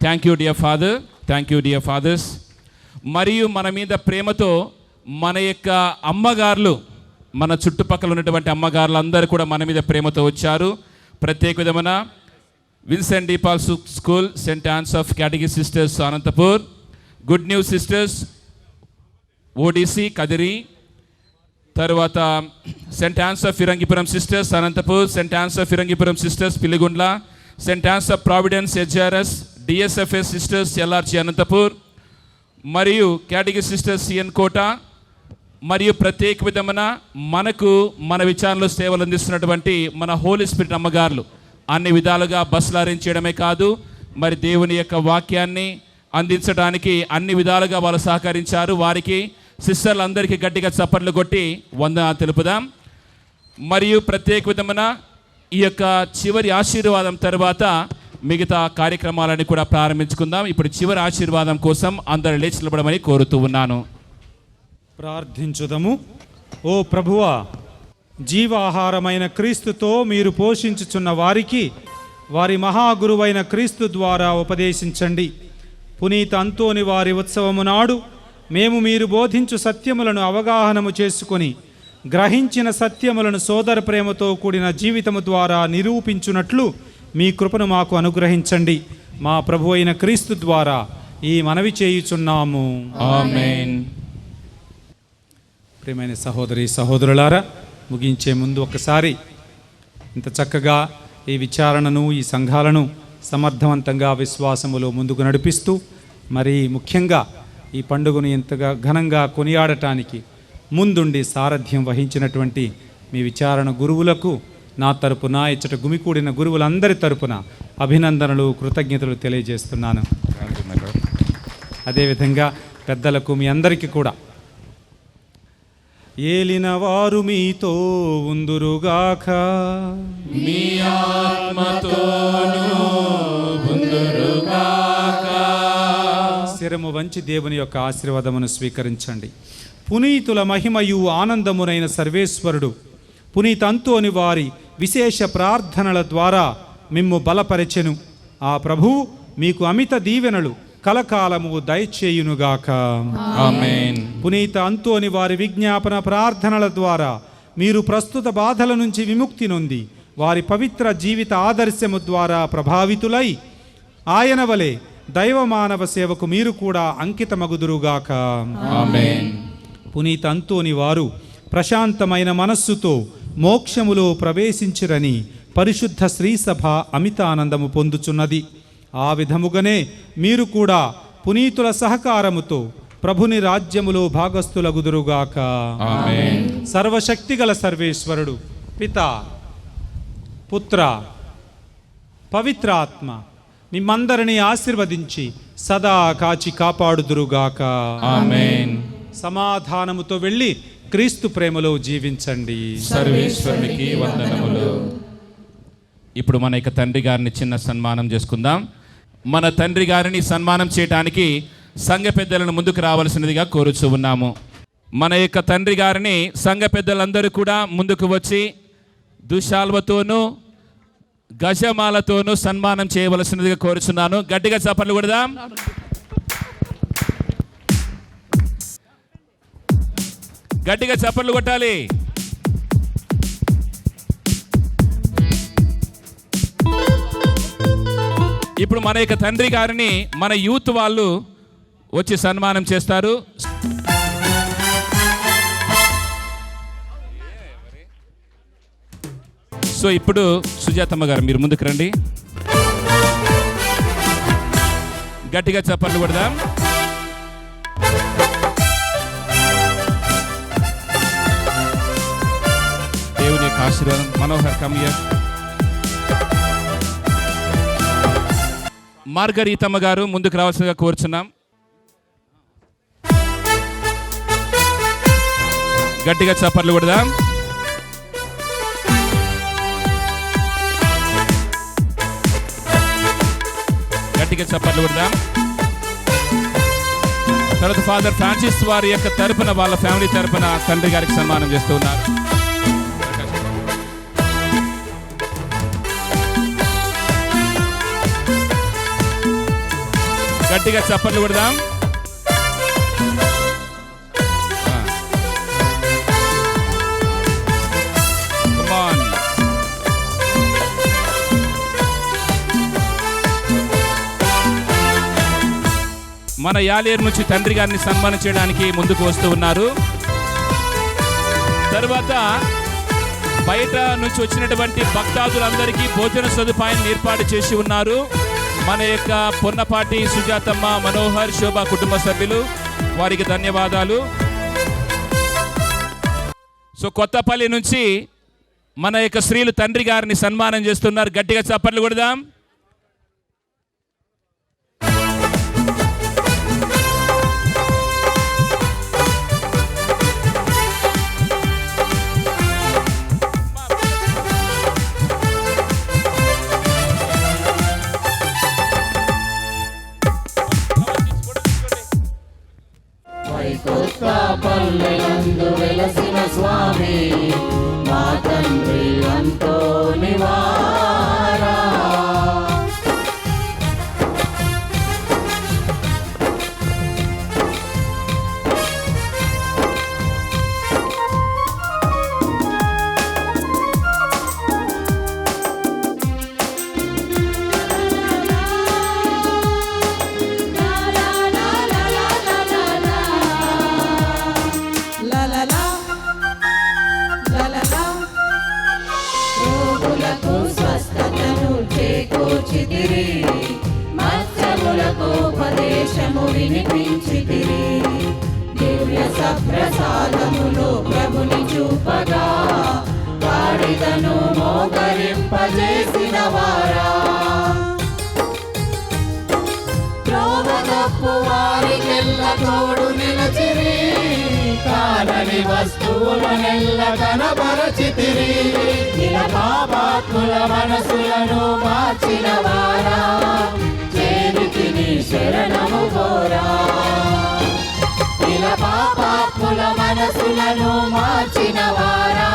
Thank you dear father, thank you dear fathers. మరియు మన మీద ప్రేమతో మన యొక్క అమ్మగారులు, మన చుట్టుపక్కల ఉన్నటువంటి అమ్మగారులు అందరూ కూడా మన మీద ప్రేమతో వచ్చారు. ప్రత్యేక విధమైన Vincent DePaul school, Saint Ann's of కేటగిరీ sisters Anantapur, good news sisters ODC Kadiri, తర్వాత Saint Ann's of Phirangipuram sisters Anantapur, Saint Ann's of Phirangipuram sisters Piligundla, Saint Ann's of Providence HRS, DSFS sisters LRG Anantapur, మరియు కేటగిరీ సిస్టర్స్ సిఎన్ కోట, మరియు ప్రత్యేక విధమైన మనకు మన విచారణలో సేవలు అందిస్తున్నటువంటి మన హోలీ స్పిరిట్ అమ్మగారులు అన్ని విధాలుగా బస్సులు అరేంజ్ చేయడమే కాదు, మరి దేవుని యొక్క వాక్యాన్ని అందించడానికి అన్ని విధాలుగా వాళ్ళు సహకరించారు. వారికి సిస్టర్లందరికీ గట్టిగా చప్పట్లు కొట్టి వందనాలు తెలుపుదాం. మరియు ప్రత్యేక విధమైన ఈ యొక్క చివరి ఆశీర్వాదం తర్వాత మిగతా కార్యక్రమాలని కూడా ప్రారంభించుకుందాం. ఇప్పుడు చివరి ఆశీర్వాదం కోసం అందరూ లేచి నిలబడమని కోరుతూ ఉన్నాను. ప్రార్థించుదము. ఓ ప్రభువా, జీవాహారమైన క్రీస్తుతో మీరు పోషించుచున్న వారికి వారి మహాగురువైన క్రీస్తు ద్వారా ఉపదేశించండి. పునీత అంతోని వారి ఉత్సవము నాడు మేము మీరు బోధించు సత్యములను అవగాహనము చేసుకొని గ్రహించిన సత్యములను సోదర ప్రేమతో కూడిన జీవితము ద్వారా నిరూపించున్నట్లు మీ కృపను మాకు అనుగ్రహించండి. మా ప్రభు అయిన క్రీస్తు ద్వారా ఈ మనవి చేయుచున్నాము. ఆమేన్. ప్రియమైన సహోదరి సహోదరులారా, ముగించే ముందు ఒక్కసారి ఇంత చక్కగా ఈ విచారణను, ఈ సంఘాలను సమర్థవంతంగా విశ్వాసములో ముందుకు నడిపిస్తూ, మరి ముఖ్యంగా ఈ పండుగను ఎంతగా ఘనంగా కొనియాడటానికి ముందుండి సారథ్యం వహించినటువంటి మీ విచారణ గురువులకు నా తరపున, ఇచ్చట గుమికూడిన గురువులందరి తరపున అభినందనలు, కృతజ్ఞతలు తెలియజేస్తున్నాను. అదేవిధంగా పెద్దలకు మీ అందరికీ కూడా ఏలిన వారు మీతో ఉందురుగాక, మీ ఆత్మతోను ఉందురుగాక. శిరము వంచి దేవుని యొక్క ఆశీర్వాదమును స్వీకరించండి. పునీతుల మహిమయు ఆనందమునైన సర్వేశ్వరుడు పునీత అంతోని వారి విశేష ప్రార్థనల ద్వారా మిమ్ము బలపరచెను. ఆ ప్రభువు మీకు అమిత దీవెనలు కలకాలము దయచేయునుగాక. ఆమేన్. పునీత అంతోని వారి విజ్ఞాపన ప్రార్థనల ద్వారా మీరు ప్రస్తుత బాధల నుంచి విముక్తి నొంది వారి పవిత్ర జీవిత ఆదర్శము ద్వారా ప్రభావితులై ఆయన వలె దైవ మానవ సేవకు మీరు కూడా అంకితమగుదురుగాక. ఆమేన్. పునీత అంతోని వారు ప్రశాంతమైన మనస్సుతో మోక్షములో ప్రవేశించిరని పరిశుద్ధ శ్రీసభ అమితానందము పొందుచున్నది. ఆ విధముగానే మీరు కూడా పునీతుల సహకారముతో ప్రభుని రాజ్యములో భాగస్థులగుదురుగాక. ఆమేన్. సర్వశక్తిగల సర్వేశ్వరుడు పితా, పుత్ర, పవిత్రాత్మ మిమ్మందరినీ ఆశీర్వదించి సదా కాచి కాపాడుదురుగాక. ఆమేన్. సమాధానముతో వెళ్ళి క్రీస్తు ప్రేమలో జీవించండి. సర్వేశ్వరునికి వందనములు. ఇప్పుడు మన యొక్క తండ్రి గారిని చిన్న సన్మానం చేసుకుందాం. మన తండ్రి గారిని సన్మానం చేయడానికి సంఘ పెద్దలను ముందుకు రావాల్సినదిగా కోరుచూ ఉన్నాము. మన యొక్క తండ్రి గారిని సంఘ పెద్దలందరూ కూడా ముందుకు వచ్చి దుశాల్వతోనూ గజమాలతోనూ సన్మానం చేయవలసినదిగా కోరుచున్నాను. గట్టిగా చప్పట్లు కొడదాం. గట్టిగా చప్పట్లు కొట్టాలి. ఇప్పుడు మన యొక్క తండ్రి గారిని మన యూత్ వాళ్ళు వచ్చి సన్మానం చేస్తారు. సో ఇప్పుడు సుజాతమ్మ గారు మీరు ముందుకు రండి. గట్టిగా చప్పట్లు కొడదాం. దేవుని యొక్క ఆశీర్వాదం. మనోహర్ కమియర్. మార్గరీతమ్మ గారు ముందుకు రావాల్సిందిగా కోరుచున్నాం. గట్టిగా చప్పట్లు కొడదాం. గట్టిగా చప్పట్లు కొడదాం. తర్వాత ఫాదర్ ఫ్రాన్సిస్ వారి యొక్క తరపున, వాళ్ళ ఫ్యామిలీ తరపున తండ్రి గారికి సన్మానం చేస్తూ ఉన్నారు. గట్టిగా చప్పట్లు కొడదాం. మన యాలేరు నుంచి తండ్రి గారిని సన్మానం చేయడానికి ముందుకు వస్తూ ఉన్నారు. తర్వాత బయట నుంచి వచ్చినటువంటి భక్తాదులందరికీ భోజన సదుపాయాన్ని ఏర్పాటు చేసి ఉన్నారు. మన యొక్క పొన్నపాటి సుజాతమ్మ, మనోహర్, శోభ కుటుంబ సభ్యులు, వారికి ధన్యవాదాలు. సో కొత్తపల్లి నుంచి మన యొక్క స్త్రీలు తండ్రి గారిని సన్మానం చేస్తున్నారు. గట్టిగా చప్పట్లు కొడదాం. పల్లెనందు వెలసిన స్వామి మా తండ్రి అంతోనివారా, మత్స్యములకు ఉపదేశము వినిపించితిరి. దివ్య సప్రసాదములు ప్రభుని చూపగా వాడిదను మోకరింపజేసిన వారా, త్రోవగప్పు వారికెల్ల తోడు నిలచిరి. కానని వస్తువులనెల్ల కనబరచితిరి. ఇలా పాపాత్ముల మనసులను మార్చిన వారా, చేరికి నీ శరణము కోరా. ఇలా పాపాత్ముల మనసులను మార్చిన వారా,